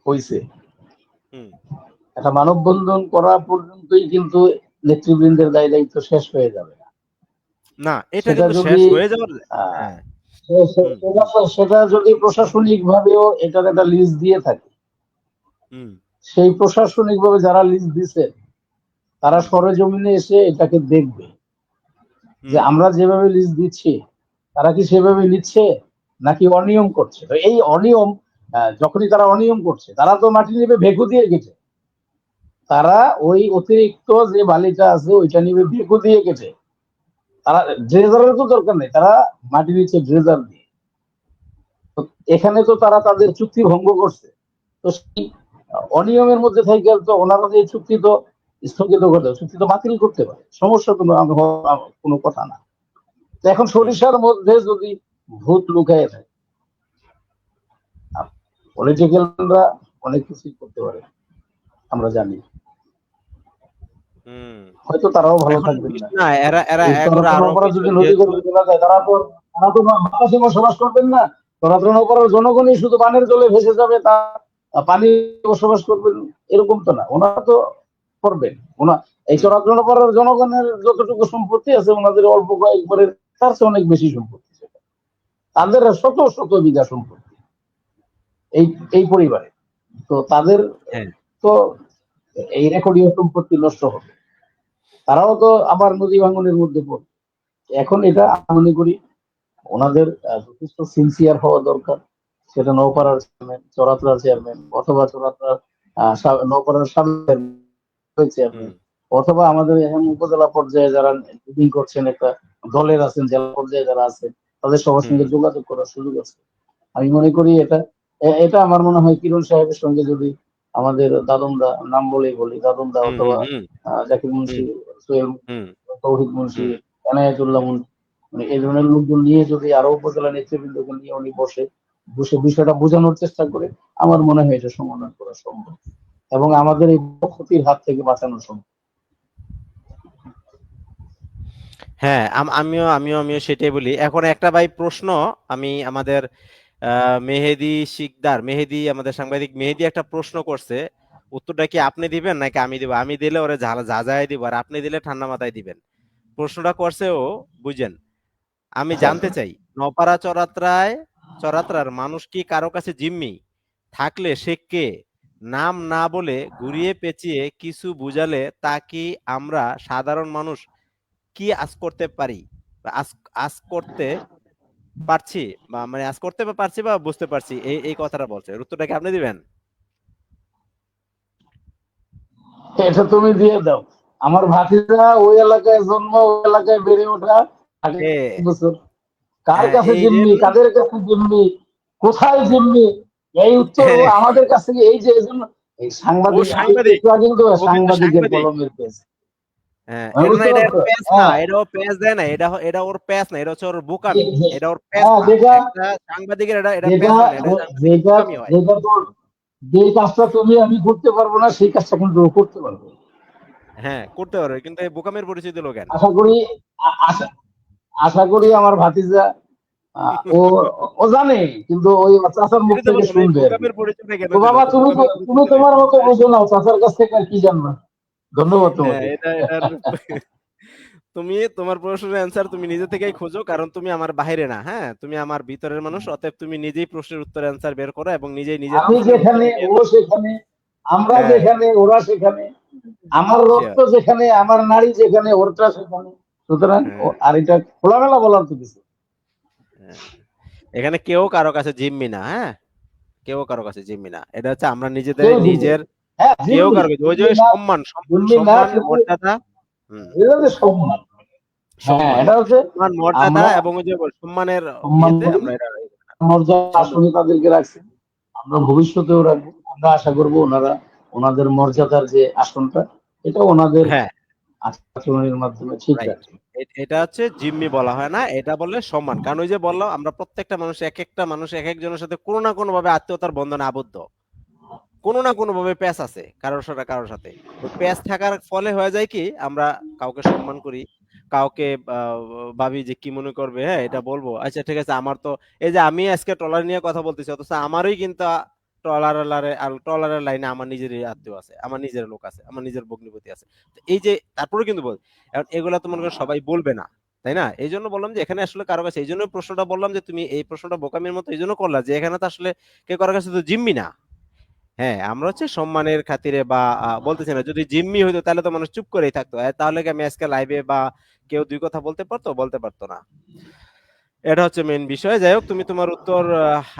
হয়েছে, হুম একটা মানববন্ধন করা পর্যন্তই কিন্তু নেতৃবৃন্দের দায় দায়িত্ব শেষ হয়ে যাবে না। না এটা সেটা কিন্তু শেষ যদি হয়ে যাওয়ার। আহ, হ্যাঁ হুম হুম সেটা যদি প্রশাসনিক ভাবেও এটার একটা লিস্ট দিয়ে থাকে, হুম সেই প্রশাসনিক ভাবে যারা লিস্ট দিছে, তারা হুম সরেজমিনে এসে এটাকে দেখবে যে হুম আমরা যেভাবে লিস্ট দিচ্ছি, তারা কি সেভাবে নিচ্ছে নাকি অনিয়ম করছে। তো এই অনিয়ম, যখনই তারা অনিয়ম করছে, তারা তো মাটি নেবে ভেকু দিয়ে গেছে, তারা ওই অতিরিক্ত যে বালিটা আছে ওইটা নিবে বেকু দিয়ে কেটে, তারা ড্রেজারের তো দরকার নেই, তারা মাটির নিচে ড্রেজার দিয়ে। তো এখানে তো তারা তাদের চুক্তি ভঙ্গ করছে। তো সেই অনিয়মের মধ্যে থেকে তো ওনারা যে চুক্তি তো স্থগিত করতে হবে, চুক্তি তো বাতিল করতে পারে, সমস্যা কোনো কথা না। তো এখন সরিষার মধ্যে যদি ভূত লুকায় থাকে, পলিটিক্যালরা অনেক কিছুই করতে পারে, আমরা জানি। হয়তো তারাও ভালো এখন থাকবেন না। না, এরা এরা এই এগুলো আরো তরাতরণ করা কিছু যদি নদী যেহেতু করে চলে যায়, তারা তো বাতাসে বসবাস করবেন না। তরাতরণ করার জনগণই শুধু পানির জলে ভেসে যাবে, তা পানি বসবাস করবেন এরকম তো না, ওনারা তো করবেন। এই চরাচরণ করার জনগণের যতটুকু সম্পত্তি আছে ওনাদের অল্প কয়েকবারের তার চেয়ে অনেক বেশি সম্পত্তি, তাদের শত শত বিঘা সম্পত্তি এই এই পরিবারে। তো তাদের হ্যাঁ তো এই রেকর্ডীয় সম্পত্তি নষ্ট হবে, তারাও তো আবার নদী ভাঙনের মধ্যে পড়বে। এখন এটা আমি মনে করি ওনাদের যথেষ্ট সিনসিয়ার হওয়া দরকার। সেটা নৌপাড়ার চেয়ারম্যান, চরাতলার চেয়ারম্যান, অথবা চরাতলার নৌপাড়ার সাবেক চেয়ারম্যান, অথবা আমাদের এখন উপজেলা পর্যায়ে যারা লিডিং করছেন, একটা দলের আছেন, জেলা পর্যায়ে যারা আছেন, তাদের সবার সঙ্গে যোগাযোগ করার সুযোগ আছে। আমি মনে করি এটা এটা আমার মনে হয় কিরণ সাহেবের সঙ্গে যদি আমাদের দাদনদা, নাম বলেই বলি, দাদনদা অথবা জাকির মুন্সি, সোহেল, তৌহিদ মুন্সি, এনায়েতুল্লাহ মুন্সি, মানে এই ধরনের লোকজন নিয়ে যদি আরো উপজেলা নেতৃবৃন্দকে নিয়ে উনি বসে বসে বিষয়টা বোঝানোর চেষ্টা করে, আমার মনে হয় এটা সমাধান করা সম্ভব এবং আমাদের এই ক্ষতির হাত থেকে বাঁচানো সম্ভব। হ্যাঁ, আমিও আমিও আমিও সেটাই বলি। এখন একটা ভাই প্রশ্ন, আমি আমাদের মেহেদি শিকদার, মেহেদি, আমাদের সাংবাদিক মেহেদি একটা প্রশ্ন করছে, উত্তরটা কি আপনি দিবেন নাকি আমি দিব? আমি দিলে ওরে ঝাঁঝায় দিব, আর আপনি দিলে ঠান্ডা মাথায় দিবেন। প্রশ্নটা করছে ও, বুঝেন, আমি জানতে চাই, নপাড়া চরাত্রার মানুষ কি কারো কাছে জিম্মি? থাকলে সে কে? নাম না বলে ঘুরিয়ে পেঁচিয়ে কিছু বুঝালে তা কি আমরা সাধারণ মানুষ কি আজ করতে পারি, বা আজ আজ করতে পারছি, বা মানে আজ করতে পারছি বা বুঝতে পারছি, এই এই কথাটা বলছে। উত্তরটা কি আপনি দিবেন? এটা তুমি দিয়ে দাও। আমার ভাতিজা ওই এলাকায় জন্ম, ওই এলাকায় বেড়ে ওঠা, আগে এ বছর কার কাছে এই জিম্মি, জন্য কাদের কাছে জিম্মি, কোথায় জিম্মি, এই উত্তর ও আমাদের কাছ থেকে, এই যে এজন্য এই ও সাংবাদিক, সাংবাদিক, একটু আগে কিন্তু ও কিন্তু সাংবাদিকের সাংবাদিক। কলমের পেজ, হ্যাঁ, এটা না, বুঝতে এটা এর পারছো? প্যাচ না, হ্যাঁ, এটা ও প্যাচ দেয় না, এটা এটা ওর প্যাচ না, এটা হচ্ছে ওর বোকামি, এটা ওর প্যাচ হ্যাঁ, না। যেটা একটা সাংবাদিকের এটা এটা যেটা প্যাচ হয় না, এটা সাংবাদিকের যেটা বোকামি হয়। যেটা তোর, যে কাজটা তুমি আমি করতে পারবো না সেই কাজটা কিন্তু ও করতে পারবে। হ্যাঁ, করতে পারবে, কিন্তু এই বোকামের পরিচয় দিল কেন? আশা করি, আশা আশা করি আমার ভাতিজা ও ও জানে, কিন্তু ওই চাচার মুখ এটা তো থেকে বললাম, এই শুনবে আর কি। বোকামের পরিচয়টা কেন তো দিল? বাবা, তো তুমি বোকামের তুমি পরিচয় দিলে তোমার কেন? মতো বুঝো না, চাচার কাছ থেকে আর কি জানবা। ধন্যবাদ হ্যাঁ, তোমাকে। এটা এটার তুমি তোমার প্রশ্নের অ্যান্সার তুমি নিজে থেকেই খোঁজো, কারণ তুমি আমার বাইরে না, হ্যাঁ, তুমি আমার ভিতরের মানুষ, অতএব তুমি নিজেই প্রশ্নের উত্তর অ্যান্সার বের করো এবং নিজেই নিজের আমি প্রশ্নের উত্তর যেখানে, দিয়ে ও দাও। সেখানে, আমরা হ্যাঁ, যেখানে, ওরা সেখানে, আমার রক্ত sure, যেখানে, আমার নারী যেখানে, ওরটা সেখানে। সুতরাং হ্যাঁ, আর এটা খোলামেলা বলার তো কিছু। হ্যাঁ। এখানে কেউ কারো কাছে জিম্মি না, হ্যাঁ, কেউ কারো কাছে জিম্মি না, এটা হচ্ছে আমরা নিজেদের কেউ জিম্মি নিজের, না। হ্যাঁ, কেউ জিম্মি কারো কাছে ওই যে জিম্মি না, সম্মান সম্মান জিম্মি না, সম্মান কিন্তু মর্যাদা, হুম, এটা যে সম্মান। হ্যাঁ, সম্মান এটা হচ্ছে সম্মান মর্যাদা আমরা এবং ওই যে সম্মানের সম্মান ইয়েতে করি, আমরা এটা মর্যাদা সম্মান। আসনে তাদেরকে রাখছি, আমরা ভবিষ্যতেও রাখবো। আমরা আশা করবো ওনারা ওনাদের মর্যাদার যে আসনটা, এটা ওনাদের হ্যাঁ, আচরণের মাধ্যমে ঠিক রাইট। রাখবে। এটা হচ্ছে জিম্মি বলা হয় না, এটা বলে সম্মান। কারণ ওই যে বললাম, আমরা প্রত্যেকটা মানুষ, এক একটা মানুষ এক একজনের সাথে কোনো না কোনো ভাবে আত্মীয়তার বন্ধনে আবদ্ধ, কোনো না কোনো ভাবে প্যাচ আছে কারোর সাথে কারোর সাথে। ওই প্যাচ থাকার ফলে হয়ে যায় কি, আমরা কাউকে সম্মান করি, কাউকে ভাবি যে কি মনে করবে, হ্যাঁ এটা বলবো, আচ্ছা ঠিক আছে, আমার তো, এই যে আমি আজকে ট্রলার নিয়ে কথা বলতেছি, অথচ আমারই কিন্তু ট্রলারের লাইনে আমার নিজেরই আত্মীয় আছে, আমার নিজের লোক আছে, আমার নিজের ভগ্নিপতি আছে। তো এই যে তারপরে কিন্তু বল, এখন এগুলা তো মনে করো সবাই বলবে না, তাই না? এই জন্য বললাম যে এখানে আসলে কারো কাছে, এই জন্য প্রশ্নটা বললাম যে তুমি এই প্রশ্নটা বোকামির মতো এই জন্য করলা, যে এখানে তো আসলে কেউ কারো কাছে তো জিম্মি না। হ্যাঁ, আমরা হচ্ছে সম্মানের খাতিরে বা বলতেছি না, যদি জিম্মি হইতো তাহলে তো মানুষ চুপ করেই থাকতো, তাহলে কি আমি আজকে লাইভে বা কেউ দুই কথা বলতে পারতো? বলতে পারতো না। এটা হচ্ছে মেইন বিষয়। যাই হোক, তুমি তোমার উত্তর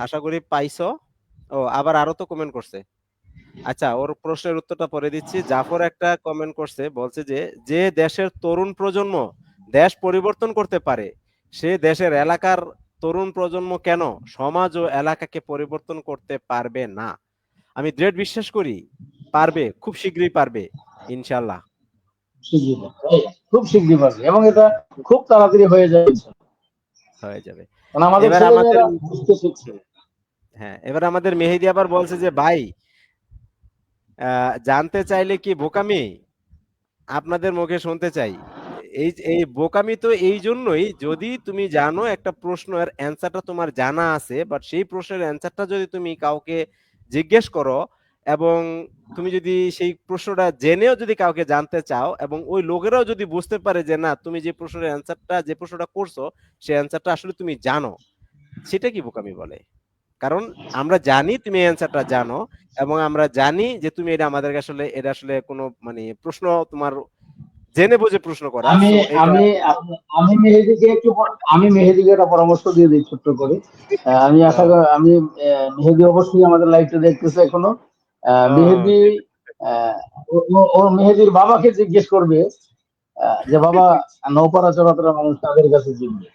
আশা করি পাইছো। ও, আবার আরো তো কমেন্ট করছে। আচ্ছা, ওর প্রশ্নের উত্তরটা পরে দিচ্ছি। জাফর একটা কমেন্ট করছে, বলছে যে যে দেশের তরুণ প্রজন্ম দেশ পরিবর্তন করতে পারে, সে দেশের এলাকার তরুণ প্রজন্ম কেন সমাজ ও এলাকাকে পরিবর্তন করতে পারবে না? আমি দৃঢ় বিশ্বাস করি পারবে, খুব শীঘ্রই পারবে, ইনশাল্লাহ। শিগগিরই পারবে, খুব শিগগিরই পারবে, এবং এটা খুব তাড়াতাড়ি হয়ে যাবে ইনশাআল্লাহ। হয়ে যাবে। কারণ আমাদের এবার আমাদের ছেলেমেয়েরা বুঝতে শিখছে। হ্যাঁ, এবার আমাদের মেহেদী আবার বলছে যে ভাই, জানতে চাইলে কি বোকামি? আপনাদের মুখে শুনতে চাই। এই এই বোকামি তো এই জন্যই, যদি তুমি জানো একটা প্রশ্নের অ্যান্সারটা তোমার জানা আছে, বাট সেই প্রশ্নের অ্যান্সারটা যদি তুমি কাউকে জিজ্ঞেস করো, এবং তুমি যদি সেই প্রশ্নটা জেনেও যদি কাউকে জানতে চাও, এবং ওই লোকেরাও যদি বুঝতে পারে যে না, তুমি যে প্রশ্নের অ্যান্সারটা, যে প্রশ্নটা করছো সেই অ্যান্সারটা আসলে তুমি জানো, সেটা কি বোকামি বলে? কারণ আমরা জানি তুমি অ্যান্সারটা জানো, এবং আমরা জানি যে তুমি এটা আমাদেরকে আসলে, এটা আসলে কোনো মানে প্রশ্ন তোমার জেনে বুঝে প্রশ্ন করা, আমি সো এটা। আমি আমি মেহেদীকে আমি মেহেদীকে একটা পরামর্শ দিয়ে দিই ছোট্ট করে। আমি আশা আহ, করি আমি মেহেদী অবশ্যই আমাদের লাইভটা দেখতেছে এখনো। আহ, মেহেদী আহ, ও মেহেদীর বাবাকে জিজ্ঞেস করবে যে বাবা, নৌপাড়া চলাচল মানুষ তাদের কাছে জিতবে।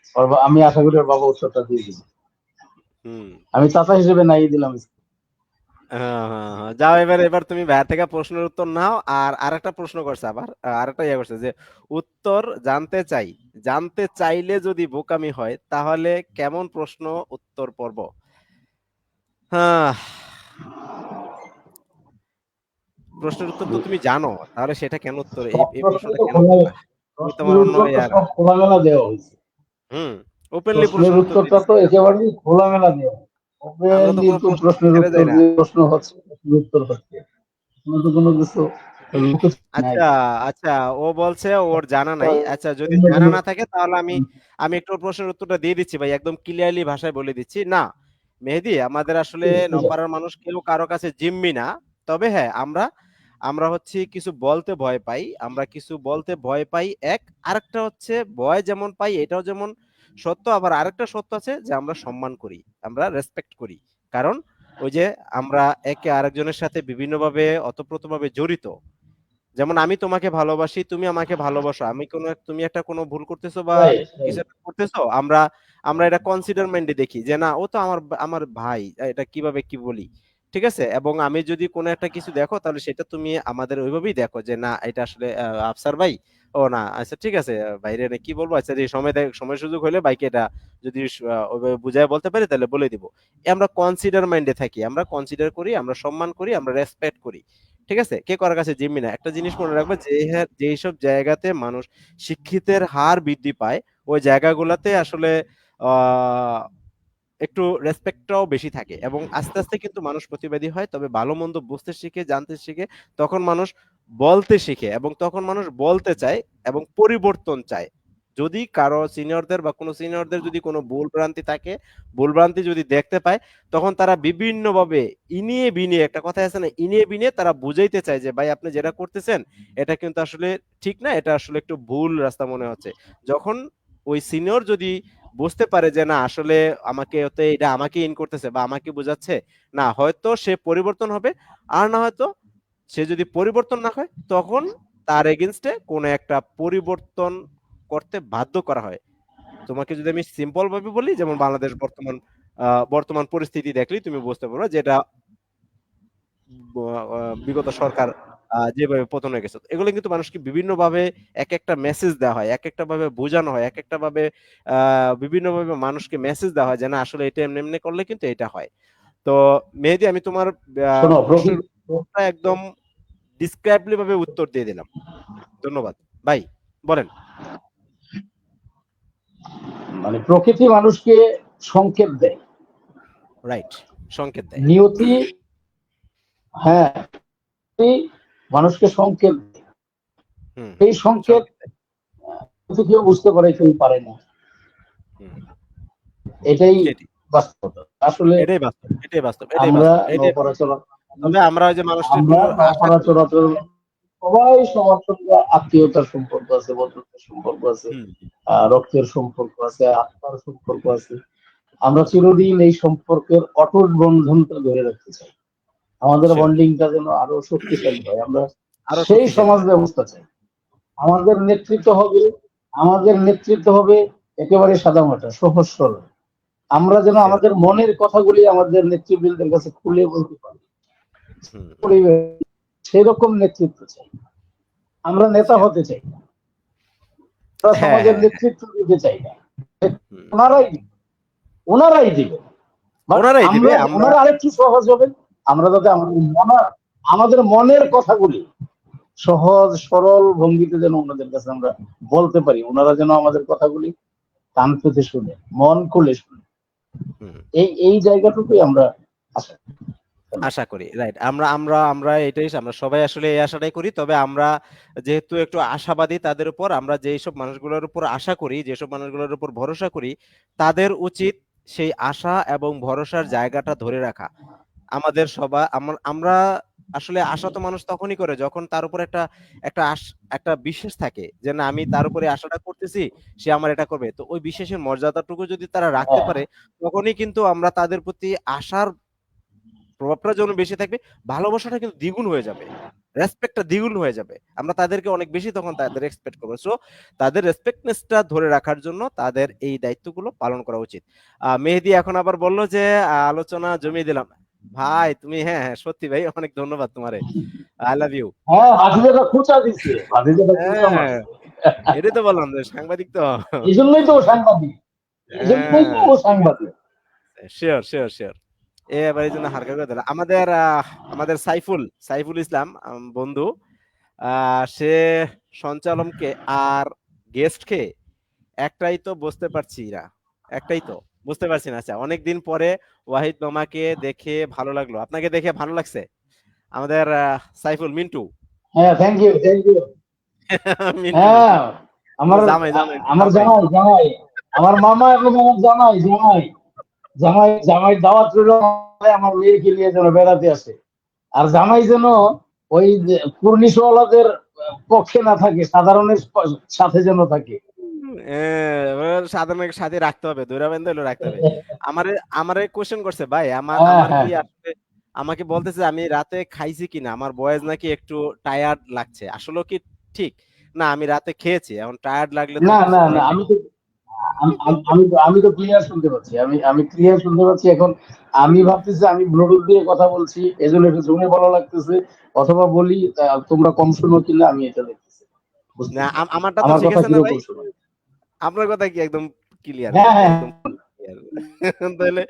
আমি আশা করি ওর বাবা উত্তরটা দিয়ে দিবে। হুম। আমি চাচা হিসেবে নাই দিলাম। হ্যাঁ, হ্যাঁ, হ্যাঁ। যাও, এবার এবার তুমি ভাইয়া থেকে প্রশ্নের উত্তর নাও। আর আরেকটা প্রশ্ন করছে, আবার আরেকটা ইয়ে করছে যে উত্তর জানতে চাই, জানতে চাইলে যদি বোকামি হয় তাহলে কেমন প্রশ্ন উত্তর পর্ব? হ্যাঁ, প্রশ্নের উত্তর তো তুমি জানো, তাহলে সেটা কেন উত্তর, এই সব এই প্রশ্ন প্রশ্নটা তো কেন খোলা, করলা? তুমি তোমার প্রশ্নের অন্য উত্তর তো ইয়ার। সব খোলামেলা দেওয়া হয়েছে। হুম, ওপেনলি প্রশ্নের প্রশ্নের উত্তর দিয়ে উত্তরটা দিচ্ছি। তো একেবারেই খোলামেলা দেওয়া হয়। আমরা তো ওপেনলি কোনো তো প্রশ্ন প্রশ্নের ছেড়ে উত্তর যাই না। দিয়ে প্রশ্ন হচ্ছে, প্রশ্নের উত্তর হচ্ছে, কোনো তো কোনো কিছু লুকোচ্ছি নাই। আচ্ছা, আচ্ছা, ও বলছে ওর জানা নাই। আচ্ছা, যদি অন্য জানা কোনো না থাকে তাহলে আমি আমি একটু ওর প্রশ্নের উত্তরটা দিয়ে দিচ্ছি ভাই, একদম ক্লিয়ারলি ভাষায় বলে দিচ্ছি। না মেহেদী, আমাদের আসলে ঠিক আছে। নপাড়ার মানুষ কেউ কারো কাছে জিম্মি না। তবে হ্যাঁ, আমরা আমরা হচ্ছে কিছু বলতে ভয় পাই, আমরা কিছু বলতে ভয় পাই এক। আরেকটা হচ্ছে ভয় যেমন পাই এটাও যেমন সত্য, আবার আরেকটা সত্য আছে যে আমরা সম্মান করি, আমরা রেসপেক্ট করি। কারণ ওই যে আমরা একে আরেকজনের সাথে বিভিন্নভাবে ওতপ্রোতভাবে জড়িত। যেমন আমি তোমাকে ভালোবাসি, তুমি আমাকে ভালোবাসো, আমি তুমি একটা কোনো ভুল করতেছো বা রাইট, কিছু রাইট। একটা করতেছো, আমরা আমরা এটা কনসিডার মাইন্ডে দেখি যে না, ও তো আমার ভাই, এটা কিভাবে কি বলি, ঠিক আছে? এবং আমি যদি কোনো একটা কিছু দেখো, তাহলে সেটা তুমি আমাদের ওইভাবেই দেখো যে না, এটা আসলে আফসার ভাই, ও না, আচ্ছা ঠিক আছে, বাইরে কি বলবো, আচ্ছা এই সময় সময় সুযোগ হলে বাইকে এটা যদি ওইভাবে বুঝায় বলতে পারি তাহলে বলে দিব। আমরা কনসিডার মাইন্ডে থাকি, আমরা কনসিডার করি, আমরা সম্মান করি, আমরা রেসপেক্ট করি, ঠিক আছে? কে কার কাছে জিম্মি না। একটা জিনিস মনে রাখবে, যেসব জায়গাতে মানুষ শিক্ষিতের হার বৃদ্ধি পায়, ওই জায়গাগুলোতে আসলে আহ একটু রেসপেক্টটাও বেশি থাকে, এবং আস্তে আস্তে কিন্তু মানুষ প্রতিবাদী হয়, তবে ভালো মন্দ বুঝতে শিখে, জানতে শিখে, তখন মানুষ বলতে শিখে, এবং তখন মানুষ বলতে চায় এবং পরিবর্তন চায়। যদি কারো সিনিয়রদের বা কোনো সিনিয়রদের যদি কোনো ভুল ভ্রান্তি থাকে, ভুল ভ্রান্তি যদি দেখতে পায়, তখন তারা বিভিন্নভাবে ইনিয়ে বিনিয়ে, একটা কথা আছে না, ইনিয়ে বিনিয়ে তারা বুঝাইতে চায় যে ভাই, আপনি যেটা করতেছেন এটা কিন্তু আসলে ঠিক না, এটা আসলে একটু ভুল রাস্তা মনে হচ্ছে। যখন ওই সিনিয়র যদি বুঝতে পারে যে না, আসলে আমাকে ওতে এটা আমাকে ইন করতেছে বা আমাকে বোঝাচ্ছে, না হয়তো সে পরিবর্তন হবে, আর না হয়তো সে যদি পরিবর্তন না হয়, তখন তার এগেনস্টে কোন একটা পরিবর্তন করতে বাধ্য করা হয়। তোমাকে যদি আমি সিম্পল ভাবে বলি, যেমন বাংলাদেশ বর্তমান বর্তমান পরিস্থিতি দেখলেই তুমি বুঝতে পারবে যেটা বিগত সরকার যেভাবে পতন হয়ে গেছে, এগুলো কিন্তু মানুষকে বিভিন্ন ভাবে এক একটা মেসেজ দেওয়া হয়, এক একটা ভাবে বোঝানো হয়, এক একটা ভাবে বিভিন্ন ভাবে মানুষকে মেসেজ দেওয়া হয় যে না, আসলে এটা এমনি এমনি করলে কিন্তু এটা হয়। তো মেহেদী, আমি তোমার শোনো, প্রশ্নের উত্তরটা একদম ডিসক্রাইবলি ভাবে উত্তর দিয়ে দিলাম। ধন্যবাদ ভাই, বলেন। মানে প্রকৃতি মানুষকে সংকেত দেয়, রাইট, সংকেত দেয়। নিয়তি, হ্যাঁ, মানুষকে সংকেত দেয়। হুম, হুম, এই সংকেত সংকেত দেয়। কেউ বুঝতে পারে, কেউ পারে না। হুম, এটাই সেটি, বাস্তবতা আসলে। এটাই বাস্তব, এটাই বাস্তব, এটাই আমরা বাস্তব, এটাই নৌপাড়া বাস্তব। চলাচল তবে আমরা ওই যে মানুষটা একটু আমরা আশা নৌপাড়া করি। চলাচল সবাই সবার সঙ্গে আত্মীয়তার সম্পর্ক আছে, বন্ধুত্বের সম্পর্ক আছে, হুম, রক্তের সম্পর্ক আছে, আত্মার সম্পর্ক আছে। আমরা চিরদিন এই সম্পর্কের অটুট বন্ধনটা ধরে রাখতে চাই। আমাদের শিওর, বন্ডিংটা যেন আরো শক্তিশালী হয়। আমরা আরো সেই শক্তিশালী সমাজ হয়। ব্যবস্থা চাই। হুম, আমাদের নেতৃত্ব হবে আমাদের নেতৃত্ব হবে একেবারে সাদামাটা, সহজ সরল। আমরা যেন শিওর। আমাদের মনের কথাগুলি আমাদের নেতৃবৃন্দের কাছে খুলে বলতে পারি। হুম, পরিবেশ সেরকম নেতৃত্ব চাই। আমরা নেতা শিওর। হতে চাই না, আমরা হ্যাঁ, সমাজের হ্যাঁ, হ্যাঁ। নেতৃত্ব দিতে চাই না। হুম। ওনারাই দিবে, ওনারাই দিবে। বাট ওনারাই দিবে আমরা, আমরা। ওনারা আরেকটু সহজ হবেন। আমরা যাতে আমাদের মনের কথাগুলি সহজ সরল ভঙ্গিতে যেন ওনাদের কাছে আমরা বলতে পারি, ওনারা যেন আমাদের কথাগুলি কান পেতে শুনে, মন খুলে শুনে। হুম। এই জায়গাটুকুই আমরা আশা করি। আশা করি, রাইট। আমরা আমরা আমরা এটাই, আমরা সবাই আসলে এই আশাটাই করি। তবে আমরা যেহেতু একটু আশাবাদী, তাদের উপর আমরা যেসব মানুষগুলোর উপর আশা করি, যেসব মানুষগুলোর উপর ভরসা করি, তাদের উচিত সেই আশা এবং ভরসার জায়গাটা ধরে রাখা। আমাদের সবা আমরা আসলে আশা তো মানুষ তখনই করে যখন তার উপর একটা একটা একটা বিশ্বাস থাকে যে না, আমি তার উপরে আশাটা করতেছি, সে আমার এটা করবে। তো ওই বিশ্বাসের মর্যাদাটুকু যদি তারা রাখতে হ্যাঁ, পারে, তখনই কিন্তু আমরা তাদের প্রতি আশার প্রভাবটা যখন বেশি থাকবে, ভালোবাসাটা কিন্তু দ্বিগুণ হয়ে যাবে। রেসপেক্টটা দ্বিগুণ হয়ে যাবে। আমরা তাদেরকে অনেক বেশি তখন তাদের এক্সপেক্ট করব। সো তাদের রেসপেক্টনেসটা ধরে রাখার জন্য তাদের এই দায়িত্বগুলো পালন করা উচিত। মেহেদী এখন আবার বলল যে আলোচনা জমিয়ে দিলাম। ভাই তুমি, হ্যাঁ, হ্যাঁ, সত্যি ভাই অনেক ধন্যবাদ তোমারে। I love you. হ্যাঁ, ভাতিজাটা খোঁচা দিচ্ছে, ভাতিজাটা খোঁচা হ্যাঁ, মারছে। এটাই তো বললাম যে সাংবাদিক তো। এই জন্যই তো ও সাংবাদিক, এই জন্যই তো হ্যাঁ, ও সাংবাদিক। Sure, sure, sure. এবার এই জন্য হালকা করে দিলাম। আমাদের সাইফুল সাইফুল ইসলাম বন্ধু, সে সঞ্চালককে আর গেস্টকে একটাই তো বুঝতে পারছি না, একটাই তো বুঝতে পারছি না। আচ্ছা, অনেকদিন পরে ওয়াহিদ মামাকে দেখে ভালো লাগলো। আপনাকে দেখে ভালো লাগছে আমাদের সাইফুল মিন্টু। হ্যাঁ, thank you, thank you. Mintu, হ্যাঁ, মিন্টু। আমার জামাই, জামাই, আমার জামাই। জামাই, জামাই, আমার মামা এবং আমার জামাই, জামাই, জামাই, জামাই দাওয়াত রইল আমার মেয়েকে নিয়ে যেন বেড়াতে আসে। আর জামাই যেন ওই যে কুর্নিশওয়ালাদের পক্ষে না থাকে, সাধারণের সাথে যেন থাকে। সাধারণ সাথে রাখতে হবে, দৈরা বেঁধে হলেও রাখতে হবে। আমারে আমারে কোশ্চেন করছে ভাই, আমার হ্যাঁ, আমার হ্যাঁ, কি আসলে, আমাকে বলতেছে আমি রাতে খাইছি কিনা, আমার বয়েজ নাকি একটু টায়ার্ড লাগছে। আসলে কি ঠিক? না, আমি রাতে খেয়েছি, এখন টায়ার্ড লাগলে তো না, কিছু না, না, করার নেই। আমি তো ক্লিয়ার শুনতে পাচ্ছি, আমি ক্লিয়ার শুনতে পাচ্ছি এখন। আমি ভাবতেছি আমি ব্লুটুথ দিয়ে কথা বলছি, এজন্য একটু জোরে বলা লাগতেছে, অথবা বলি তোমরা কম শুনো কিনা, আমি এটা দেখতেছি, না, বুঝতেছি আমারটা তো আমার ঠিক কথা আছে না ভাই? কিরকম শোনো। আপনার কথা কি একদম ক্লিয়ার, হ্যাঁ, হ্যাঁ, একদম ক্লিয়ার। তাহলে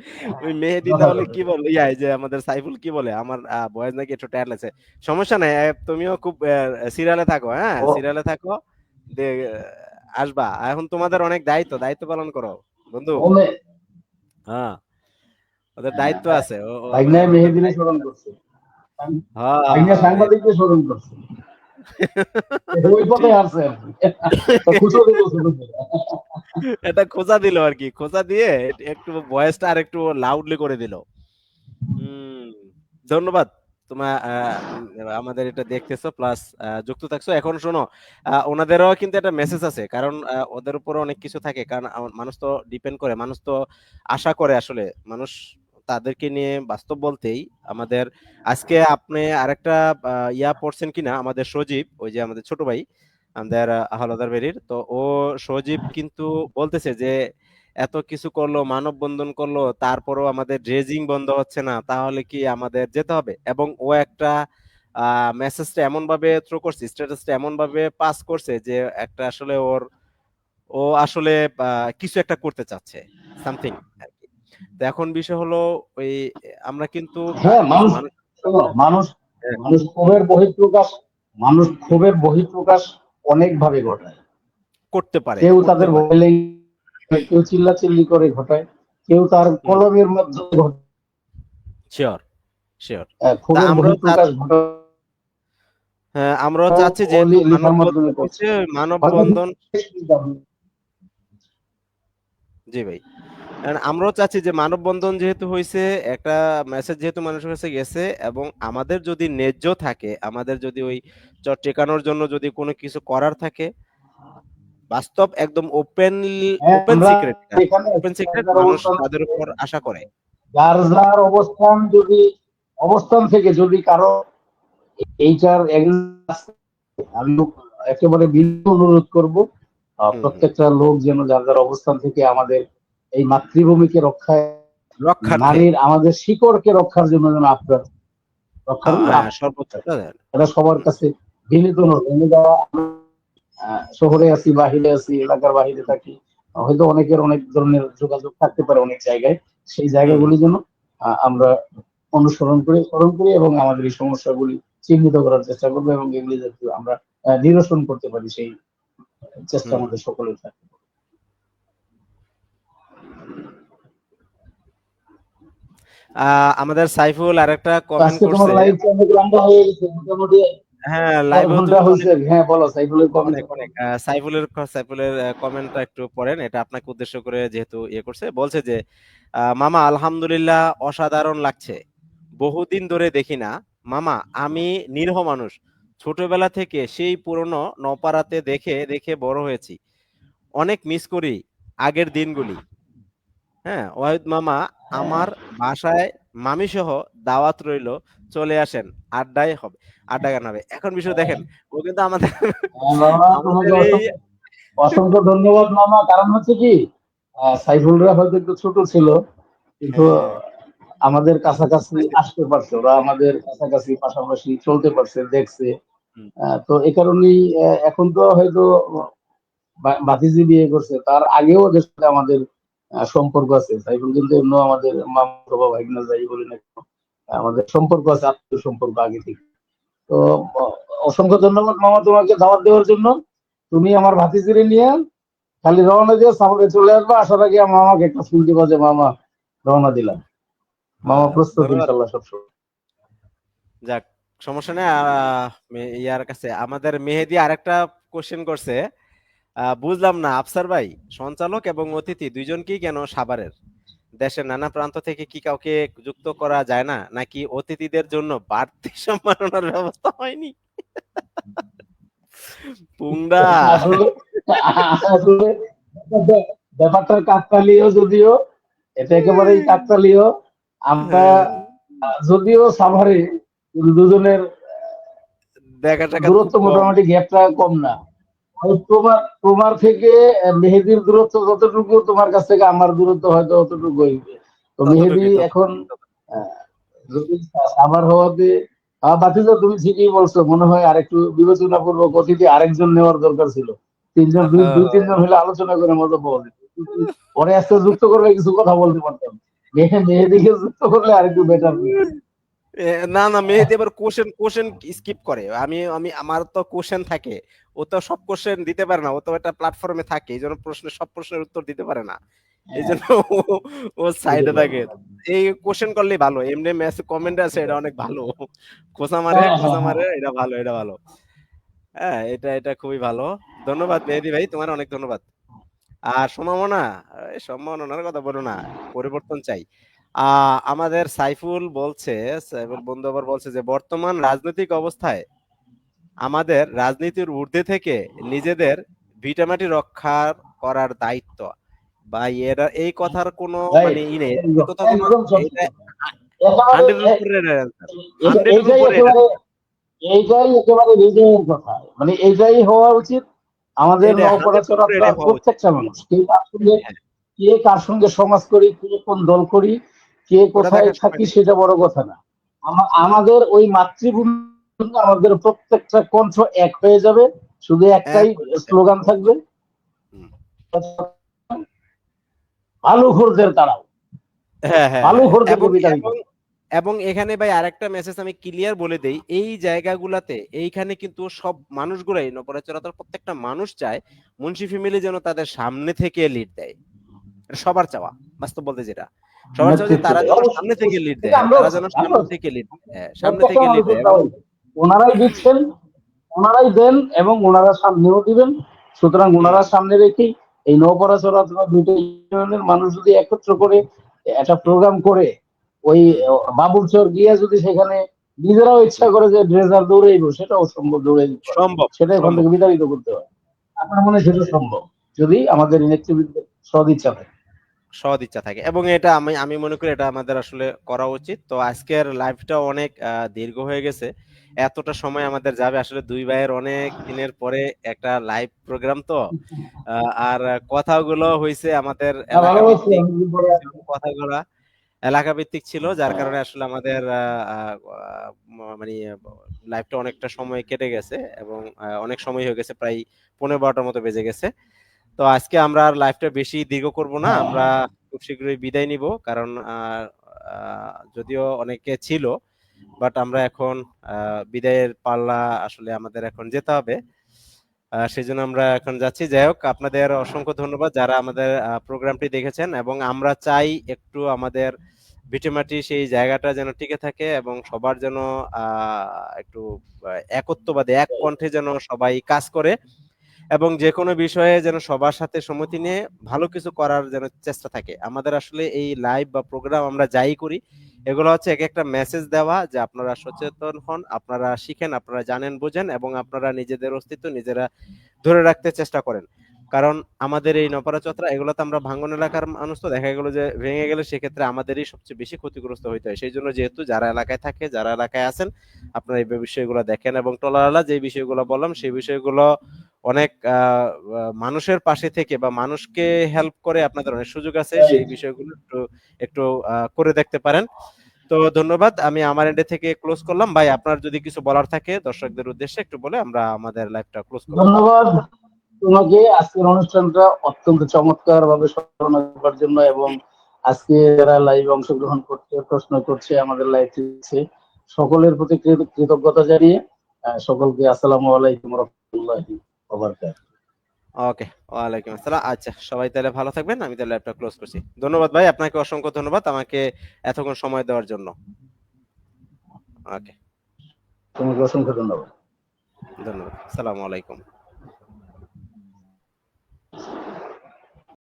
ওই মেহেদী কথা তাহলে বলো। কি বলে, এই যে আমাদের সাইফুল কি বলে, আমার বয়েজ নাকি একটু টায়ার্ড লাগছে। সমস্যা নাই, তুমিও খুব সিরিয়ালে থাকো, হ্যাঁ, ও, সিরিয়ালে থাকো। আসবা। এখন তোমাদের অনেক দায়িত্ব, দায়িত্ব পালন করো বন্ধু। ওমে, হ্যাঁ, ওদের দায়িত্ব আছে। ভাইগনায় ওদের মেহেদিনে দায়িত্ব স্মরণ আছে। করছে, ভাইগনা হ্যাঁ, মেহেদী। সাংবাদিককে স্মরণ করছে, ওই পথে আসছে আর কি। তো খুশো দিল শুরু করে। এটা খোঁচা দিল আর কি, খোঁচা দিয়ে একটু ভয়েসটা আর একটু লাউডলি করে দিল। হুম, ধন্যবাদ। তোমার আমাদের এটা দেখতেছো প্লাস যুক্ত থাকছো। এখন শোনো, ওনাদেরও কিন্তু একটা মেসেজ আছে, কারণ ওদের উপর অনেক কিছু থাকে। কারণ মানুষ তো ডিপেন্ড করে, মানুষ তো আশা করে আসলে। মানুষ তাদেরকে নিয়ে বাস্তব বলতেই আমাদের আজকে আপনি আরেকটা ইয়া পড়ছেন কিনা, আমাদের সজীব, ওই যে আমাদের ছোট ভাই, আমাদের হাওলাদার বেরির, তো ও সজীব কিন্তু বলতেছে যে এত কিছু করলো, মানববন্ধন করলো, তারপরও আমাদের ড্রেজিং বন্ধ হচ্ছে না, তাহলে কি আমাদের যেতে হবে? এবং ও একটা মেসেজটা এমন ভাবে থ্রো করছে, স্ট্যাটাসটা এমন ভাবে পাস করছে যে একটা আসলে ও আসলে কিছু একটা করতে চাচ্ছে, সামথিং আর কি। তো এখন বিষয় হলো ওই, আমরা কিন্তু হ্যাঁ, কিছু মানুষ, মানুষ, শোনো, মানুষ, হ্যাঁ, মানুষ হুম, ক্ষোভের বহিঃপ্রকাশ, মানুষ ক্ষোভের বহিঃপ্রকাশ অনেক ভাবে ঘটায়। করতে পারে, কেউ করতে তাদের পারে। মোবাইলে, কেউ চিল্লাচিল্লি করে ঘটায়, কেউ তার হুম, কলমের মাধ্যমে ঘটায়, শিওর, শিওর। তা ক্ষোভের আমরাও বহিঃপ্রকাশ ঘটায়, হ্যাঁ, আমরাও চাচ্ছি যেহেতু লেখার মাধ্যমে মানববন্ধন করছে। হচ্ছে, হয়তো মানববন্ধন, জি ভাই, কারণ আমরাও চাচ্ছি যে মানববন্ধন যেহেতু হয়েছে, একটা মেসেজ যেহেতু মানুষের কাছে গেছে, এবং আমাদের যদি ন্যায্য থাকে, আমাদের যদি ওই চট টেকানোর জন্য যদি কোনো কিছু করার থাকে, বাস্তব একদম ওপেন, হ্যাঁ, ওপেন আমরা সিক্রেট, এখানে ওপেন সিক্রেট, যার মানুষ অবস্থান তাদের থেকে, উপর আশা করে। যার অবস্থান যদি অবস্থান থেকে যদি কারো এইটার আমি একেবারে বিনীত অনুরোধ করব, প্রত্যেকটা লোক যেন যার যার অবস্থান থেকে আমাদের এই মাতৃভূমিকে রক্ষায়, রক্ষার্থে নারীর আমাদের শিকড়কে রক্ষার জন্য যেন আপনার রক্ষার হ্যাঁ সর্বোচ্চটা দেন। এটা সবার কাছে বিনীত অনুরোধ। শহরে আছি, বাহিরে আছি, এলাকার বাহিরে থাকি, হয়তো অনেকের অনেক ধরনের যোগাযোগ থাকতে পারে অনেক জায়গায়, সেই জায়গাগুলি যেন আমরা অনুসরণ করি, স্মরণ করি এবং আমাদের এই সমস্যাগুলি চিহ্নিত করার চেষ্টা করবো এবং এগুলি যাতে আমরা নিরসন করতে পারি, সেই চেষ্টা আমাদের সকলের থাকে। আমাদের সাইফুল আরেকটা কমেন্ট আজকে তোমার করছে। লাইভ অনেক লম্বা হয়ে গেছে, মোটামুটি হ্যাঁ 4 লাইভ ঘন্টা হয়েছে। হ্যাঁ বলো, সাইফুলের কমেন্ট। অনেক অনেক সাইফুলের কমেন্টটা একটু পড়েন, এটা আপনাকে উদ্দেশ্য করে যেহেতু ইয়ে করছে, বলছে যে মামা আলহামদুলিল্লাহ অসাধারণ লাগছে, বহুদিন ধরে দেখি না মামা, আমি নিরীহ মানুষ, ছোটবেলা থেকে সেই পুরনো নপাড়াতে দেখে দেখে বড় হয়েছি, অনেক মিস করি আগের দিনগুলি। হ্যাঁ ওয়াহিদ মামা, আমার বাসায় মামি সহ দাওয়াত রইলো, চলে আসেন, আড্ডায় হবে, আড্ডা গান হবে। এখন বিষয় দেখেন, ও কিন্তু আমাদের মামা আমাদের তোমাকে এই অসংখ্য ধন্যবাদ মামা। কারণ হচ্ছে কি, সাইফুলরা হয়তো একটু ছোট ছিল, কিন্তু হ্যাঁ আমাদের কাছাকাছি আসতে পারছে, ওরা আমাদের কাছাকাছি পাশাপাশি চলতে পারছে, দেখছে। হুম, তো এ কারণেই এখন তো হয়তো ভাতিজি বিয়ে করছে, তার আগেও ওদের সাথে আমাদের সম্পর্ক আছে। সাইফুল কিন্তু অন্য আমাদের মামা বা ভাইগনা যাই বলি না কেন, আমাদের সম্পর্ক আছে, আত্মীয় সম্পর্ক আগে থেকে। তো অসংখ্য ধন্যবাদ মামা তোমাকে দাওয়াত দেওয়ার জন্য। তুমি আমার ভাতিজিরে নিয়ে খালি রওনা দিয়ে সামনে চলে আসবা, আসার আগে আমার মামাকে একটা ফুল দিবা যে মামা রওনা দিলাম। মামা প্রস্তুত ধন্যবাদ। ইনশাল্লাহ সবসময়। যাক, সমস্যা নেই। ইয়ার কাছে আমাদের মেহেদি আরেকটা কোশ্চেন করছে। বুঝলাম না আফসার ভাই, সঞ্চালক এবং অতিথি দুইজনকেই কেন সাভারের? দেশের নানা প্রান্ত থেকে কি কাউকে যুক্ত করা যায় না, নাকি অতিথিদের জন্য বাড়তি সম্মাননার ব্যবস্থা হয়নি? পুংদা আসলে আসলে ব্যাপারটা কাকতালীয়, যদিও এটা একেবারেই কাকতালীয়। আমরা হ্যাঁ, যদিও সাভারে, কিন্তু দুজনের দেখা সাক্ষাৎ খুব দূরত্ব কম। মোটামুটি গ্যাপটা কম না। ওই তোমার তোমার থেকে মেহেদির দূরত্ব যতটুকু, তোমার কাছ থেকে আমার দূরত্ব হয়তো অতটুকুই। তো মেহেদি ততটুকুই এখন ততটুকুই আহ, যদি সাভার হওয়াতে, বাতিজা তুমি ঠিকই বলছো, মনে হয় আরেকটু বিবেচনা পূর্বক অতিথি আরেকজন নেওয়ার দরকার ছিল। তিনজন, দুই দুই তিনজন হলে আলোচনা করে মজা পাওয়া যেত। কিন্তু পরে আজকে যুক্ত করলে কিছু কথা বলতে পারতাম। মেহেদিকে যুক্ত করলে আরেকটু বেটার। এ, না না, মেহেদি এবার কোশ্চেন কোশ্চেন স্কিপ করে। আমি আমি আমার তো কোশ্চেন থাকে, ও তো সব কোশ্চেন দিতে পারে না, ও তো একটা প্ল্যাটফর্মে থাকে, এই জন্য সব প্রশ্নের উত্তর দিতে পারে না, এই জন্য ও সাইডে থাকে। এই কোশ্চেন করলেই ভালো, এমনি মেসেজ কমেন্ট আছে, এটা অনেক ভালো। খোঁচা মারে, এটা ভালো, এটা ভালো। হ্যাঁ এটা এটা খুবই ভালো। ধন্যবাদ মেহেদি ভাই, তোমার অনেক ধন্যবাদ। আর সম্ভাবনা, সম্ভাবনার কথা বলো না, পরিবর্তন চাই। আমাদের সাইফুল বলছে, সাইফুল বন্ধু আবার বলছে যে বর্তমান রাজনৈতিক অবস্থায় আমাদের রাজনীতির ঊর্ধ্বে থেকে নিজেদের ভিটামাটি রক্ষা করার দায়িত্ব, বা এরা এই কথার কোনো মানে ই নেই, এই কথা কোনো, একদম সত্য। এটা একেবারে 100 এর উপরে অ্যান্সার, 100 এর এইটাই উপরে এটা, একেবারে, এইটাই একেবারে হৃদয়ের কথা। মানে এইটাই হওয়া উচিত। আমাদের এটা 100 এর উপরে নওপাড়া এটা হওয়া উচিত। প্রত্যেকটা মানুষ, হ্যাঁ, কে কার সঙ্গে সমাজ করি, কে কোন দল করি, কে ওটা কোথায় দেখার সময় থাকি, নেই। সেটা বড় কথা না। আমাদের ওই মাতৃভূমি, আমাদের প্রত্যেকটা কণ্ঠ এক হয়ে যাবে। শুধু একটাই এক হয়ে যাবে। স্লোগান থাকবে, হুম। ভালুখোরদের তাড়াও, হ্যাঁ হ্যাঁ হ্যাঁ হ্যাঁ। ভালুখোরদেরকে এবং বিতাড়িত এবং করো। এবং এখানে ভাই আরেকটা মেসেজ আমি ক্লিয়ার বলে দেই, এই জায়গাগুলাতে এইখানে কিন্তু সব মানুষগুলাই নপরাচরাচর প্রত্যেকটা মানুষ চায় মুন্সি ফ্যামিলি যেন তাদের সামনে থেকে লিড দেয়। এটা সবার চাওয়া, বাস্তব বলতে যেটা সবার চাওয়া, যে নেতৃত্ব তারা দেয়, যেন অবশ্যই সামনে থেকে অবশ্যই, লিড এটা দেয়, আমরাও তারা চাই, যেন সামনে আমরাও চাই। থেকে লিড দেয়, সামনে প্রত্যেকটা থেকে লিড মানুষের দেয়। এবং চাওয়াই, ওনারাই দিচ্ছেন, ওনারাই দেন এবং ওনারা সামনেও দিবেন। সুতরাং হুম ওনারা সামনে রেখেই এই নৌপরাচর অথবা দুটো ইউনিয়নের মানুষ যদি একত্র করে একটা হুম প্রোগ্রাম করে, ওই হুম বাবুরচর গিয়ে যদি সেখানে নিজেরাও ইচ্ছা হুম। করে যে ড্রেজার দৌড়াইব, সেটাও সম্ভব, দৌড়াই দিতে পারে। সম্ভব সেটা ওখান সম্ভব। থেকে বিতাড়িত করতে হয়। আপনার মনে হয় সেটা সম্ভব, যদি আমাদের নেতৃবৃন্দের সদিচ্ছা থাকে। সৎ ইচ্ছা থাকে, এবং এটা আমি আমি মনে করি এটা আমাদের আসলে করা উচিত। তো আজকের লাইভটা অনেক দীর্ঘ হয়ে গেছে, এতটা সময় আমাদের যাবে আসলে দুই ভাইয়ের অনেক দিনের পরে একটা লাইভ প্রোগ্রাম। তো আর কথাগুলো হয়েছে আমাদের না, ভালো এলাকা লাগছে ভিত্তিক, অনেকদিন পরে। কথাগুলো এলাকা ভিত্তিক ছিল, যার কারণে আসলে আমাদের মানে লাইভটা অনেকটা সময় কেটে গেছে, এবং অনেক সময় হয়ে গেছে, প্রায় 11:30টার মতো বেজে গেছে। তো আজকে আমরা আর লাইভটা বেশি দীর্ঘ করব না, হ্যাঁ, আমরা খুব শীঘ্রই বিদায় নিব, কারণ যদিও অনেকে ছিল, বাট আমরা এখন বিদায়ের পাল্লা, আসলে আমাদের এখন যেতে হবে। সেজন্য আমরা এখন যাচ্ছি। যাই হোক, আপনাদের অসংখ্য ধন্যবাদ যারা আমাদের প্রোগ্রামটি দেখেছেন, এবং আমরা চাই একটু আমাদের ভিটেমাটি সেই জায়গাটা যেন টিকে থাকে, এবং সবার যেন একটু একত্ববাদে এক কণ্ঠে যেন সবাই কাজ করে, এবং যে কোনো বিষয়ে যেন সবার সাথে সম্মতি নিয়ে ভালো কিছু করার যেন চেষ্টা থাকে। আমাদের আসলে এই লাইভ বা প্রোগ্রাম আমরা যাই করি, এগুলো হচ্ছে এক একটা মেসেজ দেওয়া যে আপনারা সচেতন হন, আপনারা শিখেন, আপনারা জানেন বুঝেন, এবং আপনারা নিজেদের অস্তিত্ব নিজেরা ধরে রাখতে চেষ্টা করেন। কারণ আমাদের এই নপাড়া চতরা এগুলোতে আমরা ভাঙ্গন এলাকার মানুষ, তো দেখা গেল যে ভেঙে গেলে সেক্ষেত্রে আমাদেরই সবচেয়ে বেশি ক্ষতিগ্রস্ত হইতে হয়। সেই জন্য যেহেতু যারা এলাকায় থাকে, যারা এলাকায় আছেন, আপনারা এই বিষয়গুলো দেখেন, এবং টলালা যে বিষয়গুলো বললাম সেই বিষয়গুলো অনেক মানুষের পাশে থেকে বা মানুষকে হেল্প করে, আপনাদের অনেক সুযোগ আছে, সেই বিষয়গুলো একটু একটু করে দেখতে পারেন। তো ধন্যবাদ, আমি আমার এন্ড থেকে ক্লোজ করলাম। ভাই, আপনার যদি কিছু বলার থাকে দর্শকদের উদ্দেশ্যে একটু বলে আমরা আমাদের লাইভটা ক্লোজ করব। ধন্যবাদ তোমাকে আজকের অনুষ্ঠানটা অত্যন্ত চমৎকার ভাবে সঞ্চালনা করার জন্য, এবং আজকে যারা লাইভ অংশগ্রহণ করছে, প্রশ্ন করছে, আমাদের লাইভ দিচ্ছে, সকলের প্রতি কৃতজ্ঞতা জানিয়ে সকলকে আসসালামু আলাইকুম রহমতুল্লাহি ওয়া বারাকাতুহু। ওকে, ওয়ালাইকুম আসসালাম। আচ্ছা, সবাই তাহলে ভালো থাকবেন, আমি তাহলে ল্যাবটা ক্লোজ করছি। ধন্যবাদ ভাই, আপনাকে অসংখ্য ধন্যবাদ আমাকে এতক্ষণ সময় দেওয়ার জন্য। ওকে, তোমাকে অসংখ্য ধন্যবাদ। ধন্যবাদ। আসসালামু আলাইকুম।